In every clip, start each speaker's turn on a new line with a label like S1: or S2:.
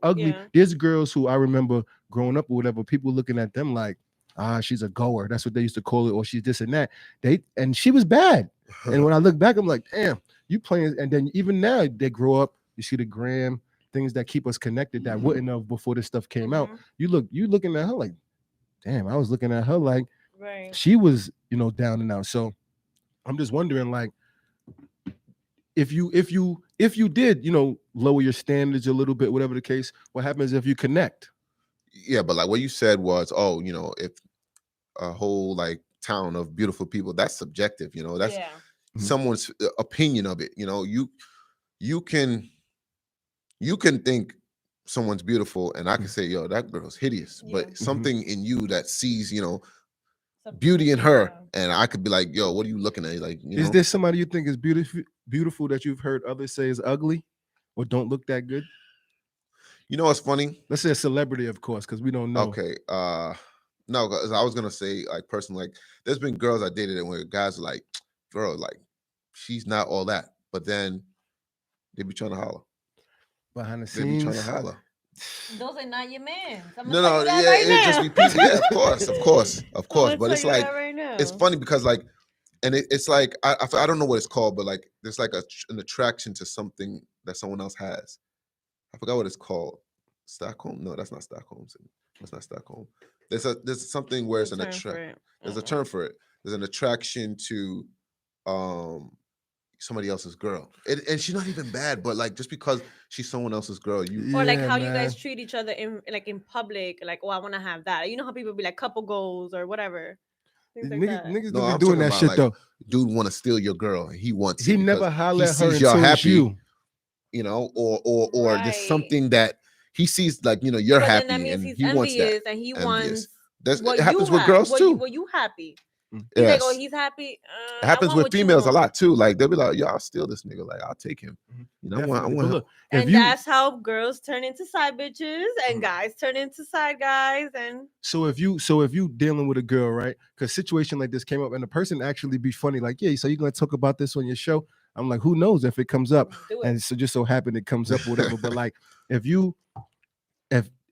S1: ugly.
S2: Yeah.
S1: There's girls who I remember growing up or whatever, people looking at them like, she's a goer. That's what they used to call it, or she's this and that. And she was bad. And when I look back, I'm like, damn, you playing. And then even now they grow up, you see the gram, things that keep us connected that wouldn't have before this stuff came out.
S2: Mm-hmm.
S1: You looking at her like, damn, I was looking at her like
S2: Right.
S1: she was, down and out. So I'm just wondering, like, if you did, lower your standards a little bit, whatever the case, what happens if you connect?
S3: Yeah, but like what you said was, if a whole like town of beautiful people, that's subjective. That's
S2: Yeah.
S3: someone's opinion of it. You can think someone's beautiful, and I can say, yo, that girl's hideous.
S2: Yeah.
S3: But something in you that sees,
S2: Something
S3: beauty in her,
S2: yeah.
S3: and I could be like, yo, what are you looking at? Like,
S1: Is there somebody you think is beautiful that you've heard others say is ugly or don't look that good?
S3: What's funny?
S1: Let's say a celebrity, of course, because we don't know.
S3: Okay. No, because I was gonna say, like, personally, like, there's been girls I dated and where guys are like, girl, like, she's not all that, but then they be trying to holler.
S1: Behind the
S3: They be trying to
S1: scenes.
S3: holler.
S2: Those are not your men.
S3: No, yeah, it just be peaceful. Yeah, of course. But it's like,
S2: right now.
S3: it's funny because like, and it's like I don't know what it's called, but like there's like an attraction to something that someone else has. I forgot what it's called. Stockholm? No, that's not Stockholm. That's not Stockholm. There's something where it's an attraction. There's a term for it. There's an attraction to somebody else's girl, and she's not even bad, but like just because she's someone else's girl,
S2: or like
S1: Yeah,
S2: how you
S1: man.
S2: guys treat each other in public, like, oh, I want to have that. You know how people be like couple goals or whatever, things like that.
S1: Niggas
S3: No,
S1: do be
S3: I'm
S1: doing
S3: talking
S1: that
S3: about
S1: shit
S3: like
S1: though.
S3: dude want to steal your girl, and he wants
S1: He
S3: it
S1: never
S3: because
S1: holler
S3: he
S1: at her
S3: sees y'all
S1: until it's
S3: happy,
S1: you.
S3: Or there's
S2: Right.
S3: something that he sees, like, you're
S2: But then
S3: happy
S2: that means
S3: and
S2: he's
S3: he wants that.
S2: envious and he
S3: Envious.
S2: wants what
S3: It happens
S2: you
S3: with
S2: have,
S3: girls too.
S2: what you happy.
S1: Mm.
S2: He's like, oh,
S3: Yes.
S2: he's happy.
S3: It
S2: I
S3: happens
S2: want
S3: with
S2: what you
S3: females a
S2: want.
S3: lot too. Like they'll be like, "Yo, I'll steal this nigga. Like I'll take him." I
S1: Definitely.
S3: want
S1: But
S3: him.
S1: look, if
S2: And
S1: you
S2: that's how girls turn into side bitches and guys turn into side guys. And
S1: so if you dealing with a girl, right? Because situation like this came up and the person actually be funny, like, yeah, so you're gonna talk about this on your show. I'm like, who knows if it comes up,
S2: do it.
S1: and so just so happened it comes up or whatever. But like, if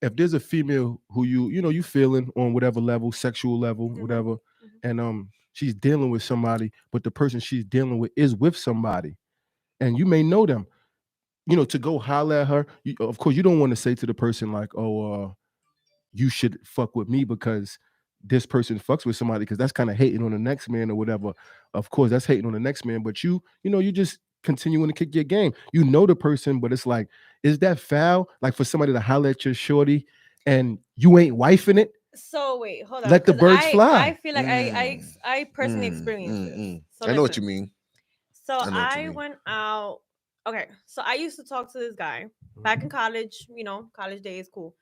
S1: if there's a female who you feeling on whatever level, sexual level, whatever, and she's dealing with somebody, but the person she's dealing with is with somebody, and you may know them, to go holler at her. Of course, you don't want to say to the person like, oh, you should fuck with me because this person fucks with somebody, because that's kind of hating on the next man or whatever. Of course, that's hating on the next man, but you just continuing to kick your game. You know the person, but it's like, is that foul? Like for somebody to holler at your shorty and you ain't wifing it?
S2: so wait, hold on.
S1: Let the
S2: 'Cause
S1: birds
S2: I
S1: fly.
S2: feel like I personally experienced this. So
S3: I know what you
S2: listen.
S3: mean.
S2: So
S3: I know what you
S2: I
S3: mean.
S2: went out. Okay, so I used to talk to this guy back in college. College days, cool.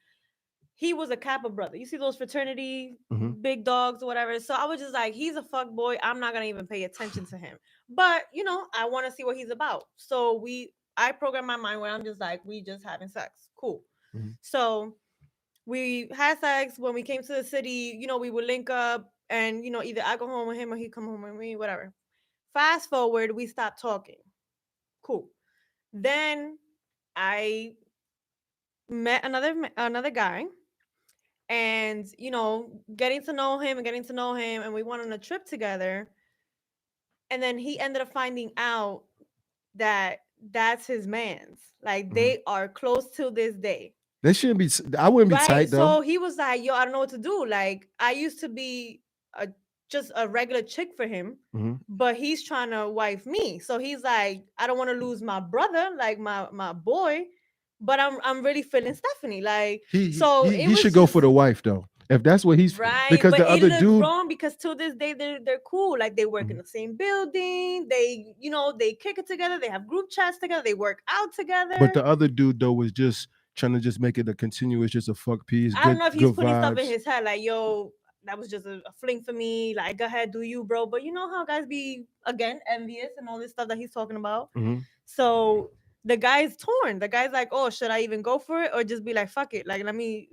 S2: He was a Kappa brother. You see those fraternity
S1: Mhm.
S2: big dogs or whatever. So I was just like, he's a fuck boy. I'm not gonna even pay attention to him. But I want to see what he's about. So I program my mind where I'm just like, we just having sex, cool.
S1: Mhm.
S2: So we had sex. When we came to the city, we would link up, and either I go home with him or he come home with me, whatever. Fast forward, we stopped talking. Cool. Then I met another guy, and getting to know him, and we went on a trip together. And then he ended up finding out that that's his man's. Like,
S1: Mhm.
S2: they are close to this day.
S1: They shouldn't be. I wouldn't be
S2: Right.
S1: tight though.
S2: So he was like, yo, I don't know what to do. Like, I used to be just a regular chick for him,
S1: Mhm.
S2: but he's trying to wife me. So he's like, I don't want to lose my brother, like my boy, but I'm really feeling Stephanie. Like,
S1: He
S2: so
S1: he
S2: it
S1: he should
S2: was
S1: go for
S2: just
S1: the wife though. If that's what he's,
S2: right.
S1: because
S2: But
S1: the
S2: it
S1: other
S2: looked
S1: dude.
S2: wrong because to this day they're cool. Like, they work in
S1: Mhm.
S2: the same building. They kick it together. They have group chats together. They work out
S1: But
S2: together.
S1: the other dude though was just trying to just make it a continuous, just a fuck piece,
S2: I don't
S1: good
S2: know if he's
S1: good
S2: putting stuff in
S1: vibes.
S2: his head like, yo, that was just a fling for me. Like, go ahead, do you, bro. But you know how guys be, again, envious and all this stuff that he's talking about.
S1: Mhm.
S2: So the guy's torn. The guy's like, oh, should I even go for it or just be like, fuck it? Like, let me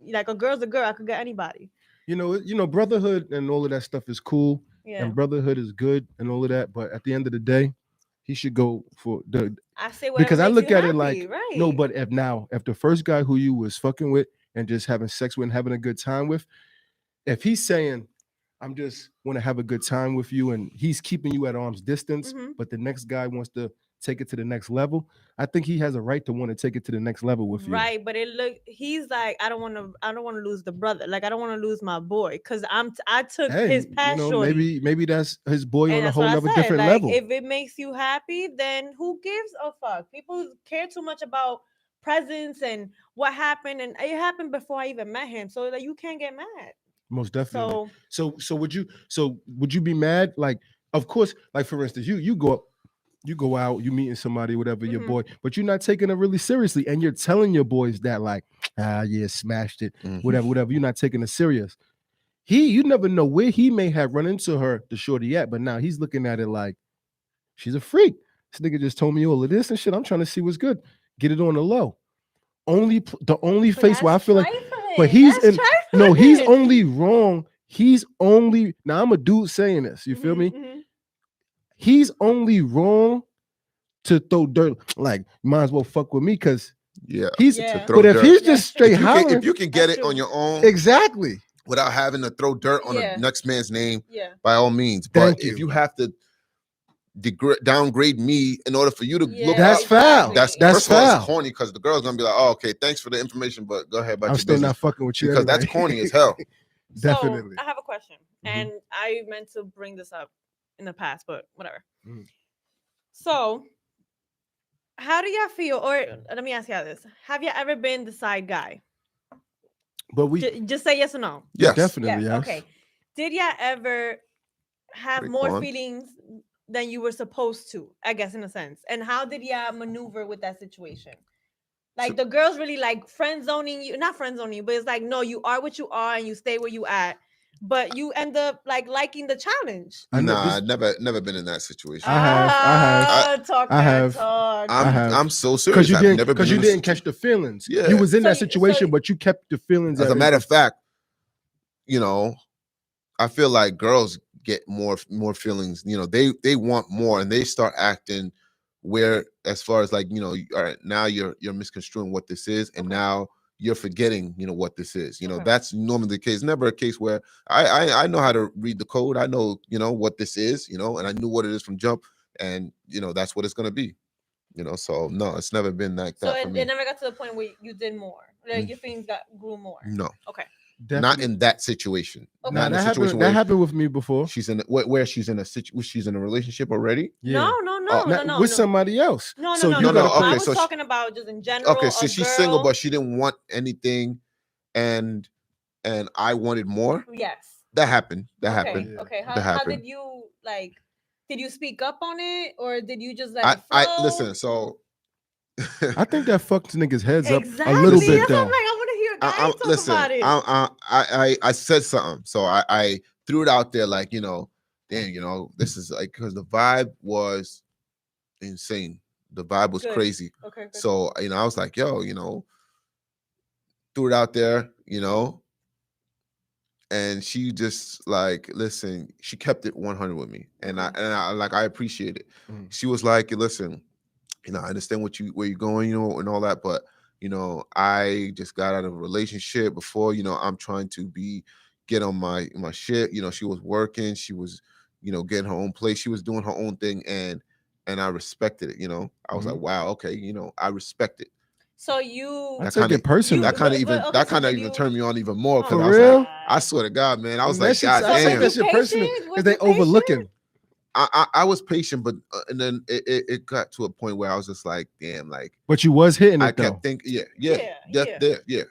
S2: like, a girl's a girl. I could get anybody.
S1: Brotherhood and all of that stuff is cool,
S2: Yeah.
S1: and brotherhood is good and all of that. But at the end of the day, he should go for the
S2: I say whatever
S1: because I
S2: makes
S1: look
S2: you
S1: at
S2: happy,
S1: it like
S2: right?
S1: no, but if the first guy who you was fucking with and just having sex with and having a good time with, if he's saying, I'm just want to have a good time with you and he's keeping you at arm's distance,
S2: Mhm.
S1: but the next guy wants to take it to the next level, I think he has a right to want to take it to the next level with you.
S2: Right, but he's like, I don't want to lose the brother. Like, I don't want to lose my boy because I took
S1: Hey,
S2: his past shorty.
S1: maybe that's his boy
S2: And
S1: on a
S2: that's
S1: whole
S2: what I
S1: nother
S2: said.
S1: different
S2: Like,
S1: level.
S2: if it makes you happy, then who gives a fuck? People care too much about presents and what happened, and it happened before I even met him. So like, you can't get mad.
S1: Most definitely.
S2: So
S1: So would you be mad? Like, of course, like for instance, you go out, you meeting somebody, whatever, your
S2: Mhm.
S1: boy, but you're not taking it really seriously, and you're telling your boys that like, yeah, smashed it,
S3: Mhm.
S1: whatever. You're not taking it serious. You never know where he may have run into her, the shorty at, but now he's looking at it like she's a freak. This nigga just told me all of this and shit. I'm trying to see what's good. Get it on the low. The only
S2: but
S1: face where I
S2: that's
S1: feel like,
S2: trifling.
S1: but he's
S2: That's
S1: in. No, he's
S2: trifling.
S1: only wrong. He's only now. I'm a dude saying this. You feel
S2: Mhm,
S1: me?
S2: mhm.
S1: He's only wrong to throw dirt. Like, might as well fuck with me because
S3: Yeah.
S1: he's.
S2: Yeah.
S3: Throw
S1: But if
S3: dirt.
S1: he's
S2: That's
S1: just straight
S3: If
S1: hollering,
S3: you can get
S2: That's
S3: it on
S2: true.
S3: your own
S1: exactly.
S3: without having to throw dirt on
S2: Yeah.
S3: the next man's name,
S2: Yeah.
S3: by all means. But
S1: Thank
S3: if
S1: you.
S3: you have to downgrade me in order for you to
S2: Yeah,
S3: look
S1: That's
S3: up,
S1: foul.
S3: that's
S1: That's
S3: first of all, it's
S1: foul.
S3: corny because the girl's gonna be like, oh, okay, thanks for the information, but go ahead about
S1: I'm
S3: your
S1: still
S3: business.
S1: not fucking with you
S3: Because
S1: anyway.
S3: that's corny as hell.
S1: Definitely.
S2: So I have a question,
S1: Mhm.
S2: and I meant to bring this up in the past, but whatever.
S1: Mhm.
S2: So, how do y'all feel? Or let me ask y'all this: have you ever been the side guy?
S1: But we
S2: Just say yes or no.
S3: Yes.
S1: definitely yes.
S2: Okay. Did y'all ever have
S3: Great
S2: more
S3: point.
S2: feelings than you were supposed to? I guess in a sense. And how did y'all maneuver with that situation? Like the girls really like friend zoning you, not friend zoning you, but it's like no, you are what you are and you stay where you at. But you end up like liking the challenge.
S1: I know
S3: Nah,
S1: this.
S3: never been in that situation.
S1: I have.
S2: Talk
S1: I
S2: that
S1: have.
S2: talk.
S1: I have.
S3: I'm so serious.
S1: Because you
S3: I've
S1: didn't
S3: never been
S1: because you
S3: in a
S1: didn't
S3: situ-
S1: catch the feelings.
S3: Yeah.
S1: You was in
S2: So
S1: that situation, but you kept the feelings.
S3: As a
S1: at-
S3: matter of fact, you know, I feel like girls get more feelings. You know, they want more, and they start acting where, as far as like, you know, all right, now you're misconstruing what this is, and
S2: Okay.
S3: now you're forgetting, you know, what this is. You know,
S2: Okay.
S3: that's normally the case. Never a case where I know how to read the code. I know, you know, what this is, you know, and I knew what it is from jump, and you know, that's what it's gonna be. You know, so no, it's never been like
S2: So
S3: that for me.
S2: it never got to the point where you did more. Like your feelings grew more.
S3: No,
S2: Okay.
S3: not
S1: Definitely.
S3: in that situation.
S2: Okay.
S3: Not in a
S1: that
S3: situation
S1: happened.
S3: where
S1: That happened with me before.
S3: she's in where she's in a she's in a relationship already.
S1: Yeah.
S2: No.
S1: With somebody else.
S2: No.
S1: So you
S3: No,
S1: gotta
S3: no,
S1: put
S2: I
S3: okay,
S2: was
S3: so
S2: talking about just in general.
S3: Okay, so
S2: a
S3: she's single,
S2: girl-
S3: but she didn't want anything, and I wanted more.
S2: Yes.
S3: That happened. That
S2: Okay.
S3: happened.
S1: Yeah.
S2: Okay.
S3: That
S2: How
S3: happened.
S2: did you like? Did you speak up on it, or did you just let it
S3: I
S2: flow?
S3: listen. So
S1: I think that fucked niggas' heads
S2: Exactly.
S1: up a little
S3: Listen,
S1: bit
S2: That's what I'm
S1: though.
S2: like. I want to hear guys talk
S3: listen.
S2: about it.
S3: I said something. So I threw it out there, like, you know, damn, you know, this is like, because the vibe was insane. The vibe was
S2: Good.
S3: crazy.
S2: Okay. Good.
S3: So, you know, I was like, yo, you know, threw it out there, you know, and she just like, listen, she kept it 100 with me, and I like, I appreciate it.
S1: Mhm.
S3: She was like, listen, you know, I understand where you're going, you know, and all that, but you know, I just got out of a relationship before, you know, I'm trying to get on my shit. You know, she was working, she was, you know, getting her own place, she was doing her own thing, and I respected it. You know, I was like, wow, okay, you know, I respect it.
S2: So you
S1: I take it personally.
S3: That kind of
S2: but
S3: even turned me on even more, because
S1: For
S3: I was
S1: real?
S3: like, I swear to God, man, I was
S1: That
S3: like,
S1: shit-
S3: God
S1: I take
S3: damn.
S1: that shit personally
S2: patient?
S1: because
S2: Was
S1: they
S2: you patient?
S1: overlooking.
S3: I was patient, but and then it got to a point where I was just like, damn, like.
S1: But you was hitting it
S3: I
S1: though.
S3: kept thinking,
S2: Yeah.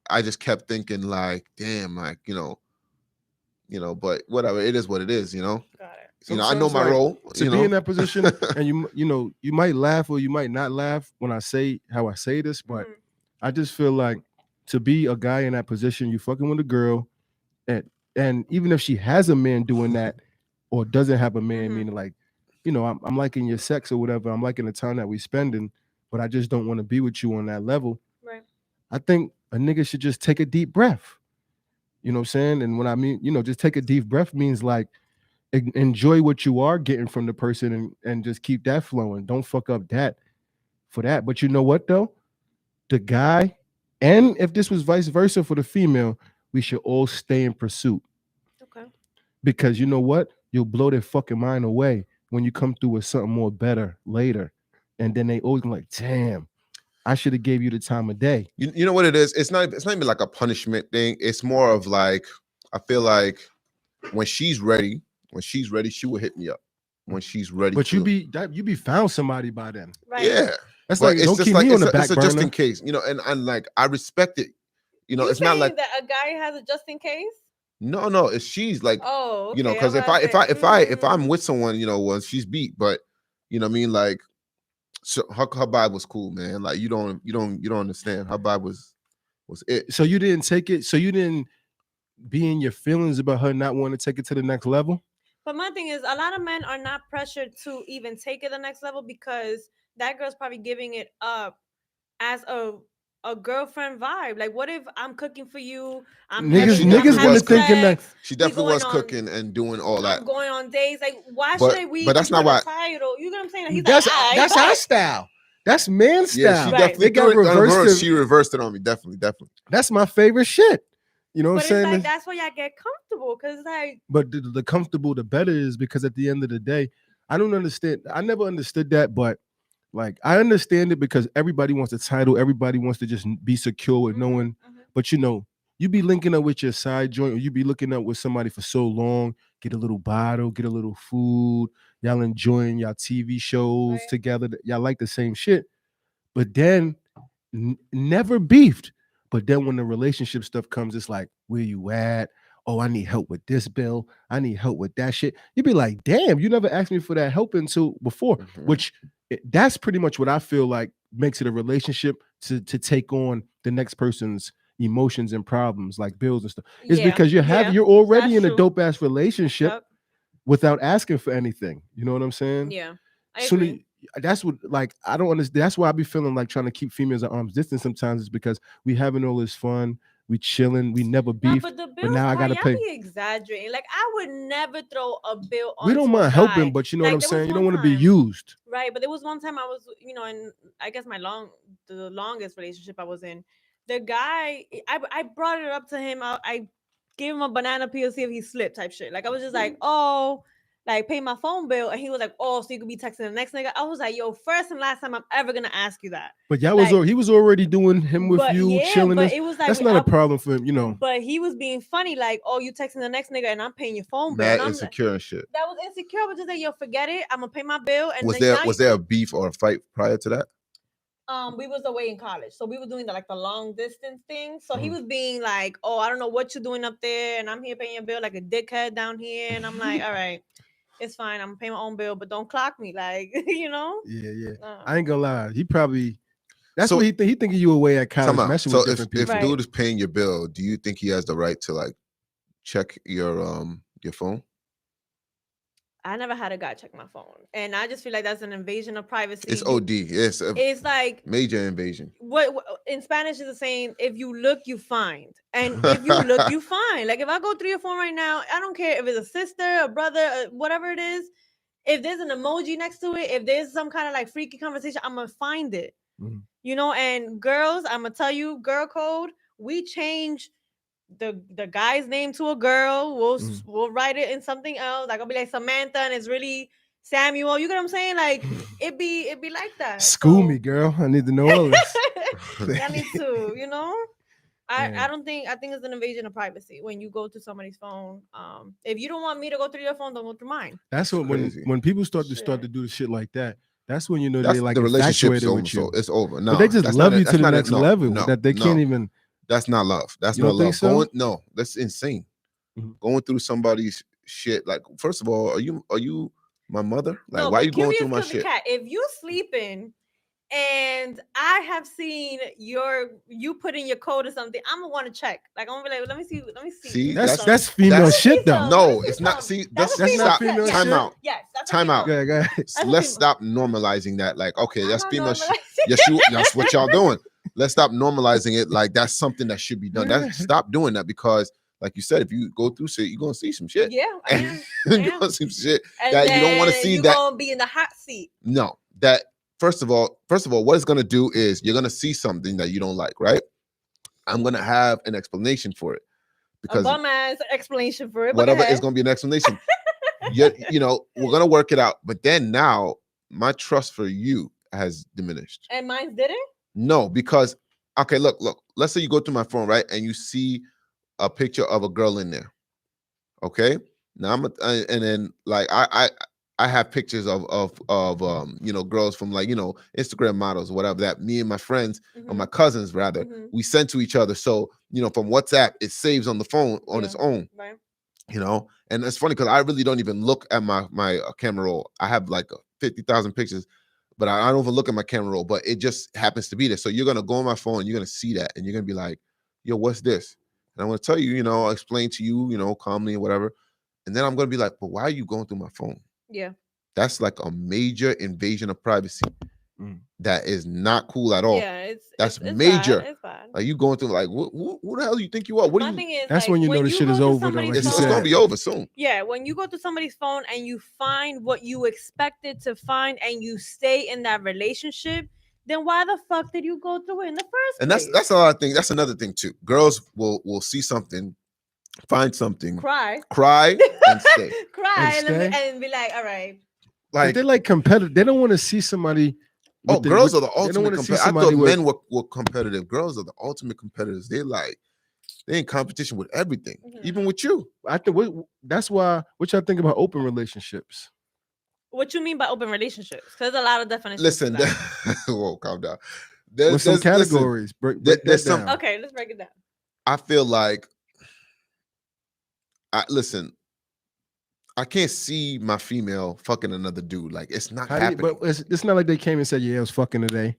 S3: I just kept thinking, like, damn, like, you know, but whatever, it is what it is, you know.
S2: Got it.
S3: You know, I know
S1: Sometimes,
S3: my
S1: like,
S3: role.
S1: to
S3: you
S1: be
S3: know?
S1: in that position, and you know, you might laugh or you might not laugh when I say how I say this, but
S2: Mhm.
S1: I just feel like to be a guy in that position, you fucking with a girl, and even if she has a man doing that or doesn't have a man,
S2: Mhm.
S1: meaning like, you know, I'm liking your sex or whatever, I'm liking the time that we spending, but I just don't want to be with you on that level.
S2: Right.
S1: I think a nigga should just take a deep breath. You know what I'm saying? And when I mean, you know, just take a deep breath means like, enjoy what you are getting from the person and just keep that flowing. Don't fuck up that for that. But you know what though? The guy, and if this was vice versa for the female, we should all stay in pursuit.
S2: Okay.
S1: Because you know what? You'll blow their fucking mind away when you come through with something more better later. And then they always like, damn, I should have gave you the time of day.
S3: You know what it is? It's not even like a punishment thing. It's more of like, I feel like when she's ready, she will hit me up. When she's ready.
S1: But you be found somebody by then.
S2: Right.
S3: Yeah.
S1: That's
S3: But
S1: like,
S3: it's
S1: don't
S3: just
S1: keep
S3: like
S1: me on the back
S3: it's a just
S1: burner.
S3: in case, you know, and like I respect it. You know,
S2: You
S3: it's not
S2: saying
S3: like
S2: that a guy has a just in case.
S3: no, it's she's like,
S2: Oh,
S3: you know,
S2: okay,
S3: because
S2: I'm
S3: if
S2: about to say,
S3: if I'm with someone, you know, well, she's beat, but you know what I mean, like so her vibe was cool, man. Like you don't understand. Her vibe was it.
S1: So you didn't take it. So you didn't be in your feelings about her not wanting to take it to the next level.
S2: But my thing is, a lot of men are not pressured to even take it the next level because that girl's probably giving it up as a girlfriend vibe. Like, what if I'm cooking for you? I'm
S1: Niggas-
S2: having,
S1: niggas
S2: I'm having
S3: was cooking.
S1: thinking that-
S2: sex,
S3: She
S2: we
S3: definitely
S2: going
S3: was
S2: on-
S3: cooking and doing all that.
S2: I'm going on dates. Like, why
S3: But-
S2: should we?
S3: but that's not
S2: put a
S3: why-
S2: title. You know what I'm saying? He's
S1: That's
S2: like, "Aight,
S1: that's
S2: bet."
S1: our style. That's man style.
S3: Yeah, she
S2: Right.
S3: definitely
S1: They got
S3: threw it on
S1: reversed
S3: reverse.
S1: it.
S3: She reversed it on me. Definitely.
S1: That's my favorite shit. You know what
S2: But
S1: I'm
S2: it's
S1: saying?
S2: like that's why y'all get comfortable because like
S1: But the comfortable, the better is because at the end of the day, I don't understand. I never understood that, but like I understand it because everybody wants a title. Everybody wants to just be secure with knowing. But you know, you be linking up with your side joint, or you be looking up with somebody for so long. Get a little bottle, get a little food. Y'all enjoying y'all TV shows
S2: Right.
S1: together. Y'all like the same shit. But then never beefed. But then when the relationship stuff comes, it's like, where you at? Oh, I need help with this bill. I need help with that shit. You'd be like, damn, you never asked me for that help until before.
S3: Mhm.
S1: Which that's pretty much what I feel like makes it a relationship to take on the next person's emotions and problems like bills and stuff. It's because you're already
S2: that's
S1: in a
S2: true.
S1: dope ass relationship
S2: Yep.
S1: without asking for anything. You know what I'm saying?
S2: Yeah, I
S1: Soon
S2: agree.
S1: that's what like I don't understand. That's why I be feeling like trying to keep females at arm's distance sometimes is because we having all this fun, we chilling, we never
S2: No,
S1: beef.
S2: but the bills
S1: now I gotta
S2: y'all
S1: pay.
S2: be exaggerating. Like I would never throw a bill on.
S1: We don't mind helping, but you know
S2: Like,
S1: what I'm
S2: there was
S1: saying? You don't
S2: one
S1: want to be
S2: time-
S1: used.
S2: Right, but there was one time I was, you know, in I guess the longest relationship I was in. The guy, I brought it up to him. I gave him a banana peel, see if he slipped, type shit. Like I was just like, oh, like pay my phone bill, and he was like, oh, so you could be texting the next nigga. I was like, yo, first and last time I'm ever gonna ask you that.
S1: But y'all
S2: Like-
S1: he was already doing him with
S2: But
S1: you,
S2: yeah,
S1: chilling.
S2: but it was like
S1: That's not a problem for him, you know.
S2: But he was being funny, like, oh, you texting the next nigga, and I'm paying your phone bill.
S3: Mad
S2: And I'm
S3: insecure and shit.
S2: that was insecure, but just like, yo, forget it. I'm gonna pay my bill. And
S3: Was
S2: then
S3: there a beef or a fight prior to that?
S2: we was away in college, so we were doing the long distance thing. So he
S1: Mm.
S2: was being like, oh, I don't know what you're doing up there, and I'm here paying your bill like a dickhead down here. And I'm like, all right, it's fine. I'm gonna pay my own bill, but don't clock me, like you know.
S1: Yeah.
S2: Uh,
S1: I ain't gonna lie. He probably that's
S3: So-
S1: what he think. He thinking you away at college
S3: Time out.
S1: messing
S3: So
S1: with
S3: if
S1: different people.
S2: Right.
S3: dude is paying your bill, do you think he has the right to like check your phone?
S2: I never had a guy check my phone, and I just feel like that's an invasion of privacy.
S3: It's OD. It's a
S2: It's like
S3: major invasion.
S2: what in Spanish is the saying, if you look, you find. And if you look, you find. Like if I go through your phone right now, I don't care if it's a sister, a brother, whatever it is. If there's an emoji next to it, if there's some kind of like freaky conversation, I'm gonna find it.
S1: Mhm.
S2: You know, and girls, I'm gonna tell you, girl code, we change the guy's name to a girl.
S1: Mhm.
S2: We'll write it in something else. Like I'll be like Samantha, and it's really Samuel. You get what I'm saying? Like it be like that.
S1: School
S2: So-
S1: me, girl. I need to know all this.
S2: I need to, you know.
S1: Yeah.
S2: I think it's an invasion of privacy when you go to somebody's phone. If you don't want me to go through your phone, don't go through mine.
S1: That's what
S3: crazy.
S1: when people start to
S2: Shit.
S1: do shit like that. That's when you know
S3: That's
S1: they like
S3: the relationship's
S1: infatuated
S3: over.
S1: with you.
S3: So it's over. No,
S1: But they just
S3: that's
S1: love
S3: not
S1: you
S3: it.
S1: to the
S3: That's not it.
S1: next
S3: No,
S1: level
S3: no,
S1: that they
S3: no.
S1: can't even.
S3: That's not love. That's
S1: You
S3: not
S1: don't think
S3: love.
S1: so?
S3: No, that's insane.
S1: Mhm.
S3: Going through somebody's shit. Like, first of all, are you my mother? Like,
S2: No,
S3: why
S2: but
S3: are you going
S2: curious
S3: through my
S2: to the
S3: shit?
S2: cat. If you sleeping and I have seen you put in your code or something, I'm gonna want to check. Like I'm gonna be like, let me see.
S3: See,
S1: That's female
S3: that's-
S1: shit though.
S2: Let
S3: No,
S2: me see
S3: it's not.
S2: some.
S3: See,
S2: That's
S3: that's
S2: a
S1: not
S3: stop.
S1: female
S2: yes.
S3: Time
S1: shit.
S3: out.
S2: Yes, that's a
S3: Time out.
S2: female.
S1: Go ahead.
S2: That's a
S3: Let's
S2: female.
S3: stop normalizing that. Like, okay,
S2: I'm
S3: that's
S2: not
S3: female.
S2: normalizing
S3: Yes, that's what y'all doing. Let's stop normalizing it. Like that's something that should be done.
S1: Yeah.
S3: Stop doing that because like you said, if you go through shit, you're gonna see some shit.
S2: Yeah, I
S3: And
S2: am.
S3: you're gonna see some shit
S2: And
S3: that you don't want to
S2: then
S3: see.
S2: you
S3: That
S2: gonna be in the hot seat.
S3: no, that first of all, what it's gonna do is you're gonna see something that you don't like, right? I'm gonna have an explanation for it
S2: A
S3: because
S2: bum ass explanation for it. But
S3: whatever
S2: go
S3: is gonna be an explanation. You know, we're gonna work it out. But then now my trust for you has diminished.
S2: And mine didn't.
S3: No, because okay, look. Let's say you go through my phone, right, and you see a picture of a girl in there. Okay, now and then like I have pictures of you know, girls from like, you know, Instagram models or whatever that me and my friends or my cousins rather we send to each other. So you know, from WhatsApp it saves on the phone on its own.
S2: Right.
S3: You know, and it's funny because I really don't even look at my camera roll. I have like 50,000 pictures, but I don't even look at my camera roll. But it just happens to be there. So you're gonna go on my phone, you're gonna see that, and you're gonna be like, "Yo, what's this?" And I'm gonna tell you, you know, I'll explain to you, you know, calmly or whatever. And then I'm gonna be like, "But why are you going through my phone?"
S2: Yeah.
S3: That's like a major invasion of privacy. That is not cool at all.
S2: Yeah,
S3: that's
S2: it's
S3: major.
S2: Bad. It's bad.
S3: Like you going through like who the hell do you think you are? What
S2: My
S3: do you?
S2: thing is,
S1: That's
S2: like,
S1: when you know the shit is over. Though, like
S3: It's
S1: you
S3: gonna
S1: said.
S3: be over soon.
S2: Yeah, when you go to somebody's phone and you find what you expected to find and you stay in that relationship, then why the fuck did you go through it in the first
S3: And
S2: place?
S3: that's a lot of things. That's another thing too. Girls will see something, find something,
S2: cry,
S3: and stay.
S2: cry,
S1: And
S2: and be like, all right.
S1: Like they're like competitive. They don't want to see somebody.
S3: Girls are the ultimate competitive. I thought men were competitive. Girls are the ultimate competitors. They're in competition with everything, even with you.
S1: I think that's why. What y'all think about open relationships?
S2: What you mean by open relationships? Because there's a lot of definitions.
S3: Listen, whoa, calm down.
S1: There's some categories. Break that down.
S2: Okay, let's break it down.
S3: I feel like, listen, I can't see my female fucking another dude. Like it's not happening.
S1: But it's not like they came and said, "Yeah, I was fucking today."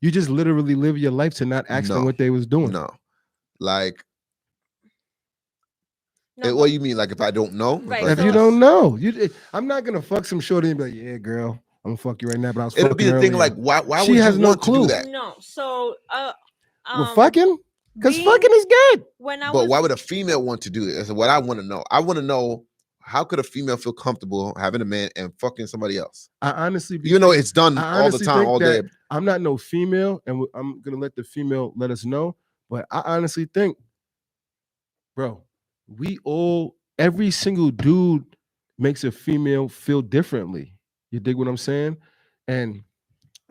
S1: You just literally live your life to not ask them what they was doing.
S3: No, like. What do you mean? Like if I don't know?
S2: Right.
S1: If you don't know, I'm not gonna fuck some shorty and be like, "Yeah, girl, I'm gonna fuck you right now." But I was.
S3: It'll be the thing. Like why
S1: she
S3: would
S1: has
S3: you
S1: no
S3: want
S1: clue.
S3: to do that?
S2: No. So
S1: we're fucking because fucking is good.
S3: But why would a female want to do it? That's what I want to know. I want to know, how could a female feel comfortable having a man and fucking somebody else?
S1: I honestly,
S3: you know, it's done all the time, all day.
S1: I'm not no female, and I'm gonna let the female let us know. But I honestly think, bro, every single dude makes a female feel differently. You dig what I'm saying? And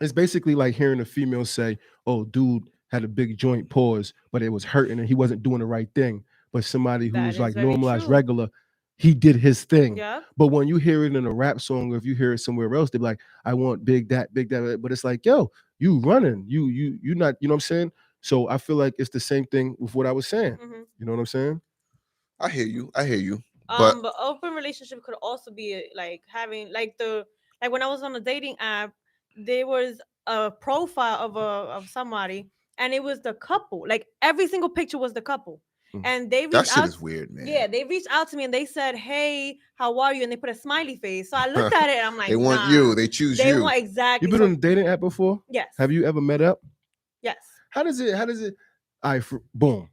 S1: it's basically like hearing a female say, "Oh, dude had a big joint pause, but it was hurting and he wasn't doing the right thing." But somebody who's like normalized regular, he did his thing.
S2: Yeah.
S1: But when you hear it in a rap song, or if you hear it somewhere else, they're like, "I want big that, big that." But it's like, yo, you running, you not, you know what I'm saying? So I feel like it's the same thing with what I was saying. You know what I'm saying?
S3: I hear you.
S2: But open relationship could also be like having like when I was on a dating app, there was a profile of somebody and it was the couple. Like every single picture was the couple. And they reached
S3: that shit
S2: out.
S3: Is weird, man.
S2: Yeah, they reached out to me and they said, "Hey, how are you?" And they put a smiley face. So I looked at it and I'm like,
S3: they want you. They choose you.
S2: They want exactly.
S1: You been on a dating app before?
S2: Yes.
S1: Have you ever met up?
S2: Yes.
S1: How does it? All right, boom.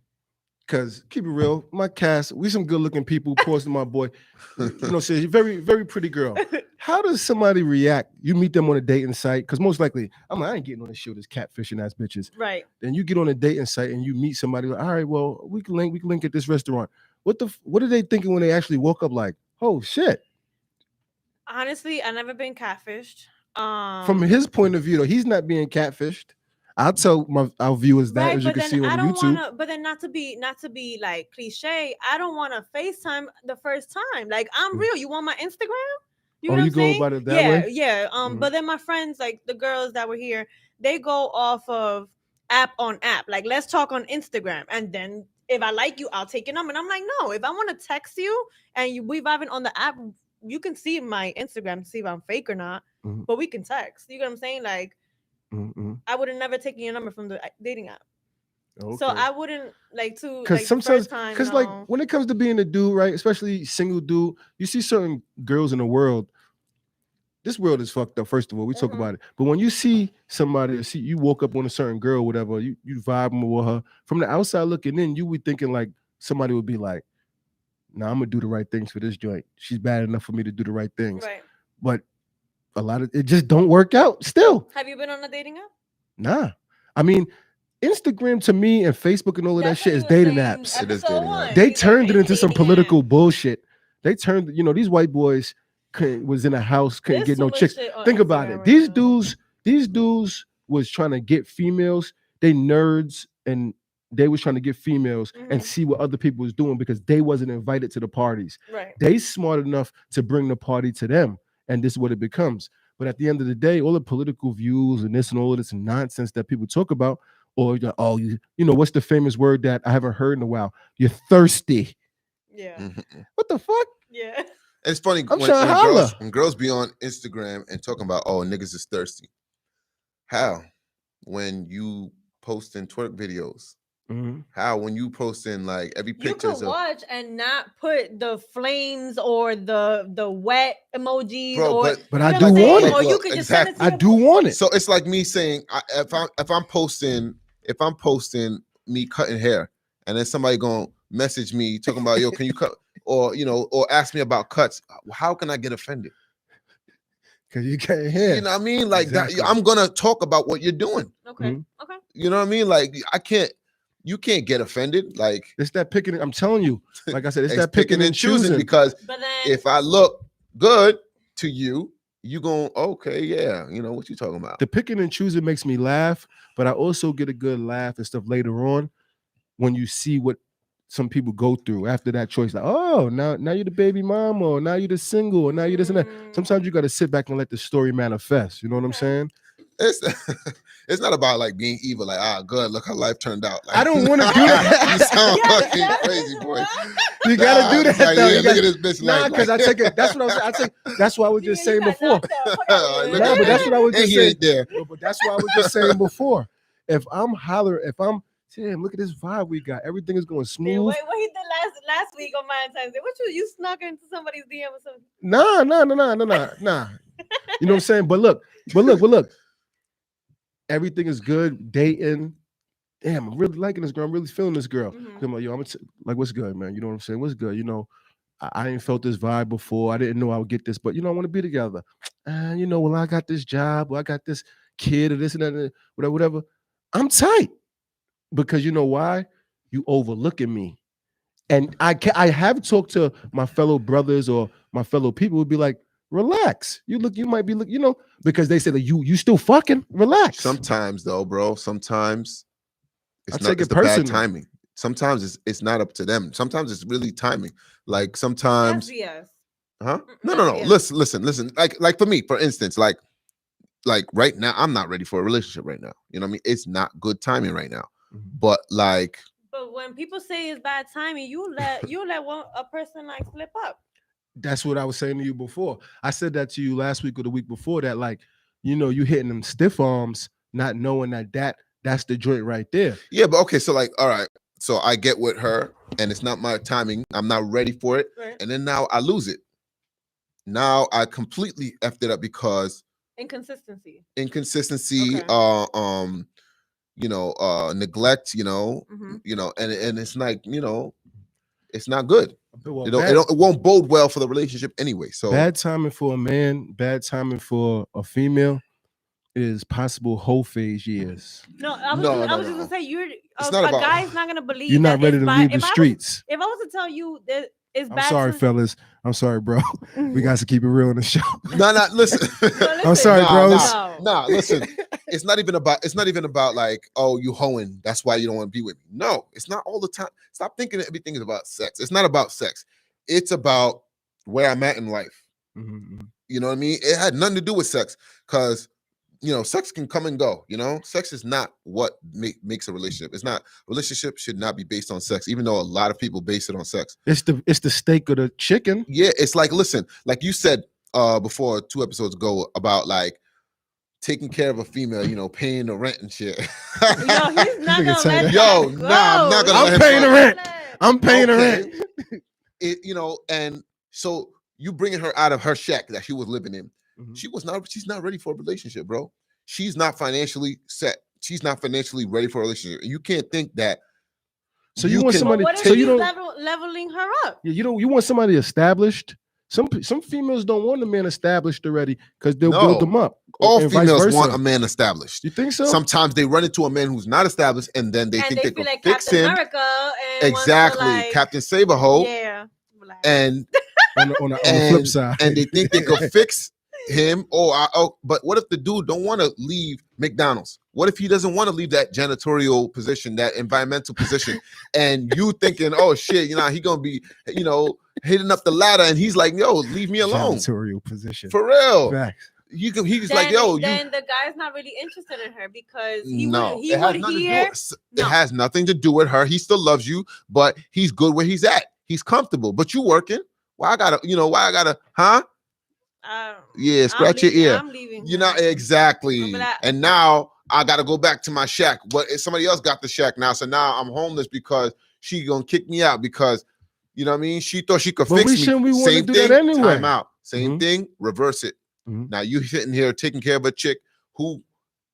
S1: Because keep it real, my cast, we some good looking people. Pause to my boy, you know, say very, very pretty girl. How does somebody react? You meet them on a dating site, because most likely, I'm like, I ain't getting on this show, this catfishing ass bitches.
S2: Right.
S1: Then you get on a dating site and you meet somebody like, all right, well, we can link at this restaurant. What are they thinking when they actually woke up like, oh shit?
S2: Honestly, I've never been catfished.
S1: From his point of view, though, he's not being catfished. I'll tell our viewers that, as you can see on YouTube.
S2: But then not to be like cliche, I don't want to FaceTime the first time. Like I'm real. You want my Instagram? You know what I'm
S1: go about it that way?
S2: Yeah. But then my friends, like the girls that were here, they go off of app on app. Like let's talk on Instagram, and then if I like you, I'll take your number. And I'm like, no. If I want to text you and we vibing on the app, you can see my Instagram to see if I'm fake or not. But we can text. You know what I'm saying? Like. I would have never taken your number from the dating app. Okay. So I wouldn't like to,
S1: because sometimes, because like when it comes to being a dude, right, especially single dude, you see certain girls in the world. This world is fucked up. First of all, we talk about it, but when you see somebody, you woke up on a certain girl, whatever, you vibing with her from the outside looking in, you would thinking like somebody would be like, nah, I'm gonna do the right things for this joint. She's bad enough for me to do the right things.
S2: Right.
S1: But a lot of it just don't work out still.
S2: Have you been on a dating app?
S1: Nah. I mean, Instagram to me and Facebook and all of that
S2: That's
S1: shit
S2: what
S1: is
S2: you were
S1: dating
S2: saying
S1: apps.
S3: It is
S2: episode
S3: dating
S2: one.
S3: apps.
S1: They
S2: These are
S1: turned it into some
S2: dating
S1: political
S2: apps.
S1: bullshit. They turned, these white boys was in a house, couldn't
S2: There's
S1: get
S2: too
S1: no
S2: much
S1: chicks.
S2: shit on
S1: Think about
S2: Instagram
S1: it.
S2: right
S1: These dudes was trying to get females. They nerds and they was trying to get females and
S2: Mhm.
S1: see what other people was doing because they wasn't invited to the parties.
S2: Right.
S1: They smart enough to bring the party to them, and this is what it becomes. But at the end of the day, all the political views and this and all of this nonsense that people talk about, or what's the famous word that I haven't heard in a while? You're thirsty.
S2: Yeah.
S3: Mhm.
S1: What the fuck?
S2: Yeah.
S3: It's funny
S1: I'm
S3: when,
S1: trying to holler.
S3: when girls be on Instagram and talking about, oh, niggas is thirsty. How? When you posting twerk videos.
S1: Mhm.
S3: How? When you posting like every
S2: You
S3: pictures
S2: could
S3: of
S2: watch and not put the flames or the wet emojis
S3: Bro,
S2: or
S3: but
S1: I
S2: you know
S1: do
S2: what I'm
S1: want
S2: saying?
S1: it.
S2: Or you
S3: Look,
S2: could just
S3: exactly.
S2: send it to
S1: I
S2: your
S1: do want it.
S3: So it's like me saying if I'm posting me cutting hair and then somebody gonna message me talking about, yo, can you cut, or or ask me about cuts, how can I get offended?
S1: Because you can't hear.
S3: You know what I mean? Like
S1: Exactly.
S3: that, I'm gonna talk about what you're doing.
S2: Okay.
S1: Mhm.
S2: Okay.
S3: You know what I mean? Like you can't get offended. Like
S1: It's that picking. I'm telling you, like I said, it's
S3: it's
S1: that picking and choosing.
S3: because
S2: But then
S3: if I look good to you, you going, okay, yeah, you know what you talking about.
S1: The picking and choosing makes me laugh, but I also get a good laugh and stuff later on when you see what some people go through after that choice. Like, oh, now you're the baby mama, or now you're the single, or now you're this and that. Sometimes you got to sit back and let the story manifest. You know what I'm
S2: Okay.
S1: saying?
S3: It's it's not about like being evil, like good, look how life turned out. Like,
S1: I don't want to do that.
S3: You sound
S2: Yes,
S3: fucking
S2: that
S3: crazy,
S2: is
S3: boy.
S2: what-
S1: You gotta do
S3: It's
S1: that
S3: like,
S1: though.
S3: yeah,
S1: You
S3: look
S1: gotta-
S3: at this bitch.
S1: Nah,
S3: like,
S1: because I take it. That's what I was. I take. That's what I was just
S2: You
S1: saying
S2: got
S1: before.
S2: knocked up. Fuck out of here.
S1: Nah, but that's what I was
S3: and
S1: just
S3: he
S1: saying.
S3: ain't there.
S1: No, but that's what I was just saying before. If I'm damn, look at this vibe we got. Everything is going
S2: Yeah,
S1: smooth.
S2: what he did last week on Valentine's Day? What you snuck into somebody's DM or something?
S1: Nah. You know what I'm saying? But look. Everything is good. Dating. Damn, I'm really liking this girl. I'm really feeling this girl.
S2: Mhm.
S1: I'm like, yo, like, what's good, man? You know what I'm saying? What's good? I ain't felt this vibe before. I didn't know I would get this, but I want to be together. Well, I got this job, or I got this kid, or this and that, and whatever. I'm tight because you know why? You overlooking me. And I have talked to my fellow brothers or my fellow people who would be like, relax. You might be looking, because they say that you still fucking relax.
S3: Sometimes though, bro. Sometimes
S1: I
S3: it's
S1: take
S3: not. It's
S1: it
S3: the bad
S1: personal.
S3: timing. Sometimes it's not up to them. Sometimes it's really timing. Like sometimes,
S2: That's BS.
S3: huh? No.
S2: Yeah.
S3: Listen. Like for me, for instance, like right now, I'm not ready for a relationship right now. You know what I mean? It's not good timing right now. But like,
S2: But when people say it's bad timing, you let a person like slip up.
S1: That's what I was saying to you before. I said that to you last week or the week before that, like, you hitting them stiff arms, not knowing that's the joint right there.
S3: yeah, but okay, so like, all right, so I get with her, and it's not my timing. I'm not ready for it,
S2: Right.
S3: and then now I lose it. Now I completely effed it up because
S2: Inconsistency.
S3: inconsistency,
S2: Okay.
S3: neglect,
S2: Mhm.
S3: and it's like, it's not good.
S1: Well,
S3: It won't bode well for the relationship anyway. So
S1: bad timing for a man, bad timing for a female is possible whole phase years.
S2: No, I was
S3: No,
S2: just,
S3: no,
S2: I was just
S3: no.
S2: gonna say you're
S3: It's
S2: a
S3: not about-
S2: guy's not gonna believe
S1: You're not
S2: that
S1: ready
S2: it's
S1: to
S2: bad.
S1: leave the streets.
S2: If I was to tell you that it's
S1: I'm
S2: bad,
S1: sorry, fellas. I'm sorry, bro. We got to keep it real on the show.
S3: no, listen.
S1: I'm sorry, bros.
S3: Nah, listen. It's not even about like, oh, you hoeing, that's why you don't want to be with me. No, it's not all the time. Stop thinking that everything is about sex. It's not about sex. It's about where I'm at in life.
S1: Mhm.
S3: You know what I mean? It had nothing to do with sex, because sex can come and go. Sex is not what makes a relationship. It's not. Relationship should not be based on sex, even though a lot of people base it on sex.
S1: It's the steak of the chicken.
S3: Yeah, it's like, listen, like you said before 2 episodes ago about like taking care of a female, paying the rent and shit.
S2: Yo, he's not gonna
S1: say
S2: let
S1: that.
S3: Yo,
S2: that
S3: nah,
S2: go.
S3: I'm not gonna let
S1: I'm
S3: him
S1: paying the
S3: fuck.
S1: rent. I'm paying the
S3: Okay.
S1: rent.
S3: And so you bringing her out of her shack that she was living in.
S1: Mhm.
S3: She's not ready for a relationship, bro. She's not financially set. She's not financially ready for a relationship. You can't think that
S1: So you want
S3: can-
S1: somebody?
S2: What if
S1: So
S2: he's
S1: you don't.
S2: leveling her up?
S1: Yeah, you want somebody established. Some females don't want a man established already because they'll build
S3: No.
S1: them up.
S3: All
S1: and vice
S3: females
S1: versa.
S3: want a man established.
S1: You think so?
S3: Sometimes they run into a man who's not established, and then they
S2: And
S3: think
S2: they
S3: they
S2: feel
S3: can
S2: like
S3: fix
S2: Captain
S3: him.
S2: America and
S3: Exactly,
S2: wants to, like,
S3: Captain Saberho.
S2: Yeah. Like,
S3: And
S1: on the flip side,
S3: and they think they could fix him. But what if the dude don't want to leave McDonald's? What if he doesn't want to leave that janitorial position, that environmental position, and you thinking, oh shit, he gonna be, hitting up the ladder, and he's like, yo, leave me alone.
S1: janitorial position.
S3: For real.
S1: Facts.
S3: He's like, yo,
S2: then the guy's not really interested in her because he
S3: no,
S2: would
S3: it has nothing to do
S2: hear.
S3: with- It has nothing to do with her. He still loves you, but he's good where he's at. He's comfortable, but you working. Why I gotta, huh? Yeah, scratch your ear.
S2: I'm leaving.
S3: You know, exactly.
S2: Remember that?
S3: And now I gotta go back to my shack. But somebody else got the shack now, so now I'm homeless because she gonna kick me out because, you know what I mean? She thought she could
S1: But
S3: fix me.
S1: shouldn't we want to
S3: Same
S1: do
S3: thing,
S1: that anyway?
S3: time out. Same
S1: Mhm.
S3: thing, reverse it.
S1: Mhm.
S3: Now you sitting here taking care of a chick who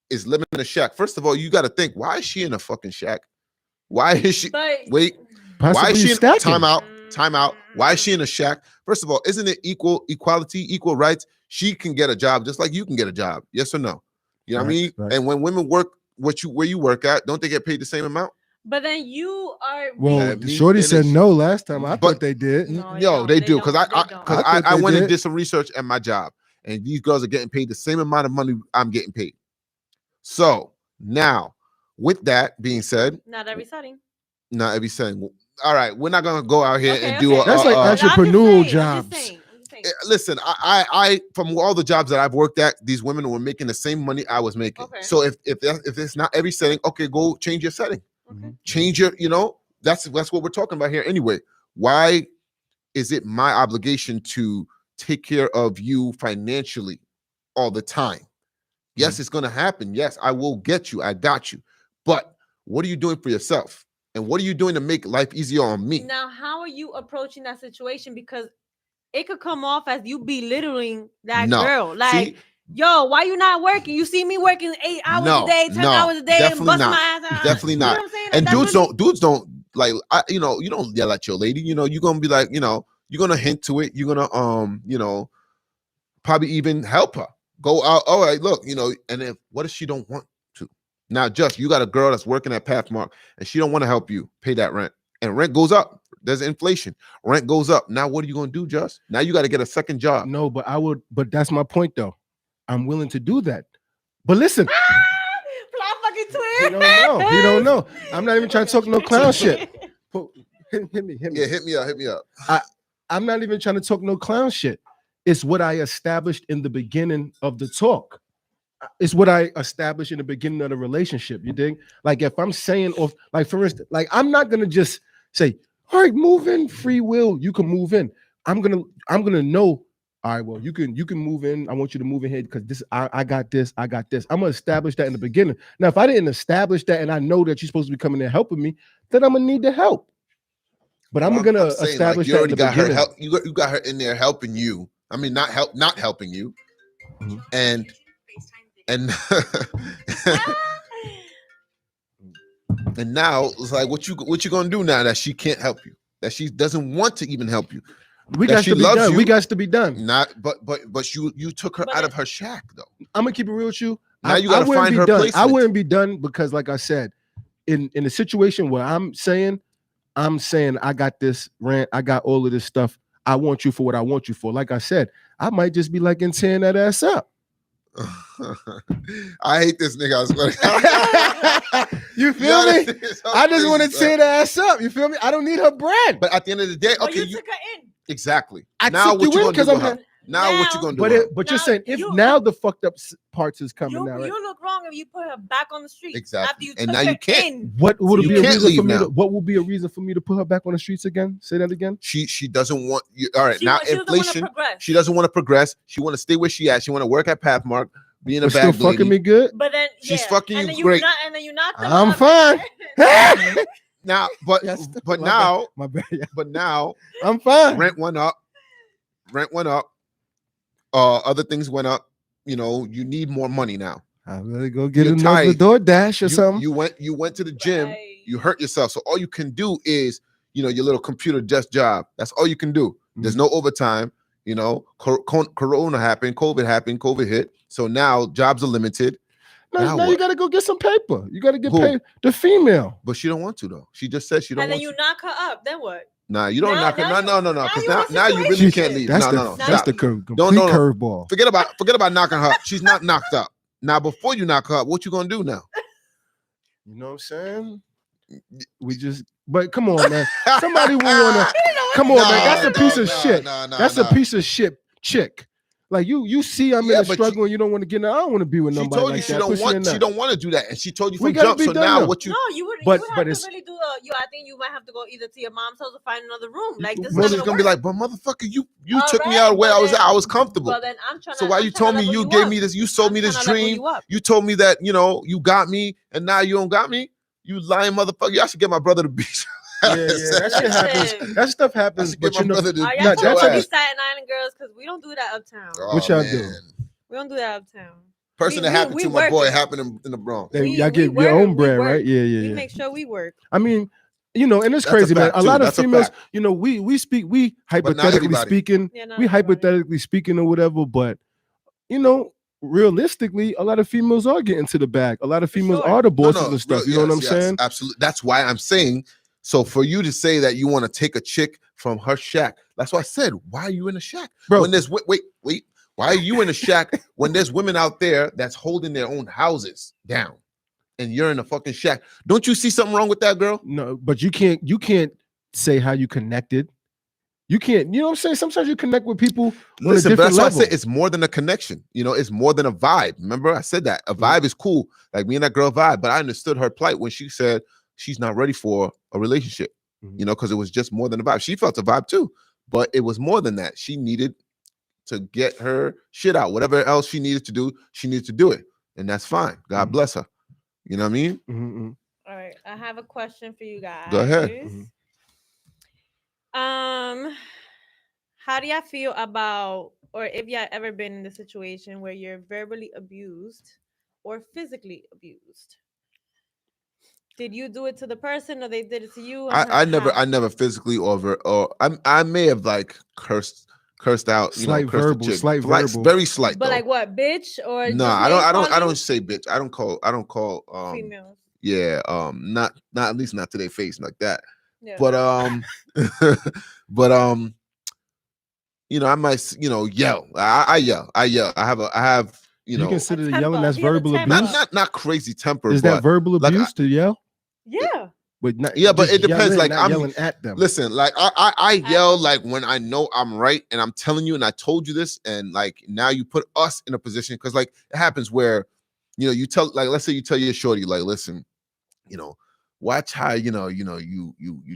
S3: is living in a shack. First of all, you got to think, why is she in a fucking shack? Why is she?
S2: But
S3: Wait,
S1: Possibly
S3: why is she in
S1: stacking.
S3: time out? Time out. Why is she in a shack? First of all, isn't it equality, equal rights? She can get a job just like you can get a job. Yes or no? You know what I mean?
S1: Right.
S3: And when women work where you work at, don't they get paid the same amount?
S2: But then you are.
S1: Well,
S3: Let
S1: the
S3: me
S1: shorty said
S3: finish.
S1: no last time. I
S3: But-
S1: thought they did.
S2: No,
S3: Yo, they do. Because
S2: don't.
S3: I
S1: I thought
S3: I
S1: they
S3: went and
S1: did.
S3: did some research at my job, and these girls are getting paid the same amount of money I'm getting paid. So now, with that being said,
S2: Not every setting.
S3: not every saying, all right, we're not gonna go out here
S2: Okay,
S3: and do
S2: okay.
S3: a.
S1: That's like
S2: I'm just
S1: entrepreneurial
S2: saying, I'm just
S1: jobs.
S2: saying.
S3: Listen, I from all the jobs that I've worked at, these women were making the same money I was making.
S2: Okay.
S3: So if it's not every setting, okay, go change your setting,
S2: Okay.
S3: change your, that's what we're talking about here anyway. Why is it my obligation to take care of you financially all the time? Yes, it's gonna happen. Yes, I will get you. I got you. But what are you doing for yourself? And what are you doing to make life easier on me?
S2: Now, how are you approaching that situation? Because it could come off as you belittling that
S3: No.
S2: girl. Like,
S3: See,
S2: yo, why you not working? You see me working 8 hours
S3: No,
S2: a day, 10
S3: no,
S2: hours a day, and
S3: definitely
S2: busting
S3: not.
S2: my ass out.
S3: Definitely
S2: You know
S3: not.
S2: what I'm saying?
S3: And
S2: Like,
S3: dudes don't like, you don't yell at your lady. You're gonna be like, you're gonna hint to it. You're gonna probably even help her. Go out. All right, look, and what if she don't want to? Now, just you got a girl that's working at Pathmark and she don't want to help you pay that rent. And rent goes up. There's inflation. Rent goes up. Now, what are you gonna do, Just? Now you got to get a second job.
S1: No, but but that's my point though. I'm willing to do that. But listen,
S2: Fly fucking
S1: he
S2: twin.
S1: don't know. I'm not even trying to talk no clown shit. Hit me.
S3: Yeah, hit me up.
S1: I'm not even trying to talk no clown shit. It's what I established in the beginning of the talk. It's what I established in the beginning of the relationship. You dig? Like if I'm saying, or like for instance, like I'm not gonna just say, all right, move in, free will. You can move in. I'm gonna know. All right, well, you can move in. I want you to move in here because this, I got this. I'm gonna establish that in the beginning. Now, if I didn't establish that and I know that you're supposed to be coming there helping me, then I'm gonna need the help. But I'm gonna
S3: saying,
S1: establish
S3: you
S1: that in
S3: already
S1: the
S3: got her
S1: beginning.
S3: help. You got her in there helping you. I mean, not helping you.
S1: Mhm.
S3: And and now it's like, what you gonna do now that she can't help you? That she doesn't want to even help you?
S1: We
S3: that
S1: got
S3: she
S1: to be
S3: loves
S1: done.
S3: you.
S1: We got to be done.
S3: Not, but you took her
S2: But
S3: out
S2: it-
S3: of her shack though.
S1: I'm gonna keep it real with you.
S3: Now you gotta
S1: wouldn't
S3: find
S1: be
S3: her
S1: done. I
S3: placement.
S1: wouldn't be done because, like I said, in a situation where I'm saying I got this rant, I got all of this stuff. I want you for what I want you for. Like I said, I might just be like tearing that ass up.
S3: I hate this nigga. I swear.
S1: You feel me? I just want to tear the ass up. You feel me? I don't need her bread.
S3: But at the end of the day,
S2: But
S3: okay,
S2: you took her in.
S3: exactly.
S1: I
S3: Now
S1: took
S3: what
S1: you
S3: you
S1: in
S3: gonna do
S1: 'cause I'm
S3: with her?
S1: ha-
S3: Now what you
S2: Now-
S3: gonna do?
S1: But
S3: with her?
S1: but you're
S2: Now,
S1: saying if
S2: you-
S1: now the fucked up parts is coming
S2: You,
S1: now, right?
S2: you look wrong if you put her back on the street.
S3: Exactly.
S2: After you
S3: And
S2: took
S3: now you
S2: her
S3: can't.
S2: in.
S1: What would
S3: You
S1: be a
S3: can't
S1: reason
S3: leave
S1: for me?
S3: now.
S1: What would be a reason for me to put her back on the streets again? Say that again.
S3: She doesn't want you. All right,
S2: She,
S3: now
S2: she doesn't want to
S3: inflation.
S2: progress.
S3: She doesn't want to progress. She want to stay where she at. She want to work at Pathmark, being a
S1: But still
S3: bag
S1: fucking
S3: lady.
S1: me good.
S2: But then
S3: She's
S2: yeah.
S3: fucking
S2: and
S3: you
S2: then
S3: great.
S2: And then you knocked her
S1: I'm
S2: up.
S1: fine.
S3: Now, but
S1: Yes.
S3: but
S1: My
S3: now,
S1: bad. My bad. Yeah.
S3: but now,
S1: I'm fine.
S3: rent went up. Other things went up. You need more money now.
S1: I really go get
S3: You're
S1: another
S3: tired.
S1: DoorDash or something.
S3: You went to the gym.
S2: Right.
S3: You hurt yourself. So all you can do is, your little computer desk job. That's all you can do. There's no overtime. Corona happened, COVID hit. So now jobs are limited.
S1: Now you got to go get some paper. You got to get paid. The female.
S3: But she don't want to, though. She just said she don't want to.
S2: And then you knock her up. Then what?
S3: Nah, you don't knock her. No. Because now you really
S2: situation.
S3: can't leave.
S1: That's
S3: Stop.
S1: the complete
S3: No.
S1: curveball.
S3: Forget about knocking her up. She's not knocked up. Now, before you knock her up, what you gonna do now?
S1: You know what I'm saying? But come on, man. Somebody will wanna come on, man. That's a piece of shit. That's a piece of shit chick. Like you see, I'm in a struggle, and you don't want to get in. I don't want to be with nobody.
S3: She told you she don't want to do that, and she told you from jump. So now what you?
S2: No, you would.
S1: But
S2: you would have to really do. I think you might have to go either to your mom's house or find another room. Like this
S3: Mother's
S2: is
S3: gonna be like, but motherfucker, you took me out where I was at. I was comfortable.
S2: Well, then I'm trying.
S3: So why you told me you gave me this? You sold me this dream. You told me that you got me, and now you don't got me. You lying motherfucker. Y'all should get my brother to beat.
S1: Yeah, that shit happens. That stuff happens. But
S2: y'all
S1: that's
S2: be Staten Island girls because we don't do that uptown.
S1: What y'all do?
S2: We don't do that uptown.
S3: Person that happened to my boy happened in the Bronx.
S1: Y'all get your own bread, right? Yeah.
S2: We make sure we work.
S1: I mean, and it's crazy, man. A lot of females, we speak, we hypothetically speaking, hypothetically speaking or whatever, but realistically, a lot of females are getting to the bag. A lot of females are the bosses and stuff. You know what I'm saying?
S3: Absolutely. That's why I'm saying. So for you to say that you want to take a chick from her shack, that's why I said, why are you in a shack?
S1: Bro.
S3: When there's wait. Why are you in a shack when there's women out there that's holding their own houses down, and you're in a fucking shack? Don't you see something wrong with that, girl?
S1: No, but you can't say how you connected. You can't. You know what I'm saying? Sometimes you connect with people.
S3: Listen,
S1: on a different level.
S3: I said it's more than a connection. It's more than a vibe. Remember, I said that a vibe is cool. Like me and that girl vibe, but I understood her plight when she said she's not ready for a relationship. Because it was just more than a vibe. She felt a vibe too, but it was more than that. She needed to get her shit out. Whatever else she needed to do, she needed to do it. And that's fine. God bless her. You know what I mean?
S2: All right. I have a question for you guys.
S3: Go ahead.
S2: How do y'all feel about, or if y'all ever been in the situation where you're verbally abused or physically abused? Did you do it to the person, or they did it to you?
S3: I never physically I may have like cursed out,
S1: slight verbal,
S3: very slight.
S2: But
S3: though.
S2: like what, bitch? Or
S3: no, I don't say bitch. I don't call
S2: females.
S3: Yeah, not at least not to their face like that.
S2: Yeah.
S3: But I might yell. I yell. I have.
S1: You consider yelling that's verbal abuse?
S3: Not crazy temper.
S1: Is that verbal abuse to yell?
S2: Yeah.
S1: But not,
S3: but it depends. Like I'm
S1: yelling at them.
S3: Listen, like I yell like when I know I'm right, and I'm telling you, and I told you this, and like now you put us in a position because like it happens where you tell, like, let's say you tell your shorty, like, listen, watch how you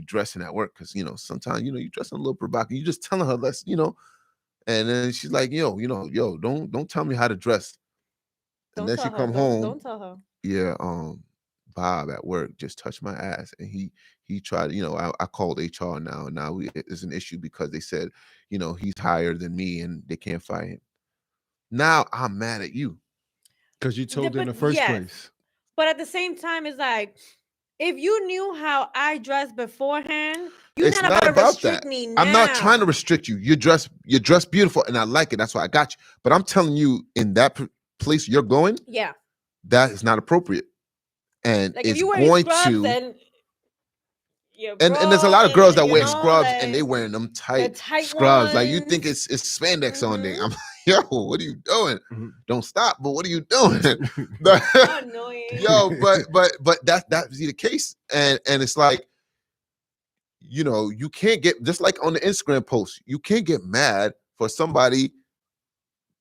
S3: dressing at work, because sometimes you dressing a little provocative. You just telling her let's and then she's like, yo, don't tell me how to dress. And then she come home.
S2: Don't tell her.
S3: Yeah, Bob at work just touched my ass, and he tried. I called HR now, and now it's an issue because they said, he's higher than me, and they can't fire him. Now I'm mad at you
S1: because you told her in the first place.
S2: But at the same time, it's like, if you knew how I dressed beforehand, you're not about to restrict me now.
S3: I'm not trying to restrict you. You're dressed beautiful, and I like it. That's why I got you. But I'm telling you, in that place you're going, that is not appropriate. And like it's going to. And there's a lot of girls that wear scrubs, and they wearing them tight scrubs. Ones. Like you think it's spandex on there. I'm like, yo, what are you doing? Don't stop, but what are you doing?
S2: Annoying.
S3: Yo, but that's the case. And it's like, you can't get, just like on the Instagram post, you can't get mad for somebody.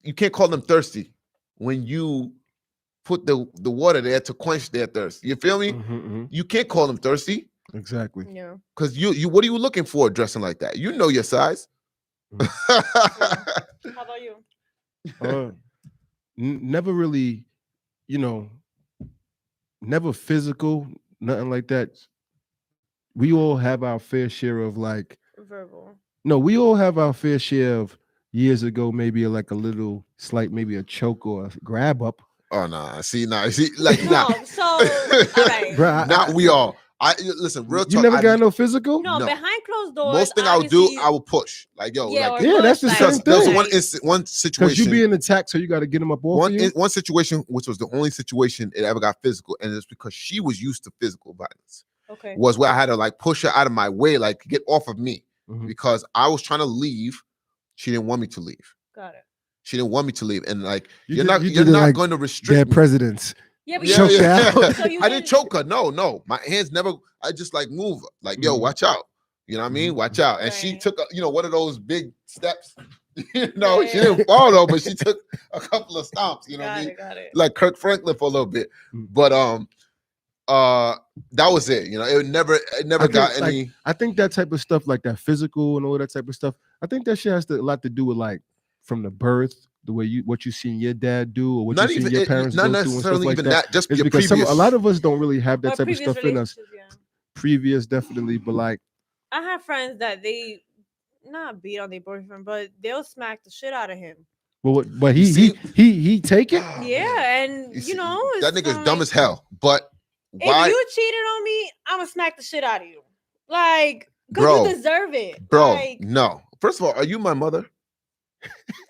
S3: You can't call them thirsty when you put the water there to quench their thirst. You feel me? You can't call them thirsty.
S1: Exactly.
S2: Yeah.
S3: Because you what are you looking for dressing like that? You know your size.
S2: How about you?
S1: Never really, never physical, nothing like that. We all have our fair share of like
S2: verbal.
S1: No, we all have our fair share of years ago, maybe like a little slight, maybe a choke or a grab up.
S3: Oh nah, see, like
S2: no. So all right.
S3: Not we all. Listen, real talk.
S1: You never got no physical?
S2: No,
S3: No.
S2: behind closed doors.
S3: Most thing I'll do,
S2: obviously,
S3: I will push. Like, yo,
S2: yeah,
S3: like,
S2: or
S1: Yeah, that's
S2: push,
S1: the
S2: like,
S1: same
S3: there was
S1: thing.
S3: one
S1: Because
S3: situation.
S1: you being attacked, so you got to get them up off of you.
S3: One situation, which was the only situation it ever got physical, and it's because she was used to physical violence.
S2: Okay.
S3: Was where I had to like push her out of my way, like get off of me,
S1: Mhm.
S3: because I was trying to leave. She didn't want me to leave.
S2: Got it.
S3: She didn't want me to leave, and like
S1: You
S3: you're
S1: did-
S3: not
S1: you
S3: you're
S1: did it
S3: not
S1: like
S3: going to
S1: Dead
S3: restrict me.
S1: presidents.
S2: Yeah, but
S1: Choke
S2: you,
S1: her out.
S2: So you
S3: I didn't
S2: didn't-
S3: choke her. No. My hands never. I just like move her. Like, yo,
S1: Mhm.
S3: watch out. You know what I mean?
S1: Mhm.
S3: Watch out. And she
S2: Right.
S3: took, one of those big steps. You know, she
S2: Yeah.
S3: didn't fall though, but she took a couple of stomps. You know what I mean?
S2: Got it.
S3: Like Kirk Franklin for a little bit.
S1: Mhm.
S3: But that was it. You know, it never
S1: I
S3: got
S1: think, like,
S3: any.
S1: I think that type of stuff, like that physical and all that type of stuff, I think that shit has a lot to do with like from the birth, the way what you seen your dad do or what
S3: Not
S1: you seen
S3: even
S1: your
S3: it,
S1: parents
S3: not
S1: go through and stuff
S3: necessarily
S1: like
S3: even
S1: that.
S3: that. Just
S1: It's
S3: your
S1: because
S3: previous.
S1: a lot of us don't really have that
S2: Or
S1: type of
S2: previous
S1: stuff in us.
S2: relationships, yeah.
S1: Previous, definitely, but like,
S2: I have friends that they not beat on their boyfriend, but they'll smack the shit out of him.
S1: but
S3: You see-
S1: he take it.
S3: Oh,
S2: Yeah,
S3: man.
S2: and
S3: You see,
S2: know,
S3: that
S2: it's
S3: nigga's
S2: kinda
S3: dumb
S2: like,
S3: as hell. But
S2: if
S3: why,
S2: you cheated on me, I'ma smack the shit out of you. Like, because
S3: Bro.
S2: you deserve it.
S3: bro?
S2: Like,
S3: No. First of all, are you my mother?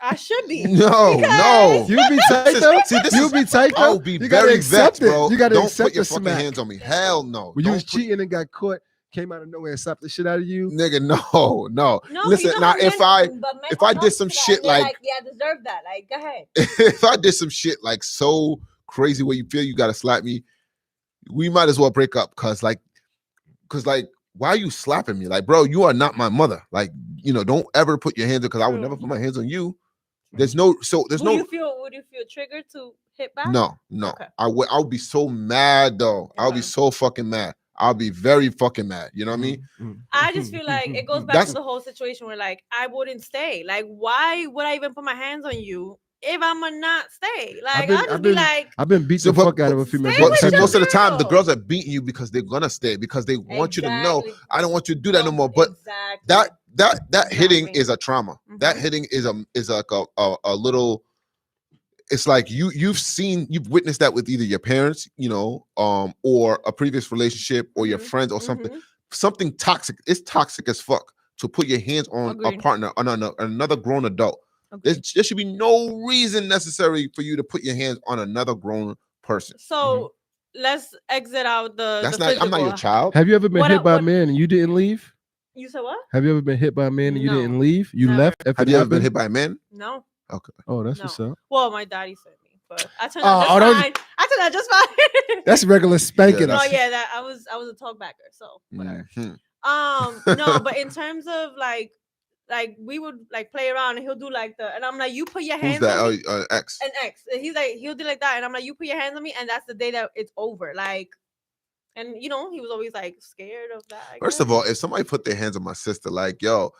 S2: I should be.
S3: No, no.
S1: You be tight though.
S3: See, this
S1: You
S3: is-
S1: be tight though.
S3: I'll be
S1: You gotta
S3: very
S1: accept
S3: vexed, bro.
S1: it. You gotta
S3: Don't
S1: accept
S3: put your
S1: the
S3: fucking
S1: smack.
S3: hands on me. Hell no.
S1: When you
S3: Don't
S1: was
S3: put-
S1: cheating and got caught, came out of nowhere and slapped the shit out of you.
S3: nigga. No.
S2: No,
S3: Listen,
S2: you know
S3: now
S2: how
S3: if
S2: men-
S3: I
S2: but men
S3: if I
S2: own
S3: did
S2: up
S3: some
S2: to that,
S3: shit
S2: and they're
S3: like-
S2: yeah, I deserve that. Like, go ahead.
S3: if I did some shit like so crazy where you feel you gotta slap me, we might as well break up. Cause like, why are you slapping me? Like, bro, you are not my mother. Like, don't ever put your hands on, because I would
S2: True.
S3: never put my hands on you. There's no
S2: Would you feel triggered to hit back?
S3: no.
S2: Okay.
S3: I would be so mad though. I'll be
S2: Okay.
S3: so fucking mad. I'll be very fucking mad. You know what I mean?
S2: I just feel like it goes back
S3: That's-
S2: to the whole situation where like I wouldn't stay. Like, why would I even put my hands on you if I'ma not stay? Like, I'll just be like,
S1: I've been beat
S3: So,
S1: the
S3: but-
S1: fuck out of a female.
S2: Stay
S3: But
S2: with
S3: see,
S2: your
S3: most of the time, the
S2: girl.
S3: girls are beating you because they're gonna stay, because they want you to know,
S2: Exactly.
S3: I don't want you to do that no more. But
S2: exactly.
S3: that hitting
S2: Exactly.
S3: is a trauma. That
S2: Mhm.
S3: hitting is like a little. It's like you've witnessed that with either your parents, or a previous relationship, or your
S2: Mhm.
S3: friends, or something.
S2: Mhm.
S3: Something toxic. It's toxic as fuck to put your hands on a
S2: Agreed.
S3: partner, on another grown adult.
S2: Agreed.
S3: There should be no reason necessary for you to put your hands on another grown person.
S2: So let's exit out the.
S3: That's
S2: the
S3: not. I'm not your
S2: physical.
S3: child.
S1: Have you ever been
S2: What
S1: hit
S2: I-
S1: by a
S2: what-
S1: man and you didn't leave?
S2: You said what?
S1: Have you ever been hit by a man and you
S2: No,
S1: didn't leave? You
S2: never.
S1: left. If
S3: Have
S1: it
S3: you ever been
S1: happened?
S3: hit by a man?
S2: No.
S3: Okay.
S1: Oh, that's
S2: No.
S1: what's up.
S2: Well, my daddy sent me, but I turned
S1: Oh,
S2: out
S1: those-
S2: just fine. I turned out just fine.
S1: That's regular spanking.
S3: Yeah,
S2: No,
S3: that's-
S2: yeah, that I was a talkbacker, so whatever.
S3: Mhm.
S2: No, but in terms of like we would like play around and he'll do like and I'm like, you put your
S3: Who's
S2: hands
S3: that?
S2: on me.
S3: Ex.
S2: An ex. And he's like, he'll do like that, and I'm like, you put your hands on me, and that's the day that it's over. Like, and he was always like scared of that. I
S3: First of
S2: guess.
S3: all, if somebody put their hands on my sister, like, yo,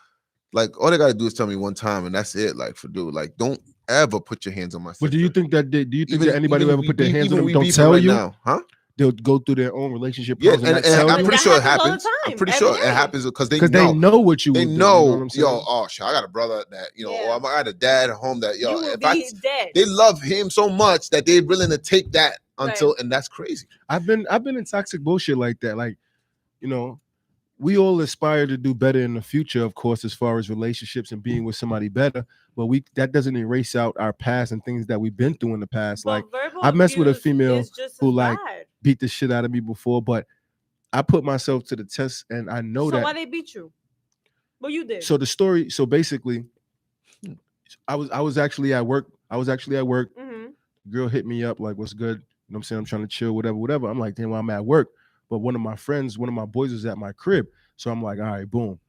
S3: like all they gotta do is tell me one time, and that's it. Like, for dude, like, don't ever put your hands on my sister.
S1: But do you think that anybody who
S3: even
S1: ever
S3: we
S1: put their
S3: beef-
S1: hands
S3: even
S1: on them
S3: we
S1: don't
S3: beefing
S1: tell
S3: right
S1: you?
S3: now, huh?
S1: They'll go through their own relationship
S3: Yeah,
S1: problems and
S3: and,
S1: not tell
S3: I'm
S1: you
S3: pretty
S2: That
S3: sure it
S2: happens all the
S3: happens. I'm
S2: time,
S3: pretty
S2: every
S3: sure it
S2: day.
S3: happens because they
S1: because they know what you
S3: They
S1: would do,
S3: know,
S1: you know what I'm saying?
S3: oh shit, I got a brother that, or
S2: Yeah.
S3: I got a dad at home that,
S2: you will
S3: if
S2: be dead.
S3: they love him so much that they're willing to take that until,
S2: Right.
S3: and that's crazy.
S1: I've been in toxic bullshit like that. Like, we all aspire to do better in the future, of course, as far as relationships and being with somebody better. But that doesn't erase out our past and things that we've been through in the past.
S2: But
S1: Like,
S2: verbal
S1: I messed with a
S2: abuse
S1: female
S2: is just
S1: who,
S2: as
S1: like,
S2: bad.
S1: beat the shit out of me before, but I put myself to the test, and I know
S2: So
S1: that.
S2: why they beat you? Well, you did.
S1: So the story. So basically, I was actually at work.
S2: Mm-hmm.
S1: Girl hit me up like, "What's good?" You know what I'm saying? I'm trying to chill, whatever. I'm like, "Damn, well, I'm at work." But one of my boys was at my crib. So I'm like, all right, boom.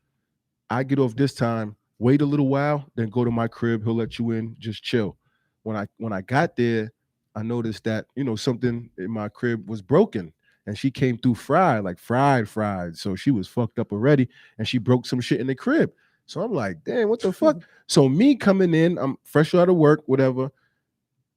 S1: I get off this time, wait a little while, then go to my crib. He'll let you in, just chill. When I got there, I noticed that, something in my crib was broken. And she came through fried. So she was fucked up already. And she broke some shit in the crib. So I'm like, damn, what the fuck? So me coming in, I'm fresh out of work, whatever.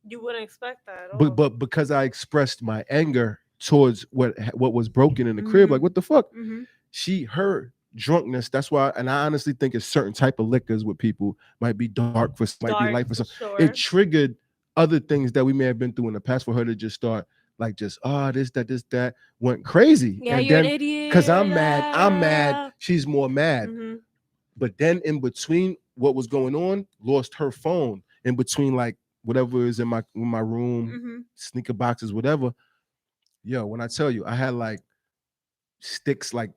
S2: You wouldn't expect that at all.
S1: But because I expressed my anger towards what was broken in the crib, like, what the fuck?
S2: Mm-hmm.
S1: Her drunkenness, that's why, and I honestly think it's certain type of liquors with people might be dark for some, might be light for some.
S2: Sure.
S1: It triggered other things that we may have been through in the past for her to just start like just this that went crazy.
S2: Yeah,
S1: and
S2: you're an
S1: then
S2: idiot.
S1: because I'm mad, she's more mad.
S2: Mhm.
S1: But then in between what was going on, lost her phone in between like whatever is in my room,
S2: Mhm.
S1: sneaker boxes, whatever. Yo, when I tell you, I had like sticks, like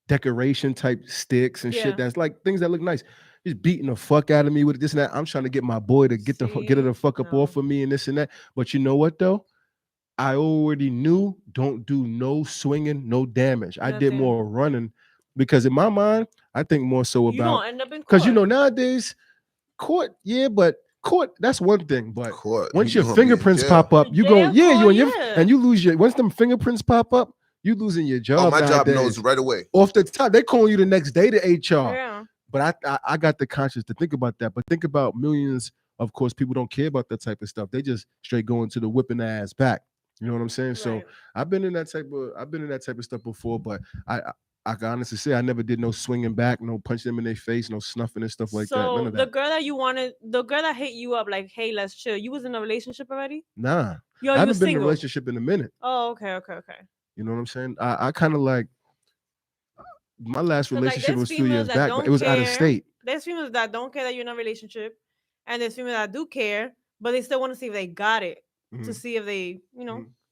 S1: decoration type sticks and
S2: Yeah.
S1: shit that's like things that look nice. He's beating the fuck out of me with this and that. I'm trying to get my boy to get her the fuck up off of me and this and that. But you know what though? I already knew don't do no swinging, no damage. I did more running because in my mind, I think more so
S2: You
S1: about
S2: gonna end up in court.
S1: because you know nowadays court, yeah, but court that's one thing. But
S3: Court.
S1: once
S3: You
S1: your
S3: gonna be in
S1: fingerprints
S3: jail.
S1: pop up, you go,
S2: Jail,
S1: yeah, you
S2: court,
S1: and your
S2: yeah.
S1: and you lose your once them fingerprints pop up, you losing your job.
S3: Oh, my job
S1: nowadays.
S3: knows right away.
S1: Off the top, they calling you the next day to HR.
S2: Yeah.
S1: But I got the conscience to think about that. But think about millions. Of course, people don't care about that type of stuff. They just straight going to the whipping their ass back. You know what I'm saying? So
S2: Right.
S1: I've been in that type of stuff before. But I can honestly say I never did no swinging back, no punching them in their face, no snuffing and stuff like that. None
S2: So
S1: of
S2: the
S1: that.
S2: girl that you wanted, the girl that hit you up like, hey, let's chill. You was in a relationship already?
S1: Nah,
S2: Yo,
S1: I
S2: you
S1: haven't
S2: was
S1: been in a
S2: single.
S1: relationship in a minute.
S2: Oh, okay.
S1: You know what I'm saying? I kind of like my last
S2: So, like,
S1: relationship
S2: there's
S1: was 2
S2: females
S1: years
S2: that
S1: back,
S2: don't
S1: but it was out of
S2: care.
S1: state.
S2: There's females that don't care that you're in a relationship, and there's females that do care, but they still want to see if they got it, to
S1: Mhm.
S2: see if they,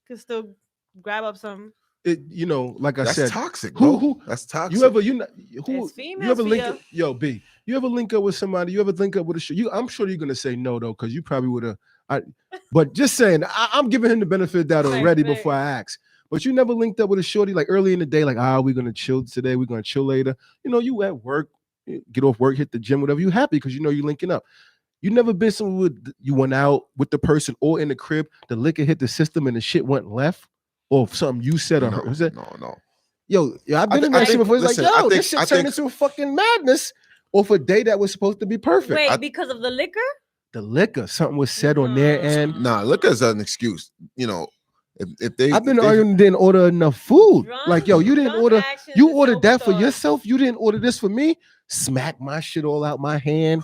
S2: can still grab up some.
S1: It, you know, like I
S3: That's
S1: said,
S3: toxic, bro.
S1: who
S3: That's toxic.
S1: you ever
S2: It's
S1: you
S2: females
S1: ever
S2: for
S1: link
S2: ya.
S1: up, yo B, you ever link up with somebody, you ever link up with a you I'm sure you're gonna say no though, because you probably would have but just saying I'm giving him the benefit of that
S2: Right,
S1: already
S2: right.
S1: before I ask. But you never linked up with a shorty like early in the day, like we're gonna chill today, we're gonna chill later. You know, you at work, get off work, hit the gym, whatever, you happy because you know you're linking up. You never been somewhere with you went out with the person or in the crib, the liquor hit the system and the shit went left, or something you said or heard.
S3: No.
S1: Yo, I've been in that shit before. It's like, yo, this shit turned into a fucking madness off a day that was supposed to be perfect.
S2: Wait, because of the liquor?
S1: The liquor, something was said on their end.
S3: Nah, liquor is an excuse. You know, if they
S1: I've been arguing, didn't order enough food. Like, yo, you didn't order, you ordered that for yourself. You didn't order this for me. Smack my shit all out my hand.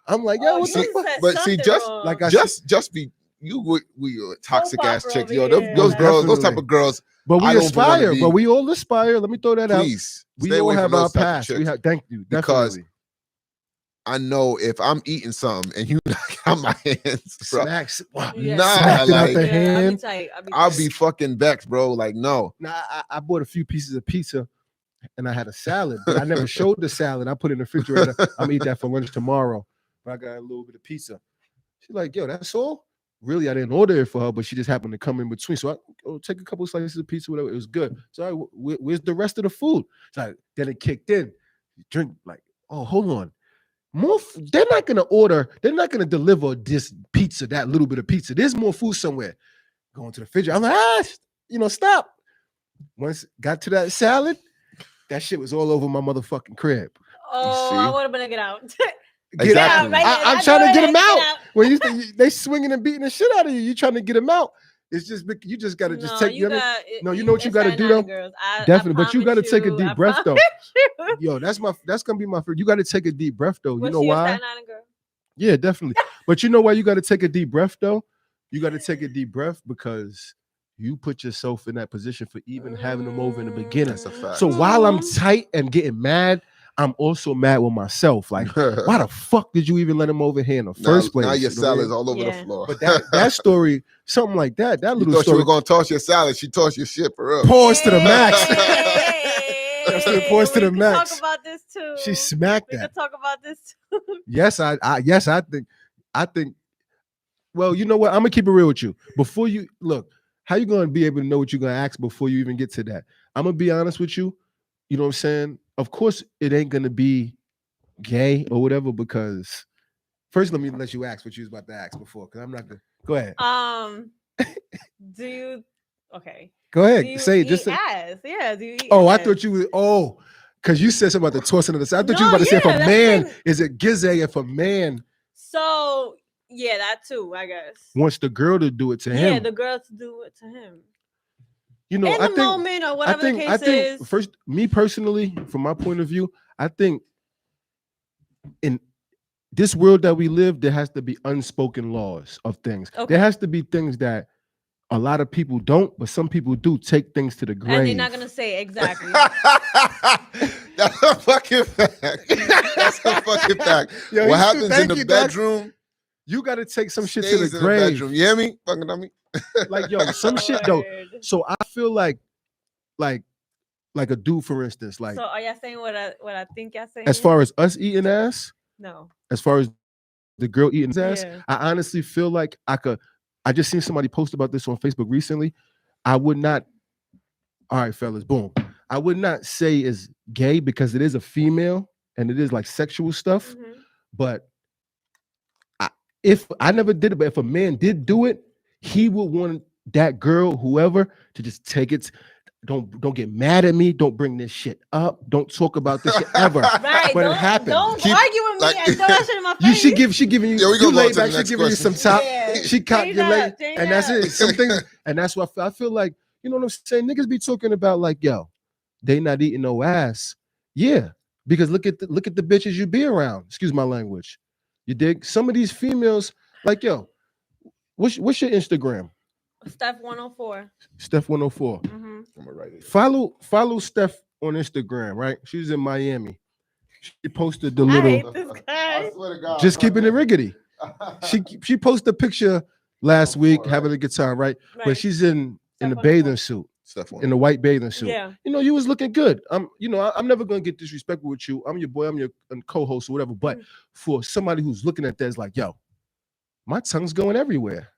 S1: I'm like, yo, what the fuck?
S3: But see, just
S2: wrong.
S3: like just be you. We toxic ass
S2: opera
S3: chicks,
S2: over
S3: yo.
S2: here.
S3: Those girls, those
S1: Definitely.
S3: type of girls.
S1: But we
S3: I don't wanna
S1: aspire.
S3: be-
S1: But we all aspire. Let me throw that out.
S3: Please,
S1: We
S3: stay
S1: all
S3: away
S1: have
S3: from
S1: our
S3: those type of
S1: past. We
S3: chicks.
S1: have. Thank you.
S3: Because
S1: Definitely.
S3: I know if I'm eating something and you knock out my hands, bro,
S1: Smacks. Wow.
S2: Yeah.
S3: nah,
S1: Smacked it out
S3: like
S1: the
S2: Yeah,
S1: hand.
S3: I'll be fucking vexed, bro. Like, no.
S1: Nah, I bought a few pieces of pizza and I had a salad, but I never showed the salad. I put it in the refrigerator. I'm gonna eat that for lunch tomorrow. But I got a little bit of pizza. She's like, yo, that's all? Really, I didn't order it for her, but she just happened to come in between. So I take a couple of slices of pizza, whatever. It was good. So where's the rest of the food? So then it kicked in. Drink, like, oh, hold on. More, they're not gonna deliver this pizza, that little bit of pizza. There's more food somewhere. Going to the refrigerator. I'm like, stop. Once got to that salad, that shit was all over my motherfucking crib.
S2: Oh, I would have been to get out.
S1: Get out.
S3: Exactly.
S1: I'm trying to get them out. When you think they swinging and beating the shit out of you, you trying to get them out. It's just you just gotta just take. You know what you gotta do though. Definitely, but you gotta take a deep breath though. Yo, that's gonna be my first. You gotta take a deep breath though. You know why? Yeah, definitely. But you know why you gotta take a deep breath though? You gotta take a deep breath because you put yourself in that position for even having them over in the beginning.
S3: That's a fact.
S1: So while I'm tight and getting mad, I'm also mad with myself. Like, why the fuck did you even let him over here in the first place?
S3: Now your
S1: You know what I
S3: salad's
S1: mean?
S3: all over the floor.
S1: But that story, something like that
S3: you
S1: little
S3: thought
S1: story.
S3: you were gonna toss your salad. She tossed your shit for real.
S1: Pause to the max.
S2: Hey,
S1: pause to the
S2: we can
S1: max.
S2: talk about this too.
S1: She smacked
S2: We
S1: that.
S2: can talk about this too.
S1: Yes, I think. Well, you know what? I'm gonna keep it real with you. Before you look, how you gonna be able to know what you're gonna ask before you even get to that? I'm gonna be honest with you. You know what I'm saying? Of course, it ain't gonna be gay or whatever, because first let me let you ask what you was about to ask before, because I'm not gonna go ahead.
S2: Do you okay?
S1: Go ahead.
S2: Do you
S1: Say it.
S2: eat
S1: Just say,
S2: ass? Yeah. Do you eat
S1: oh,
S2: ass?
S1: I thought you were because you said something about the tossing of the side. I thought you
S2: No,
S1: was about to say if
S2: yeah,
S1: a
S2: that's
S1: man
S2: been-
S1: is it gizzy if a man
S2: So yeah, that too, I guess.
S1: wants the girl to do it to him.
S2: Yeah, the girl to do it to him.
S1: You know,
S2: in the moment or whatever the case is.
S1: First, me personally, from my point of view, I think this world that we live, there has to be unspoken laws of things.
S2: Okay.
S1: There has to be things that a lot of people don't, but some people do take things to the grave.
S2: And they're not gonna say exactly.
S3: That's a fucking fact. That's a fucking fact.
S1: Yo,
S3: What
S1: you
S3: happens in
S1: thank
S3: the
S1: you, dog.
S3: bedroom?
S1: You got to take some shit to
S3: stays
S1: the
S3: in
S1: grave.
S3: bedroom. You hear me? Fucking on me.
S1: Like, yo, some shit though.
S2: Lord.
S1: So I feel like a dude, for instance, like
S2: So are y'all saying what I think y'all saying?
S1: as far as us eating ass,
S2: no.
S1: as far as the girl eating ass,
S2: Yeah.
S1: I honestly feel like I just seen somebody post about this on Facebook recently. I would not, all right, fellas, boom. I would not say it's gay because it is a female and it is like sexual stuff.
S2: Mhm.
S1: But if I never did it, but if a man did do it, he would want that girl, whoever, to just take it. Don't get mad at me. Don't bring this shit up. Don't talk about this shit ever.
S2: Right.
S1: But it
S2: don't
S1: happened.
S2: don't
S3: Keep-
S2: argue with me
S3: like-
S2: and throw that shit in my face.
S1: She giving you.
S3: Yeah, we
S1: You
S3: gonna go
S1: lay
S3: to the
S1: back. She
S3: next
S1: giving you some
S3: question.
S1: top.
S2: Yeah.
S1: She
S2: Change
S1: calculate,
S2: up, change
S1: and that's
S2: up.
S1: it. Some things, and that's why I feel like, you know what I'm saying. Niggas be talking about like, yo, they not eating no ass. Yeah, because look at the bitches you be around. Excuse my language. You dig? Some of these females, like, yo, what's your Instagram?
S2: Steph 104.
S1: Steph 104.
S2: Mm-hmm.
S3: I'm gonna write it.
S1: Follow Steph on Instagram, right? She's in Miami. She posted the
S2: I
S1: little,
S2: hate this guy.
S3: swear to God.
S1: just keeping it riggedy. She posted a picture last week having a good time, right?
S2: Right.
S1: But she's in
S2: Steph
S1: the
S2: 104.
S1: bathing suit,
S3: Steph one.
S1: in the white bathing suit.
S2: Yeah.
S1: You know, you was looking good. I'm never gonna get disrespectful with you. I'm your boy. I'm your co-host or whatever. But for somebody who's looking at that, it's like, yo, my tongue's going everywhere.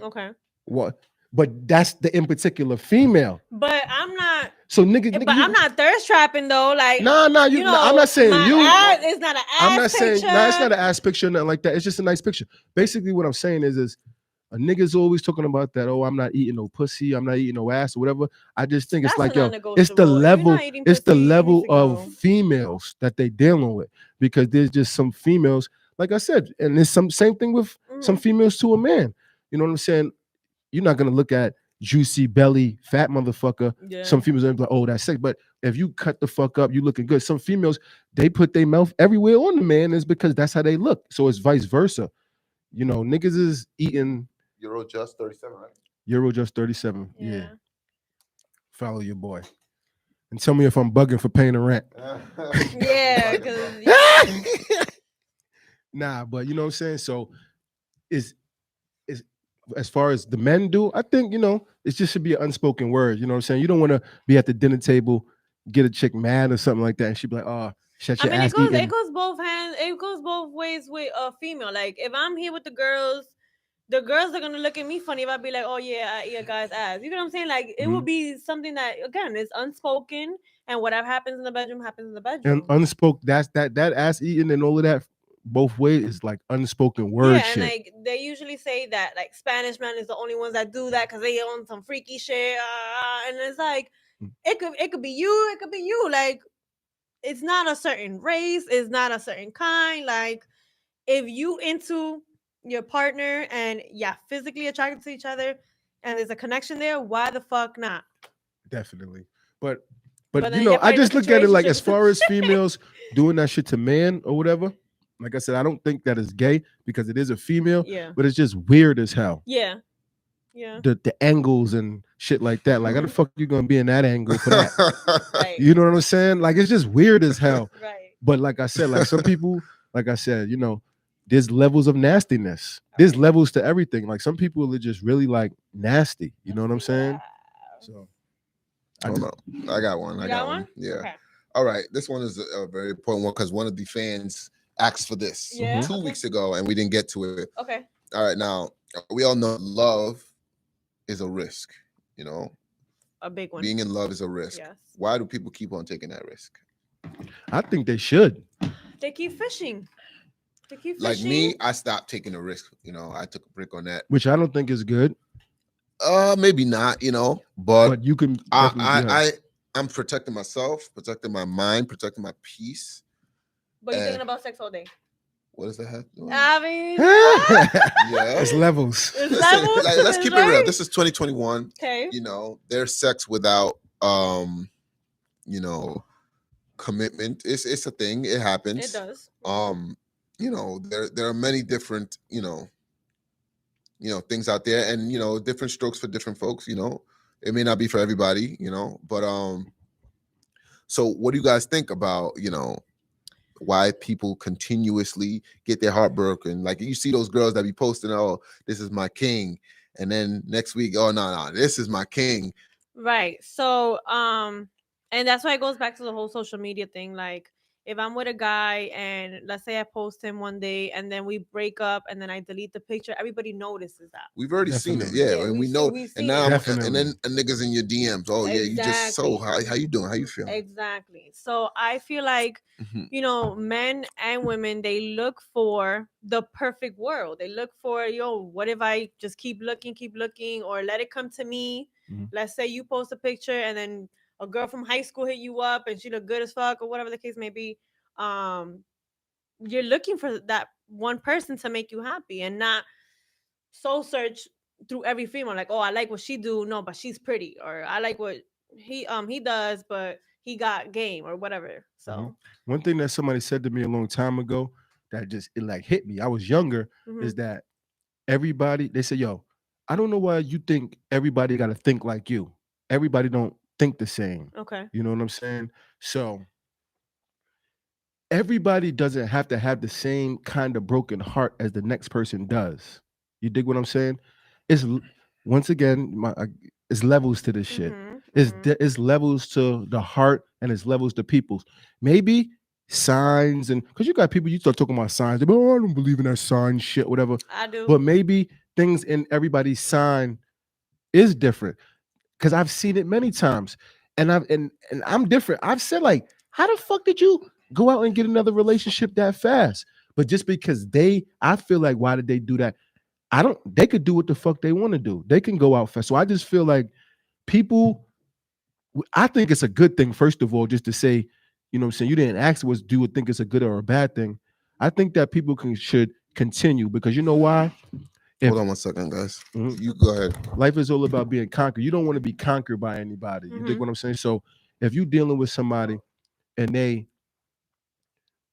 S2: Okay.
S1: What? But that's the in particular female.
S2: But I'm not.
S1: So nigga,
S2: But I'm not thirst trapping though. Like
S1: Nah,
S2: you know,
S1: I'm not saying
S2: my
S1: you.
S2: Ass, it's not an ass
S1: I'm not
S2: picture.
S1: saying no, it's not an ass picture, nothing like that. It's just a nice picture. Basically, what I'm saying is a nigga's always talking about that. Oh, I'm not eating no pussy. I'm not eating no ass or whatever. I just think it's
S2: That's
S1: like,
S2: a
S1: yo,
S2: non-negotiable.
S1: it's the
S2: If you're
S1: level.
S2: not eating
S1: It's the
S2: pussy, you
S1: level
S2: need to go.
S1: of females that they dealing with, because there's just some females, like I said, and there's some same thing with some females to a man. You know what I'm saying? You're not gonna look at juicy belly, fat motherfucker.
S2: Yeah.
S1: Some females are like, oh, that's sick. But if you cut the fuck up, you looking good. Some females, they put their mouth everywhere on the man is because that's how they look. So it's vice versa. You know, niggas is eating
S3: Euro just 37, right?
S1: Euro just 37. Yeah.
S2: Yeah.
S1: Follow your boy. And tell me if I'm bugging for paying the rent.
S2: Yeah, because
S1: Nah, but you know what I'm saying? So is as far as the men do, I think, you know, it just should be an unspoken word. You know what I'm saying? You don't want to be at the dinner table, get a chick mad or something like that, and she'd be like, oh, shut your ass eating.
S2: it goes both hands. It goes both ways with a female. Like if I'm here with the girls are gonna look at me funny if I be like, oh yeah, I eat a guy's ass. You know what I'm saying? Like it would be something that again is unspoken, and whatever happens in the bedroom happens in the bedroom.
S1: And unspoken, that ass eating and all of that both ways is like unspoken word
S2: yeah,
S1: shit.
S2: and like they usually say that like Spanish man is the only ones that do that because they own some freaky shit, and it's like it could be you, like it's not a certain race, it's not a certain kind. Like if you into your partner and physically attracted to each other and there's a connection there, why the fuck not?
S1: Definitely. But
S2: But
S1: you
S2: then
S1: know,
S2: you're
S1: I
S2: putting
S1: just
S2: a
S1: look at it like
S2: situationship.
S1: as far as females doing that shit to man or whatever. Like I said, I don't think that is gay because it is a female,
S2: Yeah.
S1: but it's just weird as hell.
S2: Yeah.
S1: The angles and shit like that. Like, how the fuck you gonna be in that angle for that?
S2: Right.
S1: You know what I'm saying? Like, it's just weird as hell.
S2: Right.
S1: But like I said, like some people, like I said, you know, there's levels of nastiness. There's levels to everything. Like some people are just really like nasty. You know what I'm saying? So
S3: Hold on. I got one.
S2: You
S3: I
S2: got
S3: got
S2: one?
S3: one. Yeah.
S2: Okay.
S3: All right. This one is a very important one because one of the fans asked for this
S2: Yeah.
S3: 2 weeks ago and we didn't get to it.
S2: Okay.
S3: All right. Now, we all know love is a risk, you know?
S2: A big one.
S3: Being in love is a risk.
S2: Yes.
S3: Why do people keep on taking that risk?
S1: I think they should.
S2: They keep fishing.
S3: Like me, I stopped taking a risk. You know, I took a break on that.
S1: Which I don't think is good.
S3: Maybe not, you know, but
S1: you can
S3: I'm protecting myself, protecting my mind, protecting my peace.
S2: But you're thinking about sex all day.
S3: What does that have to do?
S2: I mean,
S3: yeah.
S1: It's levels.
S2: It's levels.
S3: Like, let's keep it real. This is 2021.
S2: Okay.
S3: You know, there's sex without you know, commitment. It's a thing. It happens.
S2: It does.
S3: there are many different, things out there, and different strokes for different folks. It may not be for everybody, but so what do you guys think about, why people continuously get their heart broken? Like, you see those girls that be posting, oh, this is my king, and then next week, oh, no, this is my king.
S2: Right. So, and that's why it goes back to the whole social media thing. Like, if I'm with a guy and let's say I post him one day and then we break up and then I delete the picture, everybody notices that.
S3: We've already seen it,
S1: Definitely.
S3: yeah, and we
S2: we've
S3: know.
S2: we've
S3: And
S2: seen
S3: now,
S2: it.
S3: and then a niggas in your DMs. Oh yeah, you just so
S2: Exactly.
S3: how you doing? How you feeling?
S2: Exactly. So I feel like,
S3: Mhm.
S2: men and women, they look for the perfect world. They look for, what if I just keep looking, or let it come to me?
S1: Mhm.
S2: Let's say you post a picture and then a girl from high school hit you up and she look good as fuck or whatever the case may be. You're looking for that one person to make you happy and not soul search through every female. Like, oh, I like what she do. No, but she's pretty. Or I like what he does, but he got game or whatever. So
S1: One thing that somebody said to me a long time ago that just it like hit me. I was younger. Is
S2: mhm.
S1: that everybody? They say, "Yo, I don't know why you think everybody got to think like you. Everybody don't think the same."
S2: Okay.
S1: You know what I'm saying? So everybody doesn't have to have the same kind of broken heart as the next person does. You dig what I'm saying? It's once again, it's levels to this shit.
S2: Mhm.
S1: It's
S2: Mhm.
S1: it's levels to the heart and it's levels to people's. Maybe signs, and because you got people, you start talking about signs. They go, oh, I don't believe in that sign shit, whatever.
S2: I do.
S1: But maybe things in everybody's sign is different, because I've seen it many times, and I'm different. I've said, like, how the fuck did you go out and get another relationship that fast? But just because I feel like, why did they do that? I don't. They could do what the fuck they want to do. They can go out fast. So I just feel like people. I think it's a good thing, first of all, just to say, what I'm saying, you didn't ask us, do you think it's a good or a bad thing? I think that people should continue, because you know why?
S3: Hold on one second, guys.
S1: Mhm.
S3: You go ahead.
S1: Life is all about being conquered. You don't want to be conquered by anybody. You dig
S2: Mhm.
S1: what I'm saying? So if you're dealing with somebody and they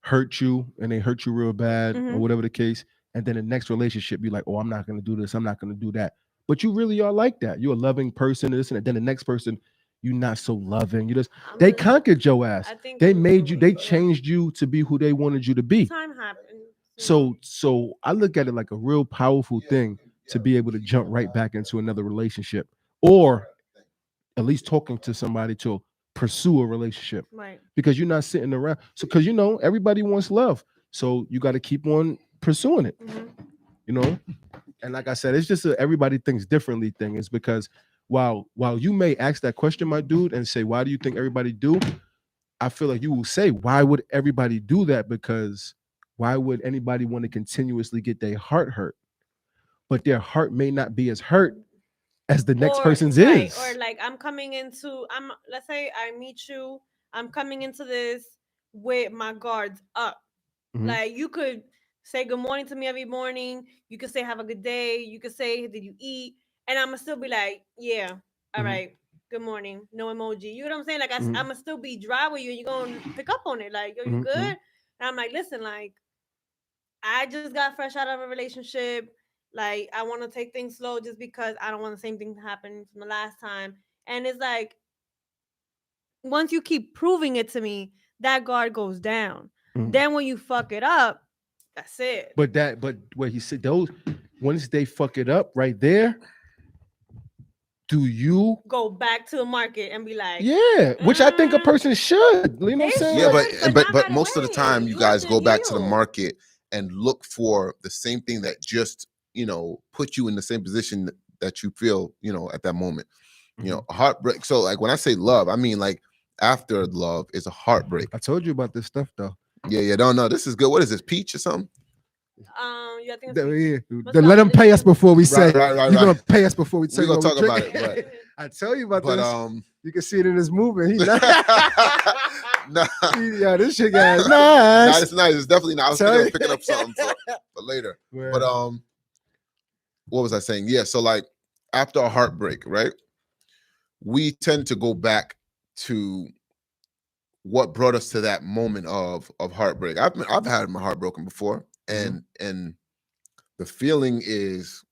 S1: hurt you real bad, or
S2: Mhm.
S1: whatever the case, and then the next relationship you're like, oh, I'm not going to do this, I'm not going to do that, but you really are like that, you're a loving person, and this and that. Then the next person, you're not so loving. They conquered your ass.
S2: I think
S1: They made you, they changed you to be who they wanted you to be.
S2: time happens.
S1: So I look at it like a real powerful thing to be able to jump right back into another relationship, or at least talking to somebody to pursue a relationship,
S2: Right.
S1: because you're not sitting around. So because everybody wants love, so you got to keep on pursuing it.
S2: Mhm.
S1: And like I said, it's just everybody thinks differently thing. Is because while you may ask that question, my dude, and say, why do you think everybody do? I feel like you will say, why would everybody do that? Because why would anybody want to continuously get their heart hurt? But their heart may not be as hurt as the next person's
S2: Right.
S1: is.
S2: Or like let's say I meet you, I'm coming into this with my guards up.
S1: Mhm.
S2: Like, you could say good morning to me every morning. You could say have a good day. You could say, did you eat? And I'm gonna still be like, yeah, all
S1: Mhm.
S2: right, good morning, no emoji. You know what I'm saying? Like,
S1: Mhm.
S2: I'm gonna still be dry with you, and you're gonna pick up on it. Like, yo, you
S1: Mhm,
S2: good?
S1: mhm.
S2: And I'm like, listen, like, I just got fresh out of a relationship. Like, I want to take things slow just because I don't want the same thing to happen from the last time. And it's like, once you keep proving it to me, that guard goes down.
S1: Mhm.
S2: Then when you fuck it up, that's it.
S1: But what he said, those, once they fuck it up right there, do you?
S2: Go back to the market and be like,
S1: Yeah, which I think a person should. You know what I'm
S2: They
S1: saying?
S3: Yeah,
S2: should,
S1: Like,
S2: but
S3: but
S2: not
S3: but
S2: right
S3: most of the
S2: away.
S3: time, you
S2: You have
S3: guys
S2: to
S3: go back to the
S2: heal.
S3: market and look for the same thing that just put you in the same position that you feel at that moment. A heartbreak. So like when I say love, I mean like after love is a heartbreak.
S1: I told you about this stuff though.
S3: Yeah. No, this is good. What is this? Peach or something?
S2: Yeah, I think
S1: Let them pay us before we say.
S3: Right.
S1: You're gonna pay us before we
S3: We're
S1: tell you
S3: gonna
S1: what
S3: talk
S1: we
S3: about
S1: drink.
S3: it,
S1: I tell you about
S3: but
S1: this. You can see it in his movement. He
S3: nah,
S1: yeah, this shit guy's
S3: nah,
S1: nice.
S3: it's nice. It's definitely not. I was
S1: Tell
S3: thinking
S1: you.
S3: of picking up something for later.
S1: Right.
S3: But what was I saying? Yeah, so like after a heartbreak, right? We tend to go back to what brought us to that moment of heartbreak. I've had my heart broken before. and the feeling is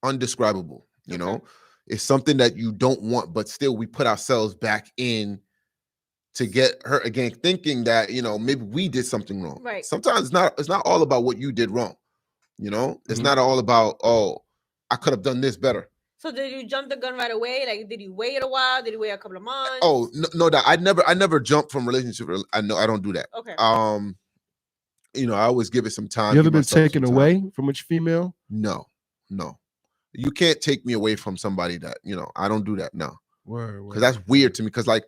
S3: undescribable. You know, it's something that you don't want, but still we put ourselves back in to get hurt again, thinking that, you know, maybe we did something wrong.
S2: Right.
S3: Sometimes it's not all about what you did wrong. You know, it's
S1: Mhm.
S3: not all about, oh, I could have done this better.
S2: So did you jump the gun right away? Like, did you wait a while? Did you wait a couple of months?
S3: Oh, no, that I never jump from relationship. I don't do that.
S2: Okay.
S3: You know, I always give it some time.
S1: You ever
S3: give
S1: been
S3: myself some
S1: taken
S3: time.
S1: away from a female?
S3: No. You can't take me away from somebody that, you know, I don't do that. No.
S1: Word.
S3: Because that's weird to me. Because like,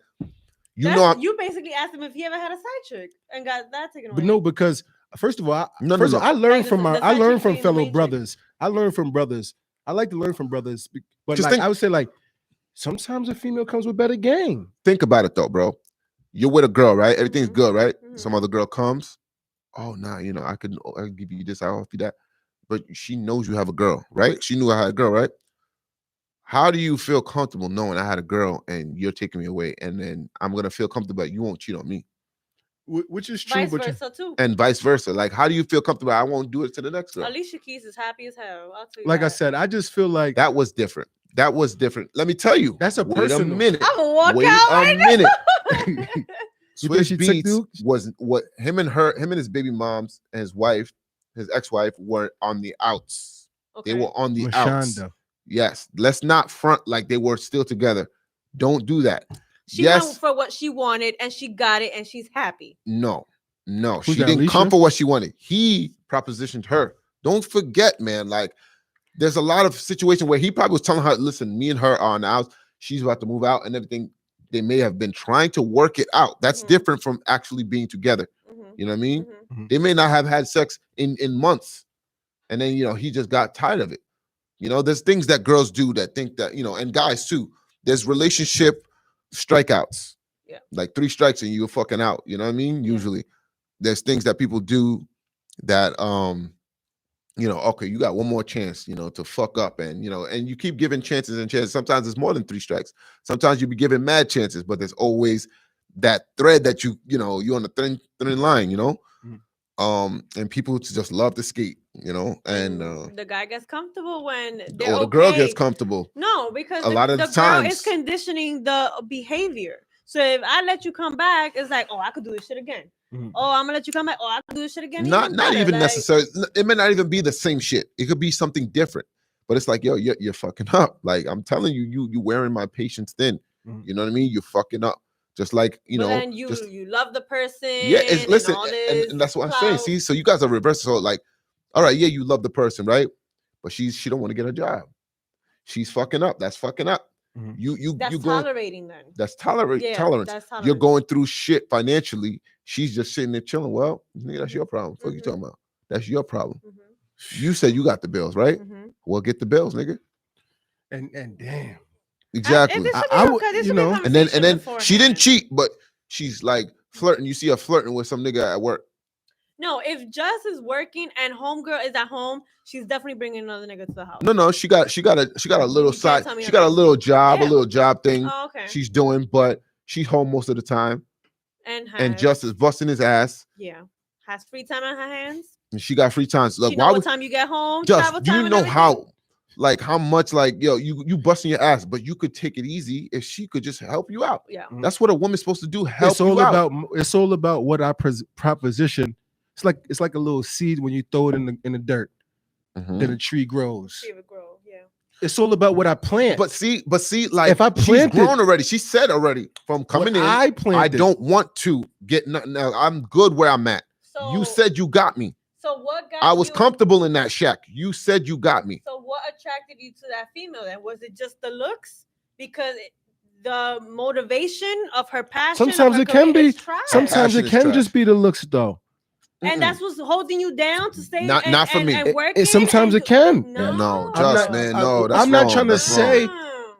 S2: You basically asked him if he ever had a side chick and got that taken away.
S1: But no, because first of all,
S3: No.
S1: I learned
S2: Like,
S1: from
S2: the
S1: I
S2: side
S1: learned
S2: chick
S1: from
S2: being the
S1: fellow
S2: main chick.
S1: brothers. I learned from brothers. I like to learn from brothers, but
S3: Just
S1: like
S3: think-
S1: I would say, like sometimes a female comes with better game.
S3: think about it though, bro. You're with a girl, right? Everything's
S2: Mhm.
S3: good, right?
S2: Mhm.
S3: Some other girl comes. Oh, nah, you know, I can give you this, I'll offer you that. But she knows you have a girl, right? She knew I had a girl, right? How do you feel comfortable knowing I had a girl and you're taking me away, and then I'm gonna feel comfortable that you won't cheat on me,
S1: Which is true,
S2: Vice
S1: but
S2: versa too.
S3: and vice versa? Like, how do you feel comfortable? I won't do it to the next girl.
S2: Alicia Keys is happy as hell. I'll tell you
S1: like I
S2: that.
S1: said, I just feel like
S3: That was different. Let me tell you.
S1: That's a
S3: Wait
S1: personal.
S3: a minute.
S2: I'm gonna walk
S3: Wait
S2: out
S3: a
S2: right
S3: minute.
S1: You think
S3: Swiss
S1: she took
S3: Beats
S1: you?
S3: was what him and his baby moms and his wife, his ex-wife, were on the outs.
S2: Okay.
S3: They were on the outs.
S1: Mashonda.
S3: Yes. Let's not front like they were still together. Don't do that.
S2: She went for what she wanted and she got it and she's happy.
S3: No.
S1: Who's
S3: She
S1: that,
S3: didn't come
S1: Alicia?
S3: for what she wanted. He propositioned her. Don't forget, man. Like, there's a lot of situations where he probably was telling her, listen, me and her are on the outs. She's about to move out and everything. They may have been trying to work it out. That's
S2: Mhm.
S3: different from actually being together.
S2: Mhm.
S3: You know what I mean?
S2: Mhm.
S3: They may not have had sex in months. And then, you know, he just got tired of it. You know, there's things that girls do that think that, you know, and guys too. There's relationship strikeouts.
S2: Yeah.
S3: Like 3 strikes and you're fucking out. You know what I mean?
S2: Yeah.
S3: Usually. There's things that people do that you know, okay, you got one more chance, you know, to fuck up, and you know, and you keep giving chances and chances. Sometimes it's more than 3 strikes. Sometimes you be giving mad chances, but there's always that thread that you're on the thin line, you know. And people just love to skate, you know, and
S2: the guy gets comfortable when they're
S3: or the girl gets comfortable.
S2: No, because
S3: A lot of
S2: the
S3: the
S2: girl
S3: times.
S2: is conditioning the behavior. So if I let you come back, it's like, oh, I could do this shit again.
S1: Mhm.
S2: Oh, I'm gonna let you come back. Oh, I could do this shit again.
S3: Not
S2: better.
S3: even
S2: Like,
S3: necessarily. It may not even be the same shit. It could be something different. But it's like, yo, you're fucking up. Like, I'm telling you, you wearing my patience thin.
S1: Mhm.
S3: You know what I mean? You're fucking up. Just like, you
S2: but
S3: know,
S2: then you love the person.
S3: yeah. It's, listen,
S2: and, all this
S3: and that's what I'm saying.
S2: clout.
S3: See, so you guys are reversed. So like, all right, yeah, you love the person, right? But she don't want to get a job. She's fucking up. That's fucking up.
S1: Mhm.
S2: That's
S3: you going.
S2: tolerating then.
S3: That's
S2: Yeah,
S3: tolerance.
S2: that's
S3: You're
S2: tolerance.
S3: going through shit financially. She's just sitting there chilling. Well, nigga, that's your problem. What you
S2: Mhm.
S3: talking about? That's your problem.
S2: Mhm.
S3: You said you got the bills, right?
S2: Mhm.
S3: Well, get the bills, nigga.
S1: And damn.
S3: Exactly.
S2: This should be
S1: I
S2: okay.
S1: would-
S2: This
S1: you
S2: should be a
S1: know,
S3: And then
S2: conversation
S3: she didn't
S2: beforehand.
S3: cheat, but she's like flirting. You see her flirting with some nigga at work.
S2: No, if Jess is working and homegirl is at home, she's definitely bringing another nigga to the house.
S3: No, she got a little
S2: You can't
S3: side.
S2: tell me
S3: She got a
S2: otherwise.
S3: little job,
S2: Yeah.
S3: a little job thing
S2: Oh, okay.
S3: she's doing, but she's home most of the time.
S2: And
S3: And just is busting his ass,
S2: has free time on her hands.
S3: and she got free time. So
S2: She
S3: like,
S2: know
S3: why
S2: what
S3: would
S2: time you get home.
S3: just
S2: travel
S3: do
S2: time
S3: you
S2: and
S3: know
S2: everything.
S3: how much like yo you busting your ass, but you could take it easy if she could just help you out.
S2: Yeah.
S3: That's what a woman's supposed to do. Help
S1: It's all
S3: you out.
S1: about it's all about what I proposition. It's like a little seed when you throw it in the dirt,
S3: Mhm.
S1: then a tree grows.
S2: See it grow. Yeah.
S1: It's all about what I plant.
S3: But see, like
S1: If I
S3: she's
S1: planted-
S3: grown already. She said already from coming
S1: What
S3: in.
S1: I planted.
S3: I don't want to get nothing else. I'm good where I'm at.
S2: So
S3: You said you got me.
S2: So what got
S3: I was
S2: you?
S3: comfortable in that shack. You said you got me.
S2: So what attracted you to that female then? Was it just the looks? Because the motivation of her passion. of
S1: Sometimes
S2: her
S1: it can
S2: career
S1: be.
S2: is trash.
S1: Sometimes
S3: Passion
S1: it
S3: is
S1: can
S3: trash.
S1: just be the looks, though.
S2: And that's what's holding you down to stay.
S3: Not-
S2: and,
S3: not for
S2: and,
S3: me.
S2: And working.
S1: Sometimes
S2: and
S1: it can.
S3: No,
S1: I'm
S3: just
S1: not-
S3: man,
S1: I-
S3: no. That's
S1: I'm not
S3: wrong.
S1: trying to
S3: That's
S1: say-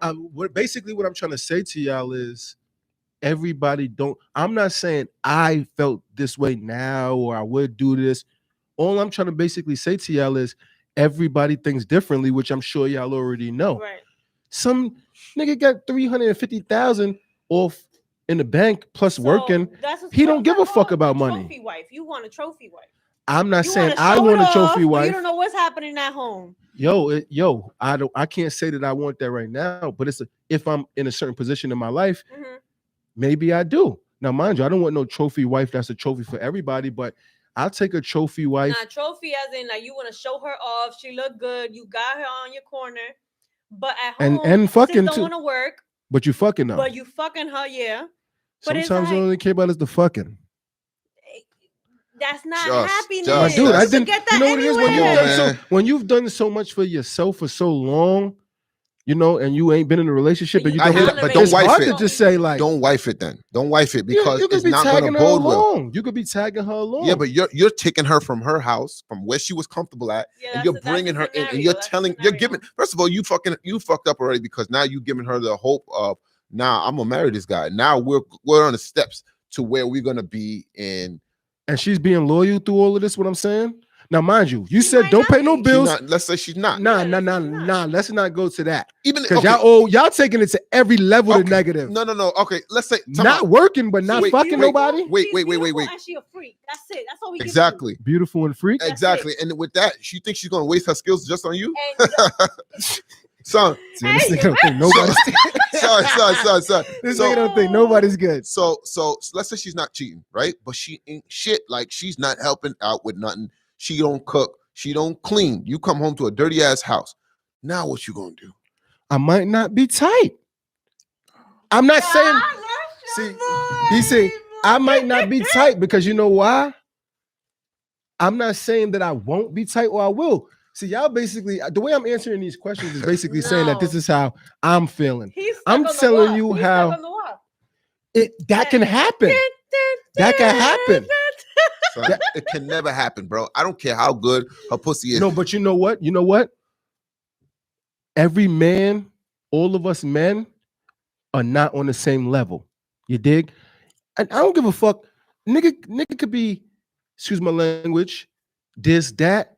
S3: wrong.
S1: Basically, what I'm trying to say to y'all is everybody don't. I'm not saying I felt this way now or I would do this. All I'm trying to basically say to y'all is everybody thinks differently, which I'm sure y'all already know.
S2: Right.
S1: Some nigga got 350,000 off in the bank plus
S2: So
S1: working.
S2: that's what-
S1: He don't
S2: what's
S1: give
S2: that
S1: a fuck
S2: called?
S1: about
S2: A
S1: money.
S2: Trophy wife. You want a trophy wife.
S1: I'm not
S2: You
S1: saying
S2: wanna
S1: I
S2: show
S1: want
S2: it
S1: a trophy
S2: off, but
S1: wife.
S2: you don't know what's happening at home.
S1: Yo, I can't say that I want that right now, but if I'm in a certain position in my life, maybe I do. Now, mind you, I don't want no trophy wife that's a trophy for everybody, but I'll take a trophy wife.
S2: Nah, trophy as in like you want to show her off. She look good. You got her on your corner, but at home,
S1: and fucking
S2: don't
S1: too.
S2: want to work.
S1: But you fucking though.
S2: But you fucking her, yeah. But
S1: Sometimes
S2: it's like,
S1: you only care about is the fucking.
S2: That's not
S3: Just-
S2: happiness.
S3: just-
S1: My dude, I
S2: You could
S1: didn't.
S2: get
S1: You
S2: that
S1: know what it is when
S3: Come on,
S1: you've done
S3: man.
S1: when you've done so much for yourself for so long, you know, and you ain't been in a relationship,
S2: But
S1: and you
S2: you
S3: I
S1: don't.
S3: hear
S1: Get,
S3: that, but
S2: tolerate
S3: don't
S1: it's
S3: wife
S1: hard
S3: it.
S1: to just say like,
S3: Don't wife it then. Don't wife it because
S1: you could
S3: it's
S1: be
S3: not going
S1: tagging
S3: to
S1: her
S3: bode well.
S1: along. You could be tagging her along.
S3: Yeah, but you're taking her from her house, from where she was comfortable at,
S2: Yeah,
S3: and
S2: that's
S3: you're
S2: a
S3: bringing her in, and
S2: scenario.
S3: you're
S2: That's a
S3: telling, you're
S2: scenario.
S3: giving. First of all, you fucked up already because now you're giving her the hope of, now I'm gonna marry this guy. Now we're on the steps to where we're gonna be in.
S1: and she's being loyal through all of this. What I'm saying. Now, mind you, you
S2: She
S1: said
S2: might
S1: don't
S2: not
S1: pay no
S2: be.
S1: bills.
S3: Let's say she's not.
S1: Nah.
S2: not.
S1: Let's not go to that
S3: Even
S1: because
S3: okay,
S1: y'all taking it to every level to
S3: okay,
S1: negative.
S3: No. Okay, let's say time
S1: Not
S3: out.
S1: working, but not
S2: She's
S1: fucking
S2: beautiful.
S1: nobody.
S3: Wait,
S2: She's
S3: wait.
S2: beautiful And she a freak. That's it. That's all we give you.
S3: Exactly.
S1: Beautiful and freak.
S2: That's
S3: Exactly. And with that, she thinks she's gonna waste her skills just on you,
S2: And
S3: son.
S1: See, this
S2: Hey,
S1: nigga don't think nobody's.
S3: Son.
S1: This
S3: So-
S1: nigga don't think nobody's good.
S3: So let's say she's not cheating, right? But she ain't shit. Like she's not helping out with nothing. She don't cook. She don't clean. You come home to a dirty ass house. Now what you gonna do?
S1: I might not be tight. I'm not saying. See, he said I might not be tight because you know why? I'm not saying that I won't be tight or I will. See, y'all basically the way I'm answering these questions is basically saying that
S2: No.
S1: this is how I'm feeling.
S2: He's stuck
S1: I'm
S2: on the
S1: telling
S2: wall.
S1: you
S2: He's
S1: how-
S2: stuck on the wall.
S1: That can happen. That can happen.
S3: Son, it can never happen, bro. I don't care how good her pussy is.
S1: No, but you know what? You know what? Every man, all of us men, are not on the same level. You dig? And I don't give a fuck. Nigga could be, excuse my language, this, that,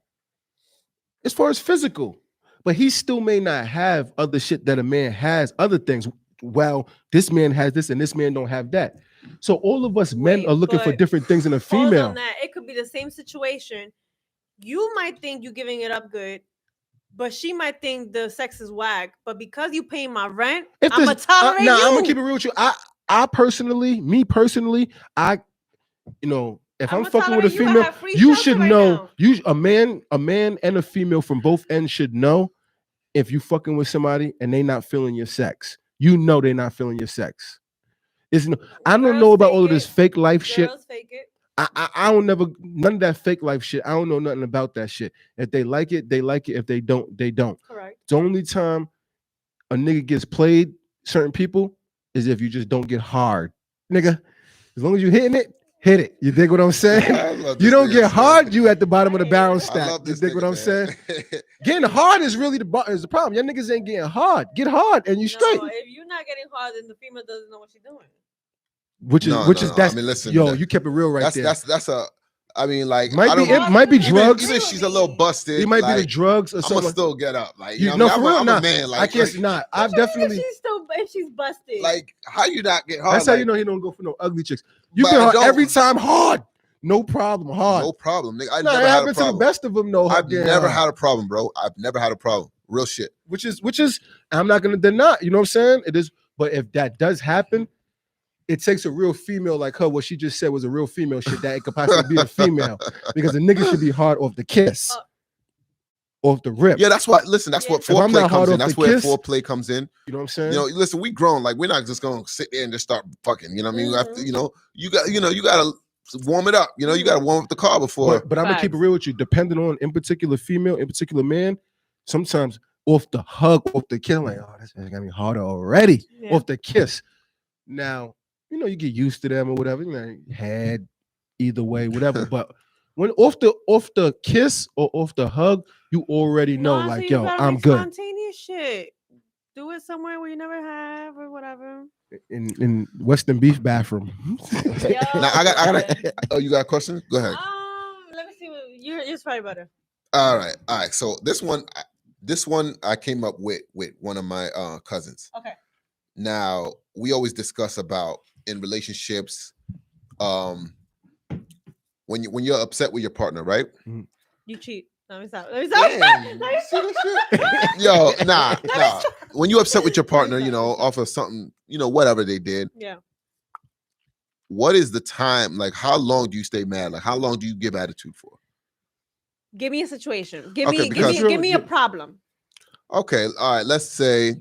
S1: as far as physical. But he still may not have other shit that a man has, other things. Well, this man has this and this man don't have that. So all of us men
S2: Wait,
S1: are looking for
S2: but
S1: different things in a
S2: Pause
S1: female.
S2: on that. It could be the same situation. You might think you giving it up good, but she might think the sex is whack. But because you paying my rent,
S1: If
S2: I'm gonna
S1: this-
S2: tolerate you.
S1: I'm gonna keep it real with you. I personally, you know, if I'm
S2: I'ma
S1: fucking with a
S2: tolerate you. I
S1: female,
S2: have free
S1: you
S2: shelter
S1: should
S2: right
S1: know.
S2: now.
S1: A man and a female from both ends should know if you fucking with somebody and they not feeling your sex. You know they're not feeling your sex. I don't
S2: Girls
S1: know about
S2: fake
S1: all of this
S2: it.
S1: fake life shit.
S2: Girls fake it.
S1: I don't never none of that fake life shit. I don't know nothing about that shit. If they like it, they like it. If they don't, they don't.
S2: Correct.
S1: The only time a nigga gets played, certain people, is if you just don't get hard. Nigga, as long as you hitting it, hit it. You dig what I'm saying?
S3: I love
S1: You
S3: this
S1: don't
S3: nigga,
S1: get
S3: son.
S1: hard, you at the bottom of the barrel
S2: I
S3: I
S1: stack.
S3: love
S1: You
S3: this
S1: dig what
S3: nigga,
S1: I'm saying?
S3: man.
S1: Getting hard is really is the problem. Y'all niggas ain't getting hard. Get hard and you straight.
S2: No, if you're not getting hard, then the female doesn't know what she's doing.
S1: Which is
S3: No,
S1: which
S3: no,
S1: is
S3: no.
S1: that's
S3: I mean, listen,
S1: yo,
S3: that-
S1: you kept it real right there.
S3: That's a. I mean, like
S1: Might
S3: I
S1: be
S3: don't.
S1: it might be
S2: Even-
S1: drugs.
S3: Even if she's a little busted,
S1: It might be the
S3: like,
S1: drugs or
S3: I'm
S1: something.
S3: gonna still get up. Like
S1: You
S3: you know,
S1: know,
S3: what I
S1: for
S3: mean?
S1: real,
S3: I'm
S1: nah,
S3: a man. Like
S1: I can't. Nah, I've
S2: What you mean
S1: definitely.
S2: if she's busted.
S3: like how you not get hard?
S1: That's how
S3: like,
S1: you know he don't go for no ugly chicks. You
S3: But
S1: get
S3: I
S1: hard
S3: don't.
S1: every time hard, no problem, hard.
S3: no problem, nigga. I
S1: Nah,
S3: never
S1: it
S3: had a
S1: happened to the
S3: problem.
S1: best of them though.
S3: I've
S1: getting
S3: never
S1: hard.
S3: had a problem, bro. I've never had a problem. Real shit.
S1: which is I'm not gonna deny. You know what I'm saying? It is, but if that does happen, it takes a real female like her. What she just said was a real female shit that it could possibly be a female because a nigga should be hard off the kiss, off the rip.
S3: Yeah, that's why. Listen, that's what
S1: If I'm
S3: foreplay
S1: not hard
S3: comes in.
S1: off
S3: That's
S1: the
S3: where
S1: kiss-
S3: foreplay comes in.
S1: You know what I'm saying?
S3: You know, listen, we grown. Like we're not just gonna sit there and just start fucking. You know what I mean? You have to,
S2: Mhm.
S3: you gotta warm it up. You know, you gotta warm up the car before.
S1: but I'm gonna keep it
S2: Facts.
S1: real with you. Depending on in particular female, in particular man, sometimes off the hug, off the kiss, I'm like, oh, this is gonna be harder already.
S2: Yeah.
S1: Off the kiss. Now, you know, you get used to them or whatever. You know, head either way, whatever. But when off the kiss or off the hug, you already know,
S2: Nah, so
S1: like,
S2: you
S1: yo,
S2: gotta
S1: I'm
S2: make
S1: good.
S2: Spontaneous shit. Do it somewhere where you never have or whatever.
S1: In Western Beef bathroom.
S2: Yo,
S3: Now I got. Oh, you got a question? Go ahead.
S2: Let me see what you're probably better.
S3: All right. So this one I came up with one of my cousins.
S2: Okay.
S3: Now we always discuss about in relationships, when you're upset with your partner, right?
S2: You cheat. Let me stop. Let me stop.
S3: Damn,
S2: Let me
S3: you see
S2: stop.
S3: that shit? Yo, nah. When you're upset with your partner, off of something, whatever they did.
S2: Yeah.
S3: What is the time? Like, how long do you stay mad? Like, how long do you give attitude for?
S2: Give me a situation. Give
S3: Okay,
S2: me a problem.
S3: Okay, all right. Let's say,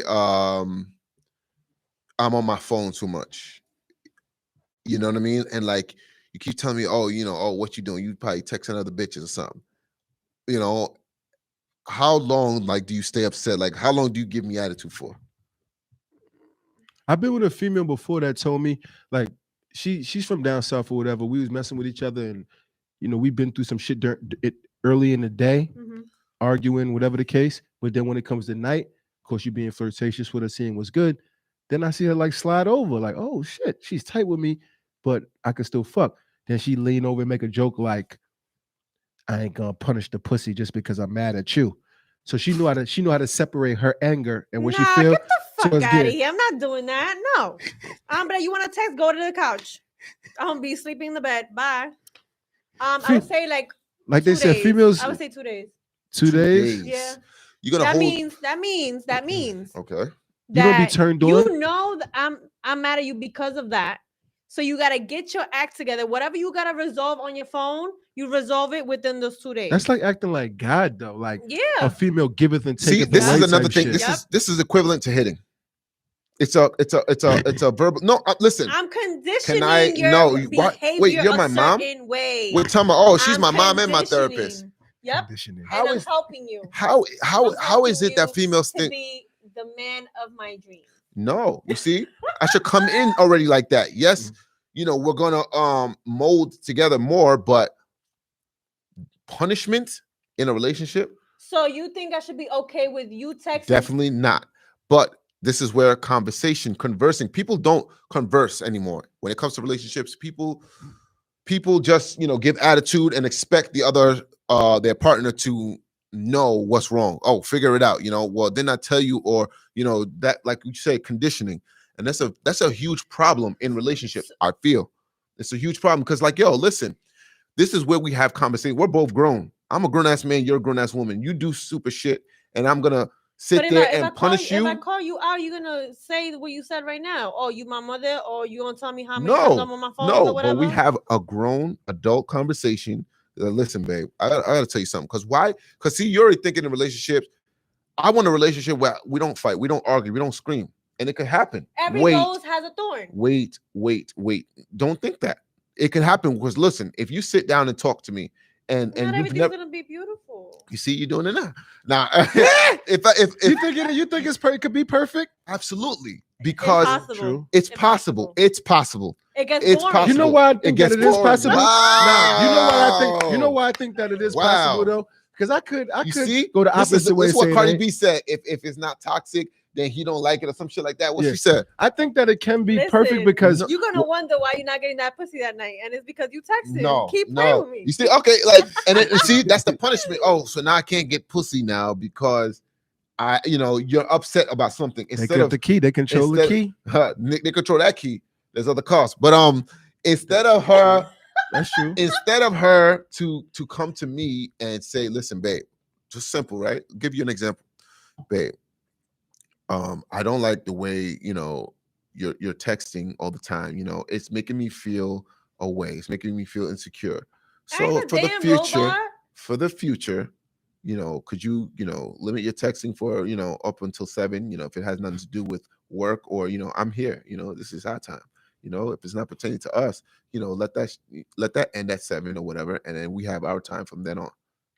S3: I'm on my phone too much. You know what I mean? And like, you keep telling me, oh, what you doing? You probably texting other bitches or something. How long, like, do you stay upset? Like, how long do you give me attitude for?
S1: I've been with a female before that told me, like, she's from down south or whatever. We was messing with each other, and we've been through some shit early in the day, arguing, whatever the case. But then when it comes to night, of course, you being flirtatious with her, seeing what's good. Then I see her like slide over, like, oh shit, she's tight with me, but I can still fuck. Then she lean over and make a joke like, I ain't gonna punish the pussy just because I'm mad at you. So she knew how to separate her anger and what she feel.
S2: Get the fuck out of here. I'm not doing that. No. But you want to text? Go to the couch. I'm gonna be sleeping in the bed. Bye. I would say like
S1: they said, females.
S2: I would say 2 days.
S1: 2 days.
S2: Yeah.
S3: You're gonna
S2: that means.
S3: Okay.
S1: You gonna be turned on.
S2: You know that I'm mad at you because of that. So you gotta get your act together. Whatever you gotta resolve on your phone, you resolve it within those 2 days.
S1: That's like acting like God, though. Like,
S2: a
S1: female giveth and taketh.
S3: See, this is another thing.
S1: Shit.
S3: This is equivalent to hitting. It's a verbal. No, listen.
S2: I'm conditioning your behavior.
S3: Wait, you're my mom.
S2: Way.
S3: We're talking about. She's my mom and my therapist.
S2: Yep.
S3: How
S2: is helping you?
S3: How is it that females think
S2: be the man of my dreams?
S3: No, you see, I should come in already like that. Yes, we're gonna mold together more, but punishment in a relationship.
S2: So you think I should be okay with you texting?
S3: Definitely not. But this is where conversing. People don't converse anymore when it comes to relationships. People just give attitude and expect the other their partner to know what's wrong. Oh, figure it out. Well, then I tell you, or that, like you say, conditioning, and that's a huge problem in relationships. I feel it's a huge problem because, like, yo, listen, this is where we have conversation. We're both grown. I'm a grown ass man. You're a grown ass woman. You do stupid shit, and I'm gonna sit there and punish you.
S2: If I call you out, you're gonna say what you said right now. Oh, you my mother, or you gonna tell me how many times I'm on my phone?
S3: No,
S2: or whatever?
S3: But we have a grown adult conversation. Listen, babe, I gotta tell you something. Because why? Because see, you're already thinking in relationships. I want a relationship where we don't fight, we don't argue, we don't scream, and it could happen.
S2: Every rose has a thorn.
S3: Wait. Don't think that it can happen. Because listen, if you sit down and talk to me, and
S2: everything's gonna be beautiful.
S3: You see, you're doing it now. Now, if
S1: you think it could be perfect,
S3: absolutely, because it's possible.
S2: It gets boring.
S1: You know why I think that it is possible?
S3: Wow.
S1: You know why I think that it is possible though? Because I could
S3: see?
S1: go the opposite way.
S3: This is what Cardi B said. If it's not toxic, then he don't like it or some shit like that. What she said.
S1: I think that it can be perfect because
S2: you're gonna wonder why you're not getting that pussy that night, and it's because you texted.
S3: No,
S2: keep playing with me.
S3: You see, okay, like, and see, that's the punishment. Oh, so now I can't get pussy now because you're upset about something.
S1: They control the key. They control
S3: that key. There's other costs, but instead of her,
S1: that's true.
S3: Instead of her to come to me and say, "Listen, babe," just simple, right? I'll give you an example, babe. I don't like the way you're texting all the time. It's making me feel away. It's making me feel insecure. So for the future, could you limit your texting for up until 7? If it has nothing to do with work or I'm here. This is our time. If it's not pertaining to us, let that end at 7 or whatever, and then we have our time from then on.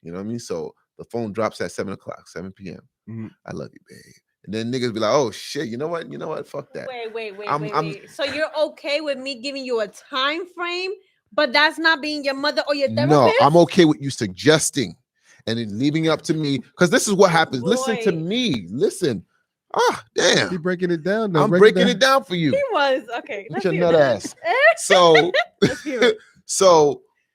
S3: You know what I mean? So the phone drops at 7 p.m.
S1: Mm-hmm.
S3: I love you, babe. And then niggas be like, oh shit, you know what? Fuck that.
S2: Wait. So you're okay with me giving you a time frame, but that's not being your mother or your therapist?
S3: No, I'm okay with you suggesting and then leaving it up to me. Because this is what happens. Listen to me. Listen. Ah, damn.
S1: You're breaking it down.
S3: I'm breaking it down for you.
S2: He was. Okay.
S3: With your nut ass. So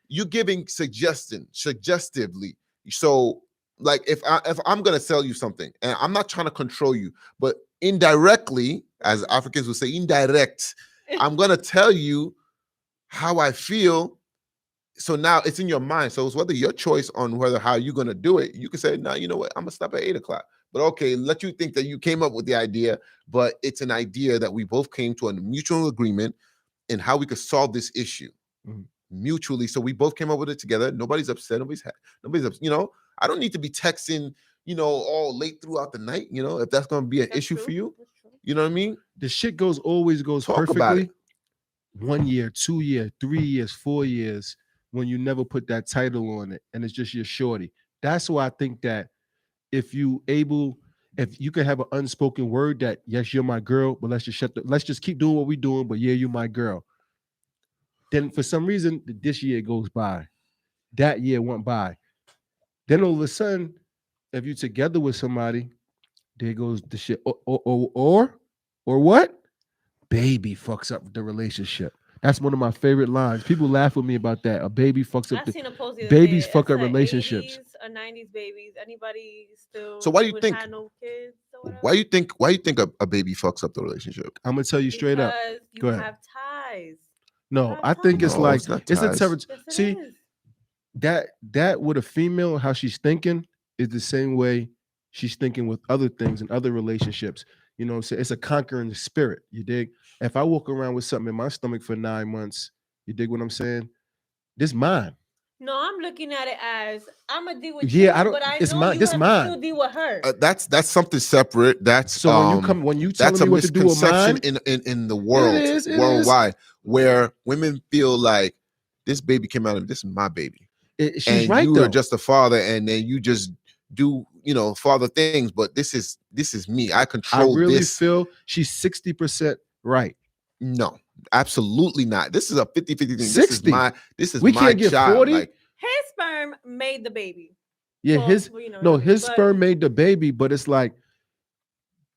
S3: you giving suggestively. So like if I'm gonna sell you something and I'm not trying to control you, but indirectly, as Africans would say, indirect, I'm gonna tell you how I feel. So now it's in your mind. So it's whether your choice on whether how you're gonna do it. You can say, no, you know what, I'm gonna stop at 8 o'clock. But okay, let you think that you came up with the idea, but it's an idea that we both came to a mutual agreement in how we could solve this issue mutually. So we both came up with it together. Nobody's upset. Nobody's upset. You know, I don't need to be texting, you know, all late throughout the night. You know, if that's gonna be an issue for you, you know what I mean?
S1: The shit always goes
S3: Talk about
S1: perfectly.
S3: it.
S1: 1 year, 2 years, 3 years, 4 years, when you never put that title on it and it's just your shorty. That's why I think that if you can have an unspoken word that yes, you're my girl, but let's just keep doing what we're doing, but yeah, you're my girl. Then for some reason, this year goes by, that year went by. Then all of a sudden, if you're together with somebody, there goes the shit. Or what? Baby fucks up the relationship. That's one of my favorite lines. People laugh with me about that. A baby fucks up.
S2: I seen a post the other
S1: Babies
S2: day.
S1: fuck
S2: It
S1: up
S2: said
S1: relationships.
S2: 80s or 90s babies. Anybody still?
S3: So why do you
S2: would
S3: think-
S2: have no kids or whatever?
S3: Why you think a baby fucks up the relationship?
S1: I'm gonna tell you straight up.
S2: Because you
S1: Go ahead.
S2: have ties.
S1: No,
S2: have
S1: I think it's
S2: ties.
S3: No,
S1: like
S3: it's not
S1: it's a
S3: ties.
S1: temperature.
S2: Yes, it
S1: See,
S2: is.
S1: that with a female, how she's thinking is the same way she's thinking with other things and other relationships. You know what I'm saying? It's a conquering spirit. You dig? If I walk around with something in my stomach for 9 months, you dig what I'm saying? This mine.
S2: No, I'm looking at it as I'm gonna deal with
S1: Yeah,
S2: you,
S1: I don't-
S2: but I
S1: it's
S2: know
S1: mine-
S2: you
S1: this
S2: have
S1: mine.
S2: to still deal with her.
S3: That's something separate. That's
S1: So when you telling
S3: that's a
S1: me what to do with
S3: misconception
S1: mine,
S3: in the world,
S1: it is.
S3: worldwide, where women feel like this baby came out of this is my baby,
S1: She's
S3: and
S1: right
S3: you
S1: though.
S3: are just a father, and then you just do father things. But this is me. I
S1: I
S3: control
S1: really
S3: this.
S1: feel she's 60% right.
S3: No, absolutely not. This is a 50-50 thing.
S1: 60.
S3: This is
S1: We
S3: my
S1: can't get
S3: child.
S1: 40?
S3: Like,
S2: His sperm made the baby.
S1: Yeah,
S2: Well,
S1: his
S2: well,
S1: no,
S2: not
S1: his
S2: but-
S1: sperm made the baby, but it's like,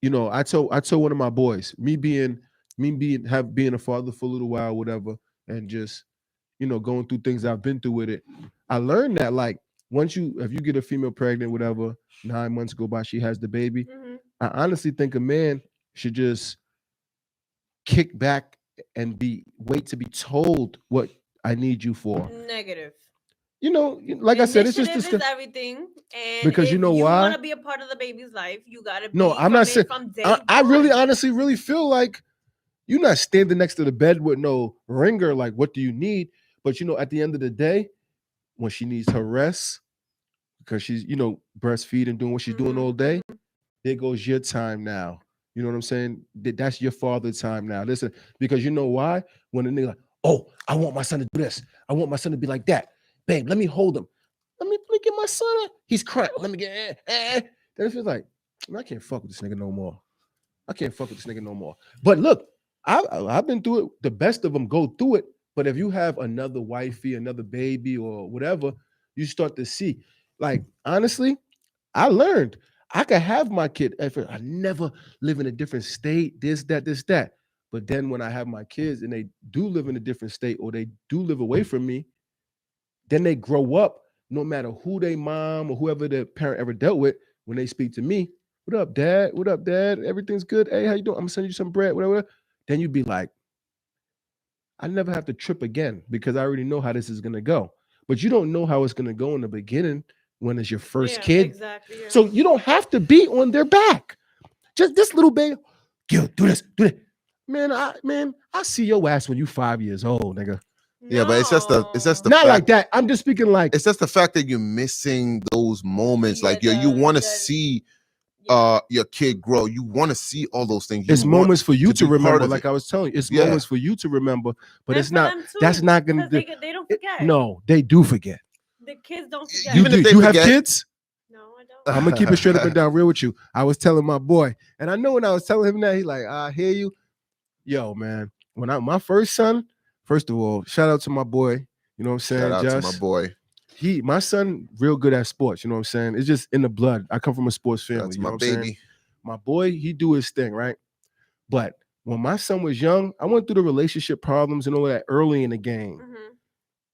S1: I told one of my boys, being a father for a little while, whatever, and just going through things I've been through with it. I learned that like if you get a female pregnant, whatever, 9 months go by, she has the baby.
S2: Mhm.
S1: I honestly think a man should just kick back and wait to be told what I need you for.
S2: Negative.
S1: Like I said, it's just
S2: Initiative is everything, and
S1: Because
S2: if
S1: you know why?
S2: want to be a part of the baby's life, you gotta.
S1: No,
S2: be
S1: I'm not saying.
S2: from day
S1: I really,
S2: one.
S1: honestly, really feel like you're not standing next to the bed with no ringer. Like, what do you need? But at the end of the day, when she needs her rest, because she's breastfeeding, doing what she's doing all day, there goes your time now. You know what I'm saying? That's your father time now. Listen, because you know why? When the nigga like, oh, I want my son to do this. I want my son to be like that. Babe, let me hold him. Let me get my son. He's crying. Let me get. Then it feels like, I can't fuck with this nigga no more. I can't fuck with this nigga no more. But look, I've been through it. The best of them go through it. But if you have another wifey, another baby, or whatever, you start to see. Like, honestly, I learned I could have my kid. I never live in a different state, this, that. But then when I have my kids and they do live in a different state or they do live away from me, then they grow up, no matter who they mom or whoever the parent ever dealt with, when they speak to me, what up, dad? What up, dad? Everything's good. Hey, how you doing? I'm gonna send you some bread, whatever. Then you'd be like, I never have to trip again because I already know how this is gonna go. But you don't know how it's gonna go in the beginning when it's your first kid.
S2: Exactly. Yeah.
S1: So you don't have to be on their back. Just this little baby, do this. Man, I see your ass when you 5 years old, nigga.
S3: Yeah, but it's just the
S1: Not
S3: fact,
S1: like that. I'm just speaking like
S3: it's just the fact that you're missing those moments.
S2: Yeah,
S3: Like you want to
S2: the-
S3: see
S2: yeah.
S3: your kid grow. You want to see all those things.
S1: it's
S3: You want
S1: moments for you
S3: to
S1: to
S3: be part
S1: remember.
S3: of
S1: Like
S3: it.
S1: I was telling you, it's
S3: Yeah.
S1: moments for you to remember, but
S2: And
S1: it's
S2: for
S1: not.
S2: them too,
S1: That's not gonna
S2: 'cause
S1: do.
S2: they don't forget.
S1: No, they do forget.
S2: The kids don't forget.
S3: Even if they
S1: You have
S3: forget-
S1: kids?
S2: No, I don't.
S1: I'm gonna keep it straight up and down real with you. I was telling my boy, and I know when I was telling him that, he's like, I hear you. Yo, man, my first son, first of all, shout out to my boy. You know what I'm saying?
S3: Shout out to my
S1: Just,
S3: boy.
S1: my son, real good at sports. You know what I'm saying? It's just in the blood. I come from a sports family.
S3: That's
S1: you know
S3: my
S1: what I'm saying?
S3: baby.
S1: My boy, he do his thing, right? But when my son was young, I went through the relationship problems and all that early in the game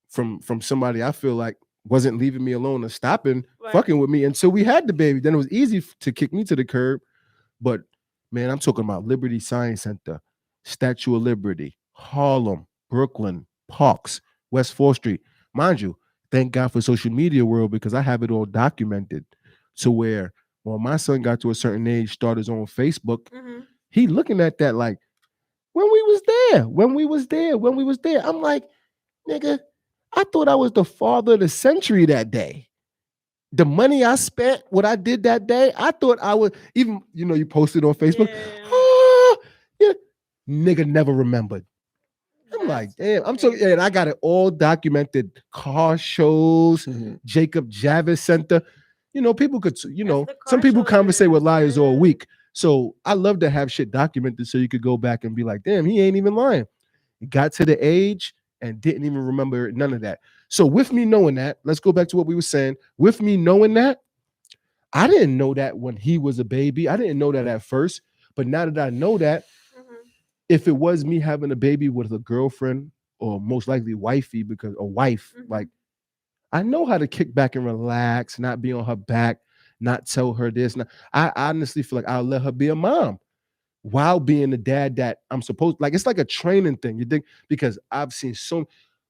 S1: from somebody I feel like wasn't leaving me alone or stopping
S2: Right.
S1: fucking with me until we had the baby. Then it was easy to kick me to the curb. But man, I'm talking about Liberty Science Center, Statue of Liberty, Harlem, Brooklyn, parks, West 4th Street. Mind you, thank God for social media world because I have it all documented to where when my son got to a certain age, started his own Facebook, he looking at that like, when we was there. I'm like, nigga, I thought I was the father of the century that day. The money I spent, what I did that day, I thought I would even, you posted on Facebook. Yeah. Nigga never remembered. I'm like, damn. And I got it all documented. Car shows, Jacob Javits Center. People could, some people conversate with liars all week. So I love to have shit documented so you could go back and be like, damn, he ain't even lying. He got to the age and didn't even remember none of that. So with me knowing that, let's go back to what we were saying. With me knowing that, I didn't know that when he was a baby. I didn't know that at first. But now that I know that, if it was me having a baby with a girlfriend or most likely wifey, because a wife, like, I know how to kick back and relax, not be on her back, not tell her this. I honestly feel like I'll let her be a mom while being the dad that I'm supposed, like, it's like a training thing. You think, because I've seen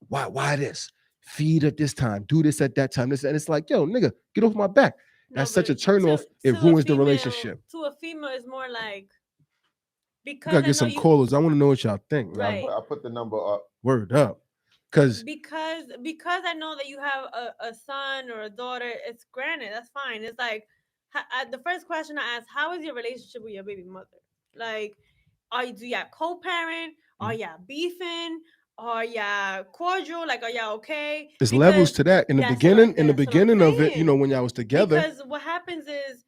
S1: why this? Feed at this time, do this at that time. This, and it's like, yo, nigga, get off my back. That's such a turn off. It ruins the relationship.
S2: To a female, it's more like, because
S1: you gotta get some callers. I want to know what y'all think.
S3: Right. I put the number up.
S1: Word up. Because
S2: I know that you have a son or a daughter, it's granted, that's fine. It's like, the first question I ask, how is your relationship with your baby mother? Like, do y'all co-parent? Are y'all beefing? Are y'all cordial? Like, are y'all okay?
S1: There's levels to that. In the beginning of it, when y'all was together.
S2: Because what happens is,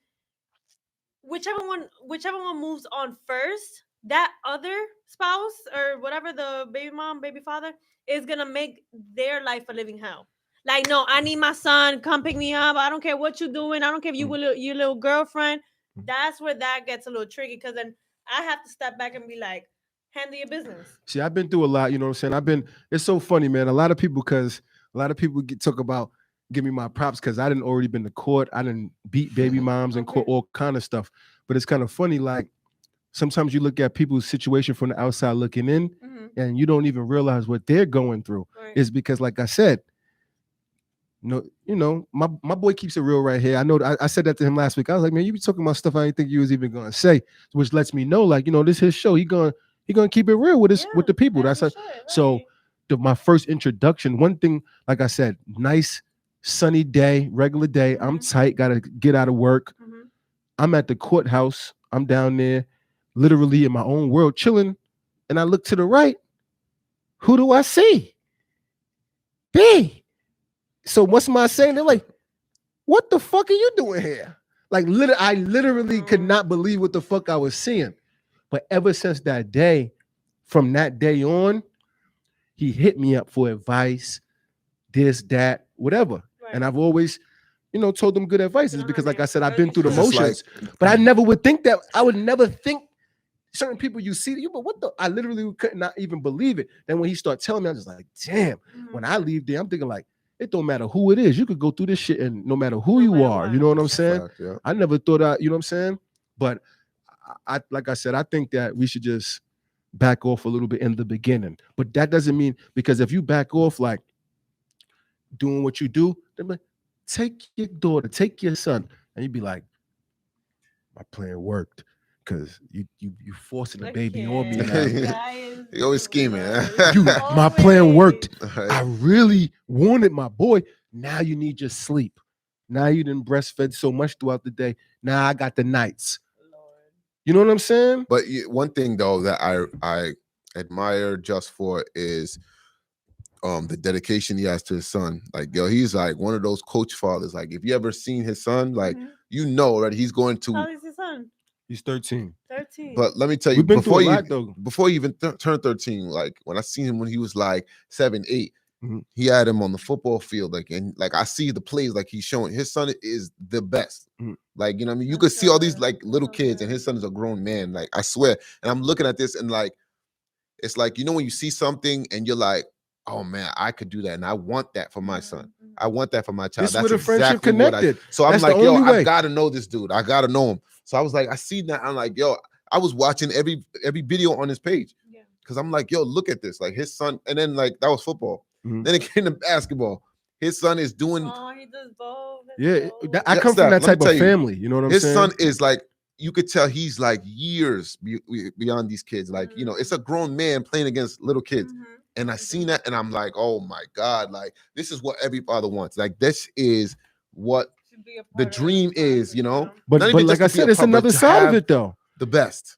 S2: whichever one moves on first, that other spouse or whatever, the baby mom, baby father, is gonna make their life a living hell. Like, no, I need my son, come pick me up. I don't care what you're doing. I don't care if you with your little girlfriend. That's where that gets a little tricky, because then I have to step back and be like, handle your business. See,
S1: I've been through a lot, you know what I'm saying? It's so funny, man. A lot of people talk about, give me my props because I didn't already been to court. I didn't beat baby moms and court, all kind of stuff. But it's kind of funny, like, sometimes you look at people's situation from the outside looking in, and you don't even realize what they're going through. Right. It's because, like I said, my boy keeps it real right here. I know I said that to him last week. I was like, man, you be talking about stuff I didn't think you was even gonna say, which lets me know, like, this is his show. He gonna keep it real with with the people. That's right. So my first introduction, one thing, like I said, nice sunny day, regular day. I'm tight, gotta get out of work. I'm at the courthouse. I'm down there, literally in my own world, chilling, and I look to the right. Who do I see? B. So what's my saying? They're like, what the fuck are you doing here? Like, I literally could not believe what the fuck I was seeing. But ever since that day, from that day on, he hit me up for advice, this, that, whatever. Right. And I've always, told them good advice. Is because, like I said, I've been through the motions. But I never would think that. I would never think certain people you see, but what the? I literally could not even believe it. Then when he started telling me, I was just like, damn. When I leave there, I'm thinking like, it don't matter who it is. You could go through this shit and no matter who you are, you know what I'm saying? Fact, yeah. I never thought you know what I'm saying? But I like I said, I think that we should just back off a little bit in the beginning. But that doesn't mean, because if you back off like doing what you do, then like, take your daughter, take your son, and you'd be like, my plan worked. Because you forcing the baby on me now.
S3: You always scheming.
S1: My plan worked. Right. I really wanted my boy. Now you need your sleep. Now you didn't breastfed so much throughout the day. Now I got the nights. Lord. You know what I'm saying?
S3: But one thing though that I admire Just for is the dedication he has to his son. Like, yo, he's like one of those coach fathers. Like, if you ever seen his son, like that he's going to.
S2: How is his son?
S1: He's 13.
S2: 13.
S3: But let me tell you, before he even turned 13, like when I seen him when he was like 7, 8, he had him on the football field. Like, and like I see the plays like he's showing. His son is the best. Like, you know what I mean? You could see all these like little kids, and his son is a grown man. Like, I swear. And I'm looking at this and like, it's like, when you see something and you're like, oh man, I could do that. And I want that for my son. I want that for my child.
S1: That's where the friendship connected.
S3: So I'm like, yo, I gotta know this dude. I gotta know him. So I was like, I see that. I'm like, yo, I was watching every video on his page. Yeah. because I'm like, yo, look at this. Like his son, and then like that was football.
S1: Mhm.
S3: Then it came to basketball. His son is doing
S2: Oh, he does both. That's
S1: Yeah,
S2: dope.
S1: I
S3: Yeah,
S1: come from
S3: Steph,
S1: that
S3: let me
S1: type
S3: tell
S1: of
S3: you,
S1: family. You know what I'm
S3: his
S1: saying?
S3: son is like, you could tell he's like years beyond these kids. Like, you know, it's a grown man playing against little kids.
S2: Mhm.
S3: And I seen that and I'm like, oh my God, like this is what every father wants. Like this is what
S2: Should be a
S3: the
S2: part of
S3: dream
S2: every
S3: is,
S2: process,
S3: you know?
S1: But
S3: Not even
S1: like
S3: just
S1: I
S3: to be
S1: said,
S3: a
S1: it's
S3: part, but
S1: another
S3: to
S1: side of
S3: have
S1: it though.
S3: the best.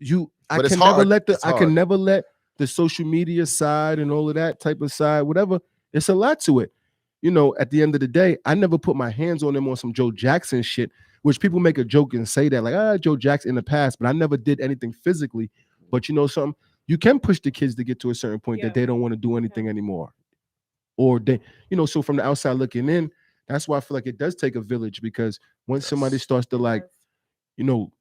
S1: I
S3: But it's
S1: can never
S3: hard.
S1: let
S3: It's hard.
S1: the social media side and all of that type of side, whatever. It's a lot to it. You know, at the end of the day, I never put my hands on them on some Joe Jackson shit, which people make a joke and say that, like, Joe Jackson in the past, but I never did anything physically. But you know something? You can push the kids to get to a certain point
S2: Yeah.
S1: that they don't want to do anything anymore. Or they, you know, so from the outside looking in, that's why I feel like it does take a village, because once somebody
S3: Yes.
S1: starts to
S2: It
S1: like,
S2: does.
S1: you know,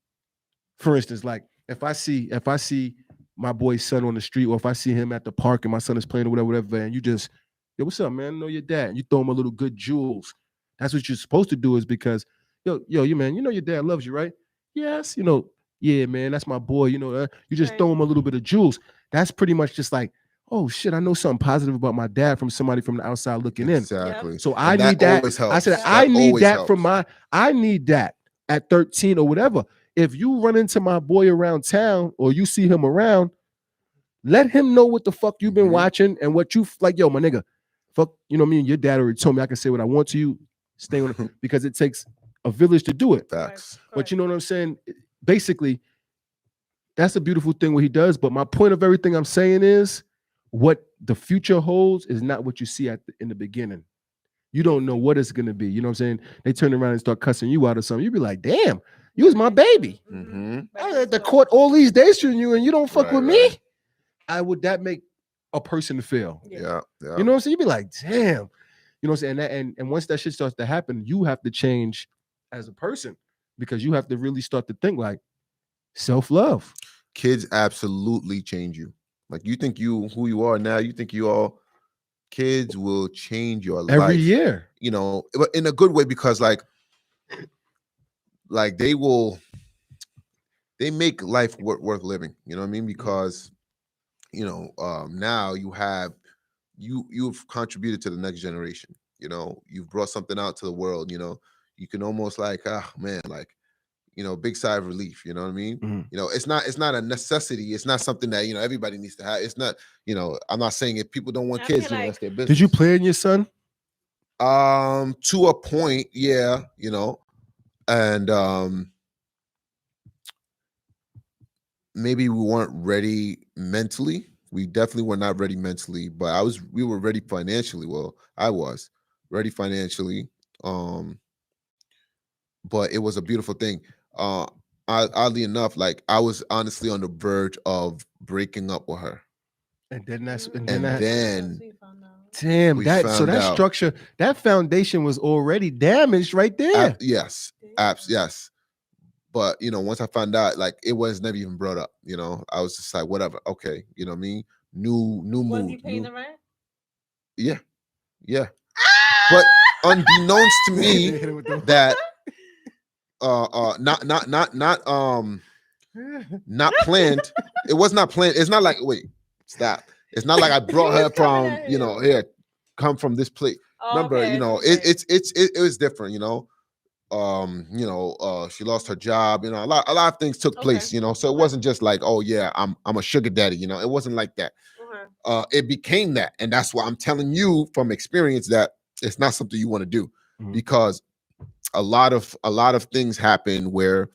S1: for instance, like if I see my boy's son on the street, or if I see him at the park and my son is playing or whatever, and you just, yo, what's up, man? I know your dad. And you throw him a little good jewels. That's what you're supposed to do, is because, you man, you know your dad loves you, right? Yes, yeah, man, that's my boy. You just
S2: Right.
S1: throw him a little bit of jewels. That's pretty much just like, oh shit, I know something positive about my dad from somebody from the outside looking in.
S3: Exactly.
S1: So
S3: And
S1: I
S3: that
S1: need that.
S3: always
S1: I said,
S3: helps.
S1: I
S3: That
S1: need
S3: always
S1: that from
S3: helps.
S1: I need that at 13 or whatever. If you run into my boy around town or you see him around, let him know what the fuck you've been
S3: Mhm.
S1: watching and what you like. Yo, my nigga, fuck, you know what I mean? Your dad already told me I can say what I want to you. Stay on it, because it takes a village to do it.
S3: Facts.
S1: But you know what I'm saying? Basically, that's a beautiful thing what he does. But my point of everything I'm saying is, what the future holds is not what you see in the beginning. You don't know what it's gonna be. You know what I'm saying? They turn around and start cussing you out or something. You be like, damn, you was my baby.
S3: Mhm.
S1: I had to court all these days from you, and you don't fuck
S3: Right,
S1: with me.
S3: right.
S1: How would that make a person feel?
S3: Yeah. Yeah.
S1: You know what I'm saying? You be like, damn. You know what I'm saying? And once that shit starts to happen, you have to change as a person, because you have to really start to think like self-love.
S3: Kids absolutely change you. Like you think who you are now, you think you all kids will change your
S1: Every
S3: life.
S1: year.
S3: You know, but in a good way, because like they make life worth living. You know what I mean? Because now you've contributed to the next generation. You know, you've brought something out to the world. You know, you can almost like, man, like, big sigh of relief. You know what I mean?
S1: Mhm.
S3: It's not a necessity. It's not something that everybody needs to have. It's not. I'm not saying if people don't want
S2: I
S3: kids,
S2: feel like-
S3: that's their business.
S1: Did you plan your son?
S3: To a point, yeah, and maybe we weren't ready mentally. We definitely were not ready mentally, but we were ready financially. Well, I was ready financially. But it was a beautiful thing. Oddly enough, like I was honestly on the verge of breaking up with her.
S1: And then
S3: And
S1: that,
S3: then
S2: We found out.
S1: damn,
S3: we
S1: that
S3: found out.
S1: structure, that foundation was already damaged right there.
S3: Yes, yes. But once I found out, like it was never even brought up. I was just like, whatever, okay, you know what I mean? New
S2: Was
S3: mood.
S2: he paying the rent?
S3: Yeah, yeah. But unbeknownst to me, that not planned. It was not planned. It's not like, wait, stop. It's not like I brought
S2: You
S3: her
S2: was coming
S3: from,
S2: at him.
S3: here, come from this place. Remember,
S2: Okay, I see what you're saying.
S3: it was different, she lost her job, a lot of things took place, so it
S2: Okay.
S3: wasn't just like, oh yeah, I'm a sugar daddy, it wasn't like that. It became that, and that's why I'm telling you from experience that it's not something you want to do,
S1: Mhm.
S3: because a lot of things happen where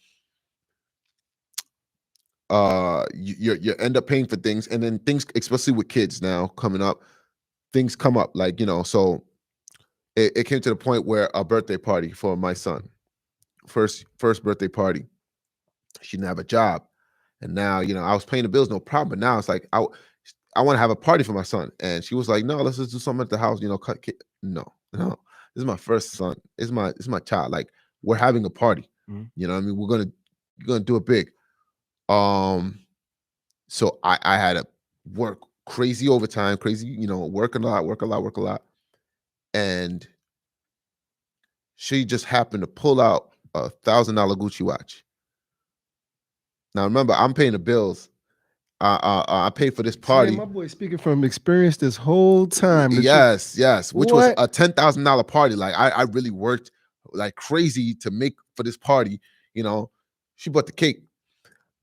S3: you end up paying for things, and then things, especially with kids now coming up, things come up, like so it came to the point where a birthday party for my son, first birthday party, she didn't have a job, and now I was paying the bills, no problem, but now it's like I want to have a party for my son, and she was like, no, let's just do something at the house, cut cake. No, this is my first son, it's my child, like we're having a party.
S1: Mhm.
S3: What I mean, we're gonna do it big. So I had to work crazy overtime, crazy, work a lot. And she just happened to pull out $1,000 Gucci watch. Now remember, I'm paying the bills. I paid for this
S1: Man,
S3: party.
S1: my boy speaking from experience this whole time.
S3: Yes, which was
S1: What?
S3: a $10,000 party. Like I really worked like crazy to make for this party. You know, she bought the cake,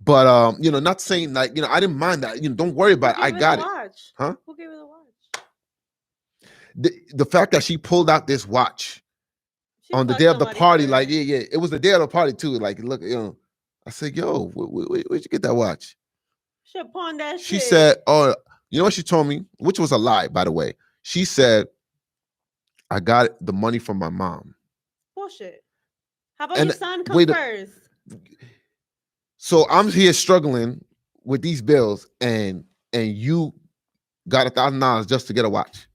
S3: but you know, not saying like, you know, I didn't mind that. You know, don't worry about it. I got it.
S2: Watch?
S3: Huh?
S2: Who gave her the watch?
S3: The fact that she pulled out this watch
S2: She
S3: on the
S2: fucked
S3: day of the
S2: somebody
S3: party,
S2: for
S3: like
S2: it.
S3: yeah, it was the day of the party too. Like, look, you know, I said, yo, where'd you get that watch?
S2: She pawned that
S3: She
S2: shit.
S3: said, oh, you know what she told me, which was a lie, by the way. She said, I got the money from my mom.
S2: Bullshit. How about
S3: And
S2: your son come
S3: wait
S2: first?
S3: So I'm here struggling with these bills, and you got $1,000 just to get a watch.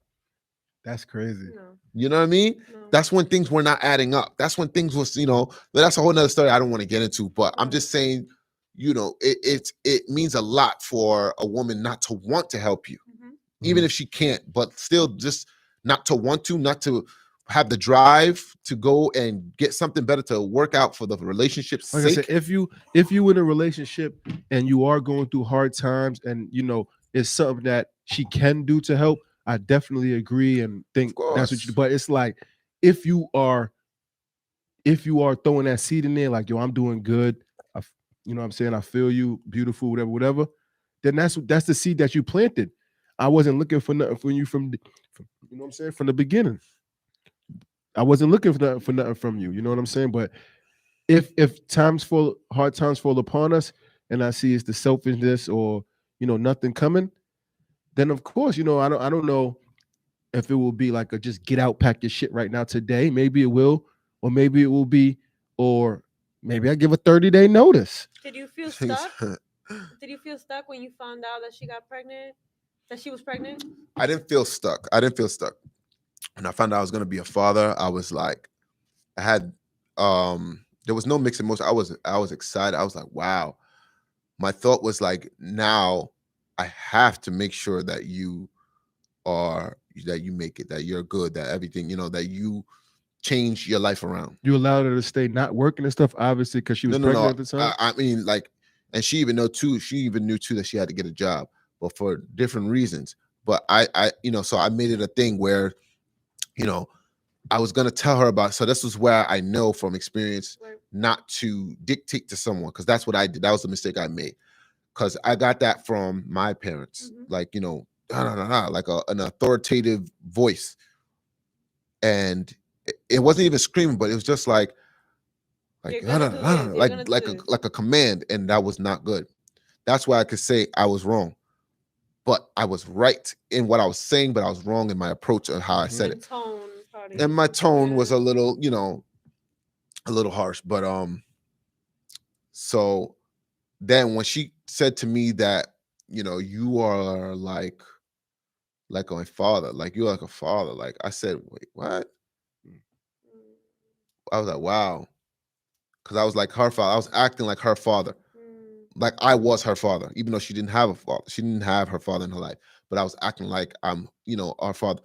S1: That's crazy.
S2: No.
S3: You know what I mean?
S2: No.
S3: That's when things were not adding up. That's when things was, you know, but that's a whole nother story I don't want to get into. But I'm just saying, you know, it means a lot for a woman not to want to help you, even if she can't, but still just not to want to, not to have the drive to go and get something better to work out for the relationship's
S1: Like I
S3: sake.
S1: said, if you in a relationship and you are going through hard times, and you know it's something that she can do to help, I definitely agree and think that's what you do. But it's like if you are throwing that seed in there, like, yo, I'm doing good, you know what I'm saying, I feel you, beautiful, whatever, then that's the seed that you planted. I wasn't looking for nothing from you from you know what I'm saying, from the beginning. I wasn't looking for nothing from you. You know what I'm saying? But if hard times fall upon us, and I see it's the selfishness or, you know, nothing coming, then of course, you know, I don't know if it will be like a just get out, pack your shit right now today. Maybe it will, or maybe it will be, or maybe I give a 30-day notice.
S2: Did you feel stuck? Did you feel stuck when you found out that she got pregnant? That she was pregnant?
S3: I didn't feel stuck. When I found out I was gonna be a father, I was like, I had there was no mixed emotion. I was excited. I was like, wow. My thought was like, now I have to make sure that you make it, that you're good, that everything, you know, that you change your life around.
S1: You allowed her to stay not working and stuff, obviously, because she was pregnant at the time.
S3: I mean, like, and she even knew too that she had to get a job, but for different reasons. But I you know, so I made it a thing where, you know, I was gonna tell her about. So this was where I know from experience not to dictate to someone, because that's what I did. That was the mistake I made, because I got that from my parents, like, you know, like an authoritative voice, and it wasn't even screaming, but it was just like like a command, and that was not good. That's why I could say I was wrong, but I was right in what I was saying, but I was wrong in my approach of how I said it. And my tone was a little, you know, a little harsh. But so then when she said to me that, you know, you are like my father, like you're like a father, like I said, wait, what? I was like, wow. Because I was like her father. I was acting like her father. Like I was her father, even though she didn't have a father. She didn't have her father in her life, but I was acting like I'm, you know, our father.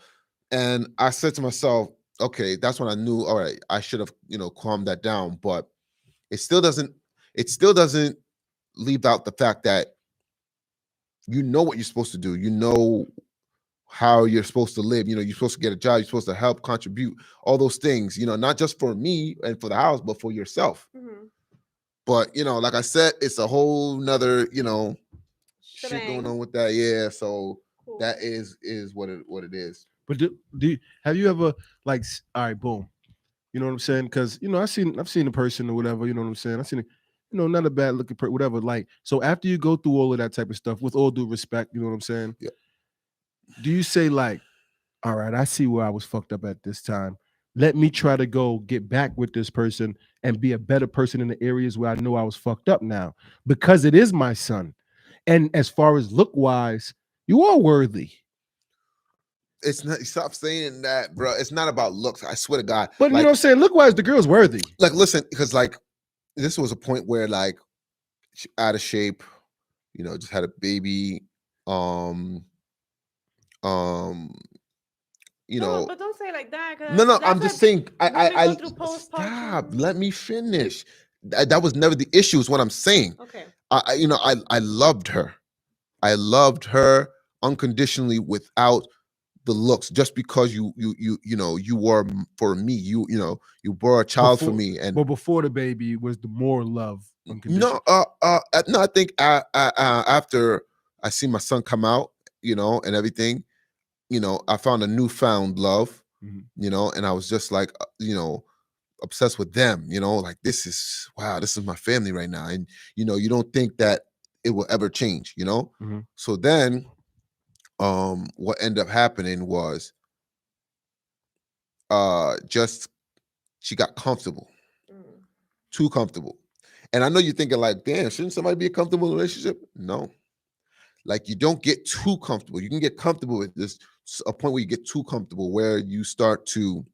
S3: And I said to myself, okay, that's when I knew, all right, I should have, you know, calmed that down. But it still doesn't leave out the fact that you know what you're supposed to do. You know how you're supposed to live. You know, you're supposed to get a job. You're supposed to help, contribute, all those things, you know, not just for me and for the house, but for yourself. But, you know, like I said, it's a whole nother, you know, shit going on with that. Yeah. So that is what it is.
S1: But have you ever, like, all right, boom, you know what I'm saying? Because, you know, I've seen a person or whatever, you know what I'm saying? I've seen it, you know, not a bad looking person, whatever. Like, so after you go through all of that type of stuff, with all due respect, you know what I'm saying?
S3: Yeah.
S1: Do you say like, all right, I see where I was fucked up at this time. Let me try to go get back with this person and be a better person in the areas where I know I was fucked up now, because it is my son. And as far as look wise, you are worthy.
S3: It's not, stop saying that, bro. It's not about looks. I swear to God.
S1: But like, you know what I'm saying? Look wise, the girl's worthy.
S3: Like, listen, because like this was a point where like she out of shape, you know, just had a baby. You know,
S2: but don't say it like that.
S3: No, I'm just saying. I stop. Let me finish. That was never the issue. Is what I'm saying.
S2: Okay.
S3: I loved her. I loved her unconditionally without the looks, just because you were for me. You bore a child for
S1: Before,
S3: me, and
S1: but before the baby was the more love
S3: no,
S1: unconditional.
S3: no. I think after I see my son come out, and everything, I found a newfound love,
S1: Mhm.
S3: and I was just like, obsessed with them, like this is my family right now. And you don't think that it will ever change,
S1: Mhm.
S3: So then what ended up happening was just she got comfortable,
S2: Mm.
S3: too comfortable. And I know you're thinking like, damn, shouldn't somebody be comfortable in a relationship? No. Like, you don't get too comfortable. You can get comfortable with this, a point where you get too comfortable, where you start to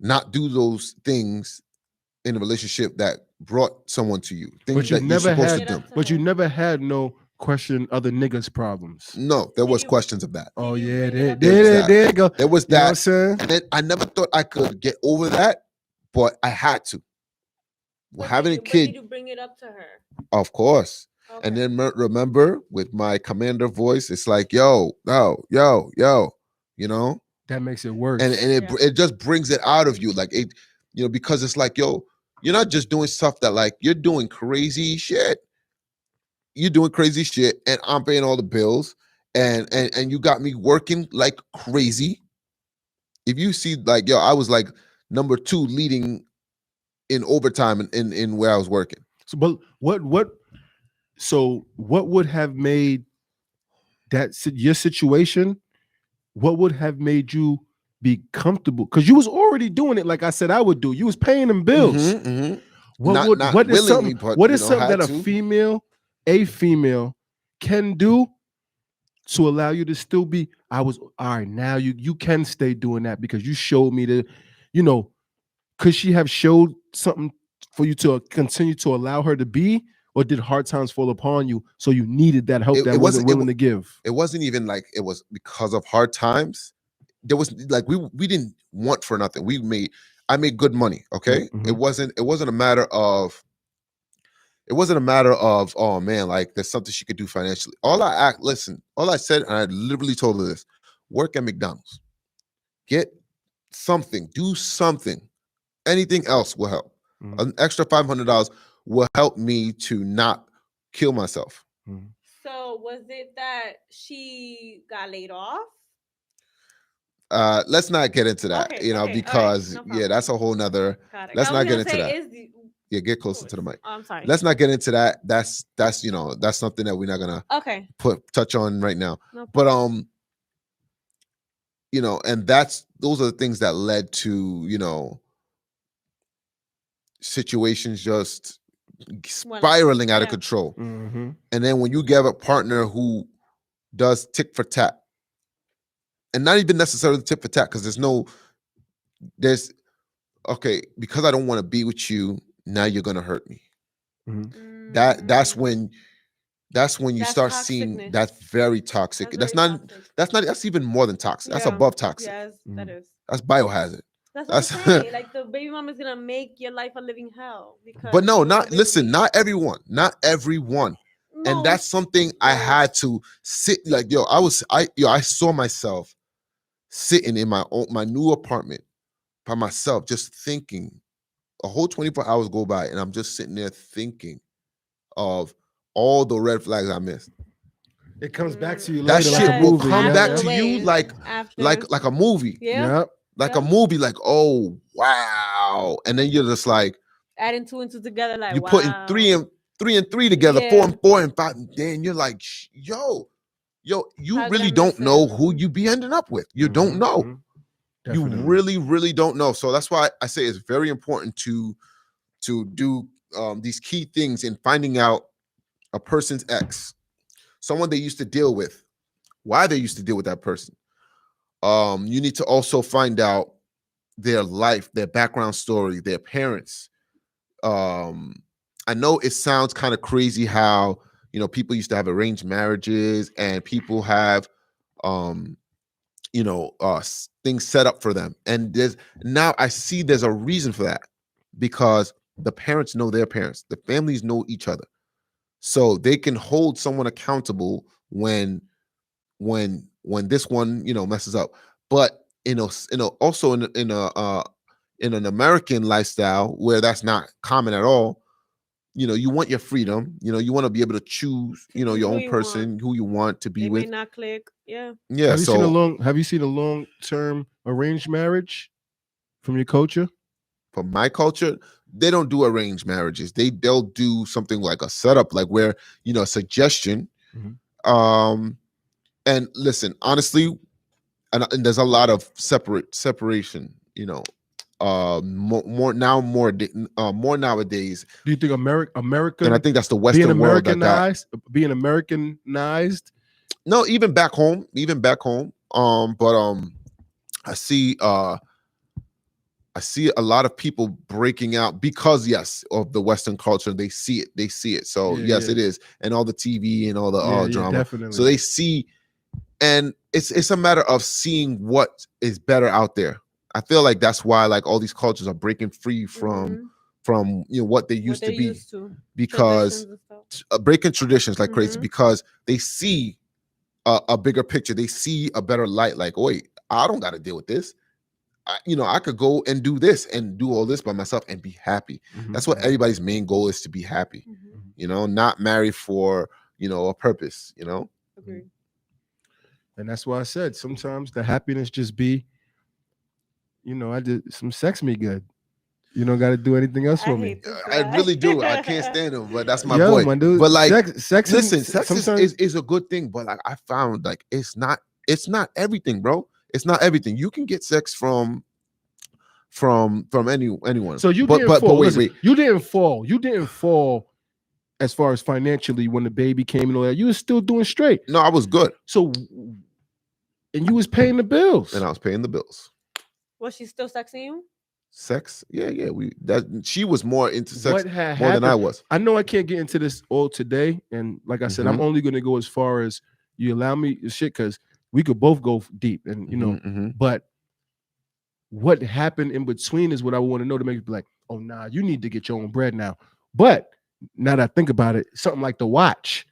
S3: not do those things in a relationship that brought someone to you, things
S1: But you
S3: that you're
S1: never
S3: supposed
S2: Bring
S3: to
S1: had,
S2: it
S3: do.
S2: up to
S1: but you
S2: her.
S1: never had no question other niggas' problems.
S3: No, there
S2: Did
S3: was
S2: you-
S3: questions of that.
S1: Oh
S2: you
S1: yeah,
S2: bring it up
S3: There was that.
S1: there you go.
S3: There was
S1: You know what I'm
S3: that.
S1: saying?
S3: And then I never thought I could get over that, but I had to. Having a
S2: But
S3: kid,
S2: did you bring it up to her?
S3: of course.
S2: Okay.
S3: And then remember, with my commander voice, it's like, yo, you know,
S1: That makes it worse.
S3: and it
S2: Yeah.
S3: it just brings it out of you, like it, because it's like, yo, you're not just doing stuff that, like, you're doing crazy shit. You're doing crazy shit, and I'm paying all the bills, and you got me working like crazy. If you see, like, yo, I was like number 2 leading in overtime in where I was working.
S1: So, but what would have made your situation? What would have made you be comfortable? Because you was already doing it, like I said I would do. You was paying them bills.
S3: Mhm, mhm.
S1: What
S3: Not
S1: is
S3: willingly,
S1: something?
S3: but
S1: What is something
S3: had
S1: that
S3: to.
S1: a female can do to allow you to still be? I was all right. Now you can stay doing that because you showed me that, could she have showed something for you to continue to allow her to be, or did hard times fall upon you so you needed that help that wasn't willing to give?
S3: It wasn't even like it was because of hard times. There was, like, we didn't want for nothing. I made good money. Okay.
S1: Mhm.
S3: It wasn't a matter of, oh man, like there's something she could do financially. All I said, and I literally told her this: work at McDonald's, get something, do something. Anything else will help.
S1: Mhm.
S3: An extra $500 will help me to not kill myself.
S1: Mhm.
S2: So was it that she got laid off?
S3: Let's not get into that,
S2: Okay, okay, all right,
S3: because
S2: no problem.
S3: that's a whole nother.
S2: Got it.
S3: Let's
S2: I
S3: not
S2: was
S3: get
S2: gonna
S3: into
S2: say,
S3: that.
S2: is the
S3: Yeah, get closer to the mic.
S2: Oh, I'm sorry.
S3: Let's not get into that. That's that's something that we're not gonna
S2: Okay.
S3: touch on right now.
S2: No
S3: But
S2: problem.
S3: and those are the things that led to situations just spiraling out of
S2: yeah.
S3: control.
S1: Mhm.
S3: And then when you get a partner who does tick for tat, and not even necessarily tit for tat, because there's okay, because I don't want to be with you, now you're gonna hurt me.
S1: Mhm.
S3: That's when you
S2: That's
S3: start seeing
S2: toxicness.
S3: that's very toxic.
S2: That's very toxic.
S3: That's even more than toxic. That's
S2: Yeah.
S3: above toxic.
S2: Yes, that
S1: Mhm.
S2: is.
S3: That's biohazard.
S2: That's what I'm saying. Like, the baby mom is gonna make your life a living hell because.
S3: But no,
S2: you was a
S3: not listen,
S2: baby.
S3: not everyone. Not everyone. And that's
S2: Most-
S3: something I
S2: most.
S3: had to sit, like, I saw myself sitting in my new apartment by myself, just thinking. A whole 24 hours go by, and I'm just sitting there thinking of all the red flags I missed.
S1: It comes back to you
S3: That
S1: later, like a
S3: shit will
S1: movie.
S3: come
S1: Yeah,
S3: back
S1: yeah.
S3: to you like
S2: after.
S3: a movie.
S2: Yeah.
S1: Yep.
S3: Like a movie, like, oh wow. And then you're just like,
S2: Adding 2 and 2 together, like,
S3: you're
S2: wow.
S3: putting three and three together, 4
S2: Yeah.
S3: and 4 and 5, and then you're like, yo, you
S2: How did
S3: really
S2: I
S3: don't
S2: miss
S3: know
S2: it?
S3: who you be ending up with. You don't
S1: Mhm,
S3: know.
S1: mhm.
S3: You
S1: Definitely.
S3: really, really don't know. So that's why I say it's very important to do these key things in finding out a person's ex, someone they used to deal with, why they used to deal with that person. You need to also find out their life, their background story, their parents. I know it sounds kind of crazy how people used to have arranged marriages, and people have things set up for them, and I see there's a reason for that, because the parents know their parents, the families know each other. so they can hold someone accountable when this one, you know, messes up. But also in an American lifestyle where that's not common at all, you know, you want your freedom, you know, you want to be able to choose,
S2: To
S3: you know,
S2: choose
S3: your
S2: who
S3: own
S2: you
S3: person,
S2: want.
S3: who you want to be
S2: They may
S3: with.
S2: not click. Yeah.
S3: Yeah.
S1: Have
S3: So
S1: you seen a long term arranged marriage from your culture?
S3: for my culture, they don't do arranged marriages. They'll do something like a setup, like where, you know, a suggestion.
S1: Mhm.
S3: And listen, honestly, and there's a lot of separation, you know, more nowadays.
S1: Do you think
S3: And I
S1: American
S3: think that's the
S1: being
S3: Western world that got
S1: Americanized?
S3: no, even back home. But I see a lot of people breaking out because, yes, of the Western culture. They see it. So
S1: Yeah,
S3: yes,
S1: yeah.
S3: it is, and all the TV and all the
S1: Yeah,
S3: drama.
S1: definitely.
S3: So they see, and it's a matter of seeing what is better out there. I feel like that's why like all these cultures are breaking free from you know what they
S2: What
S3: used
S2: they're
S3: to be,
S2: used to.
S3: because
S2: Traditions and stuff.
S3: breaking traditions like crazy,
S2: Mhm.
S3: because they see a bigger picture. They see a better light. Like, wait, I don't got to deal with this. You know, I could go and do this and do all this by myself and be happy.
S1: Mhm.
S3: That's what everybody's main goal is, to be happy.
S2: Mhm.
S3: You know, not marry for, you know, a purpose. You know,
S2: Agreed.
S1: And that's why I said sometimes the happiness just be, you know, I did some sex me good. You don't got to do anything else
S2: I
S1: for me.
S2: hate this
S3: I
S2: guy.
S3: really do. I can't stand him, but that's my
S1: Yo,
S3: boy.
S1: my dude.
S3: But like,
S1: sex
S3: listen, sex
S1: sometimes
S3: is a good thing, but like I found like it's not everything, bro. It's not everything. You can get sex from anyone.
S1: So you
S3: but
S1: didn't
S3: but
S1: fall.
S3: wait,
S1: Listen, you didn't fall. You didn't fall as far as financially when the baby came and all that. You was still doing straight.
S3: No, I was good,
S1: So, and you was paying the bills.
S3: and I was paying the bills.
S2: Was she still sexing you?
S3: Sex, yeah. She was more into sex
S1: What had
S3: more than I
S1: happened?
S3: was.
S1: I know I can't get into this all today, and like I said, I'm
S3: Mhm.
S1: only going to go as far as you allow me shit, because we could both go deep, and you know.
S3: Mhm.
S1: But what happened in between is what I want to know to make you be like, oh nah, you need to get your own bread now. But now that I think about it, something like the watch,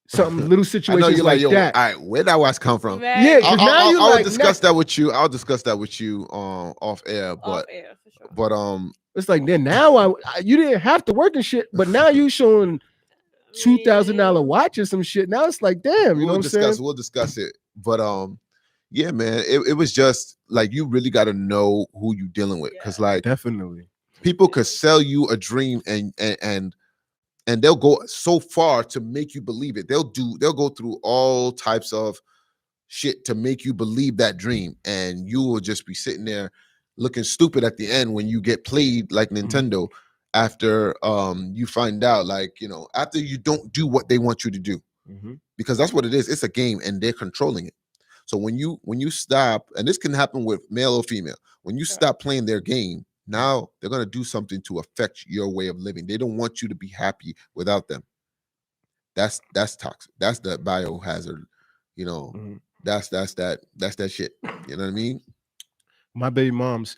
S1: something little
S3: I know
S1: situations
S3: you're
S1: like
S3: yo,
S1: that.
S3: all right, where'd that watch come from?
S1: Yeah, because now you
S3: I'll
S1: like
S3: discuss that with you. I'll discuss that with you off air.
S2: Off
S3: But
S2: air, for sure.
S1: it's like then now you didn't have to work and shit, but now you showing $2,000 watch or some shit. Now it's like, damn, you know what I'm saying?
S3: We'll discuss it. But yeah, man, it was just like you really got to know who you dealing with, because like
S1: Definitely.
S3: people could sell you a dream and they'll go so far to make you believe it. They'll go through all types of shit to make you believe that dream, and you will just be sitting there looking stupid at the end when you get played like Nintendo after you find out, like, you know, after you don't do what they want you to do, because that's what it is. It's a game and they're controlling it. So when you stop, and this can happen with male or female, when you stop playing their game, now they're going to do something to affect your way of living. They don't want you to be happy without them. That's toxic. That's the biohazard. You know, that's that shit. You know what I mean?
S1: My baby moms,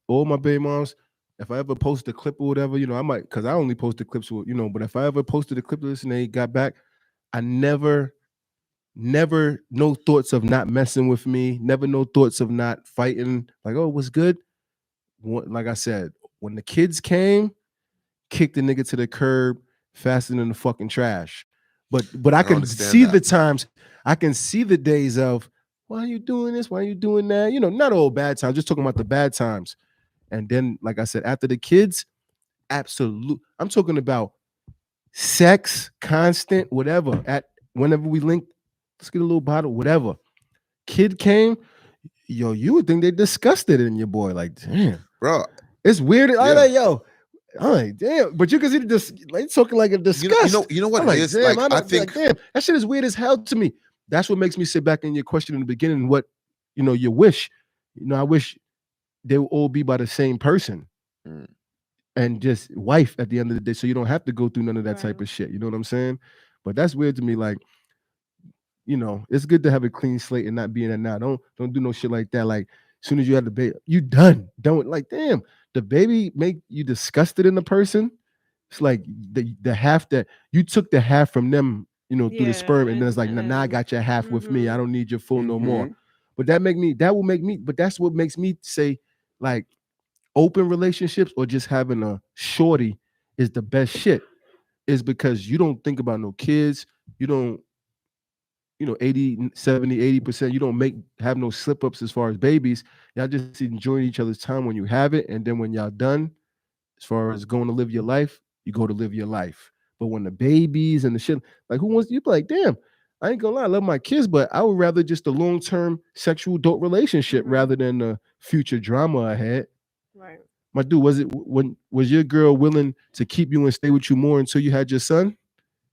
S1: all my baby moms, if I ever post a clip or whatever, you know, I might, because I only post the clips, you know, but if I ever posted a clip of this and they got back, I never, no thoughts of not messing with me, never no thoughts of not fighting. Like, oh, what's good? Like I said, when the kids came, kicked the nigga to the curb faster than the fucking trash. But I can see the times, I can see the days of, why are you doing this? Why are you doing that? You know, not all bad times, just talking about the bad times. And then, like I said, after the kids, absolute. I'm talking about sex, constant, whatever. Whenever we link, let's get a little bottle, whatever. Kid came, yo, you would think they disgusted in your boy. Like, damn,
S3: bro,
S1: it's weird. I'm like, yo, I'm like, damn, but you can see the like talking like a disgust.
S3: You know what
S1: I'm
S3: it
S1: like,
S3: is?
S1: damn,
S3: Like, I think,
S1: like, damn, that shit is weird as hell to me. That's what makes me sit back in your question in the beginning. What, you know, you wish, you know, I wish they would all be by the same person and just wife at the end of the day, so you don't have to go through none of that type of shit. You know what I'm saying? But that's weird to me. Like, you know, it's good to have a clean slate and not be in that now. Don't do no shit like that. Like, as soon as you have the baby, you done. Don't, like, damn, the baby make you disgusted in the person It's like the half that you took the half from them, through the sperm, and then it's like,
S2: and
S1: now I
S2: then-
S1: got your half with me. I don't need your full no more.
S3: Mhm.
S1: But but that's what makes me say, like, open relationships or just having a shorty is the best shit. Is because you don't think about no kids. You don't, 80, 70, 80%, you don't have no slip ups as far as babies. Y'all just enjoying each other's time when you have it. And then when y'all done, as far as going to live your life, you go to live your life. But when the babies and the shit, like, who wants, you be like, damn, I ain't gonna lie, I love my kids, but I would rather just a long-term sexual adult relationship rather than the future drama I had.
S2: Right.
S1: My dude, was your girl willing to keep you and stay with you more until you had your son?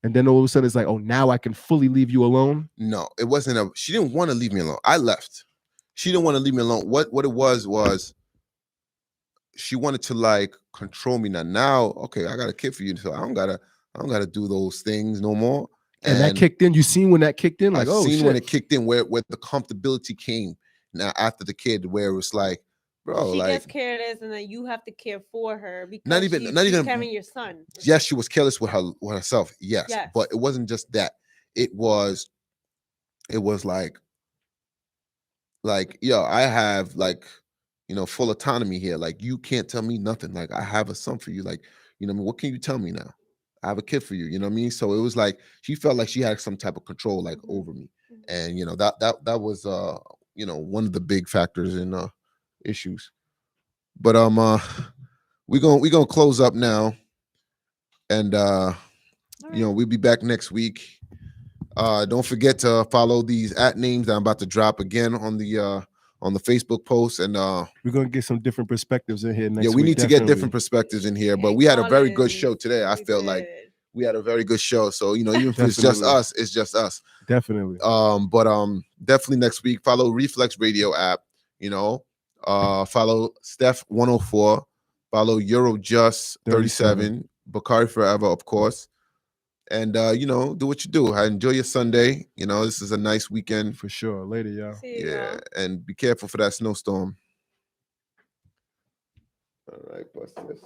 S1: And then all of a sudden it's like, oh, now I can fully leave you alone?
S3: No, it wasn't she didn't want to leave me alone. I left. She didn't want to leave me alone. What it was she wanted to like control me. Now, okay, I got a kid for you, so I don't gotta do those things no more.
S1: And that kicked in. You seen when that kicked in? Like,
S3: I've seen
S1: shit.
S3: when it kicked in, where the comfortability came now after the kid, where it was like, bro,
S2: she
S3: like,
S2: gets careless, and then you have to care for her because
S3: not even
S2: carrying your son.
S3: Yes, she was careless with herself. Yes, but it wasn't just that. It was like, yo, I have like, full autonomy here. Like, you can't tell me nothing. Like, I have a son for you. Like, what I mean? What can you tell me now? I have a kid for you. You know what I mean? So it was like she felt like she had some type of control, like, over me. And that was one of the big factors in issues. But we gonna close up now, and we'll be back next week. Don't forget to follow these @names that I'm about to drop again on the Facebook post, and
S1: we're gonna get some different perspectives in here next week.
S3: We need to get different perspectives in here. But we had a very good show today. I felt like we had a very good show. So even if it's just us, it's just us.
S1: Definitely.
S3: But definitely next week. Follow Reflex Radio app. Follow Steph 104. Follow Eurojust 37. Bakari Forever, of course. And do what you do. Enjoy your Sunday. This is a nice weekend
S1: for sure. Later, y'all.
S2: See you, y'all.
S3: And be careful for that snowstorm. All right, bust this.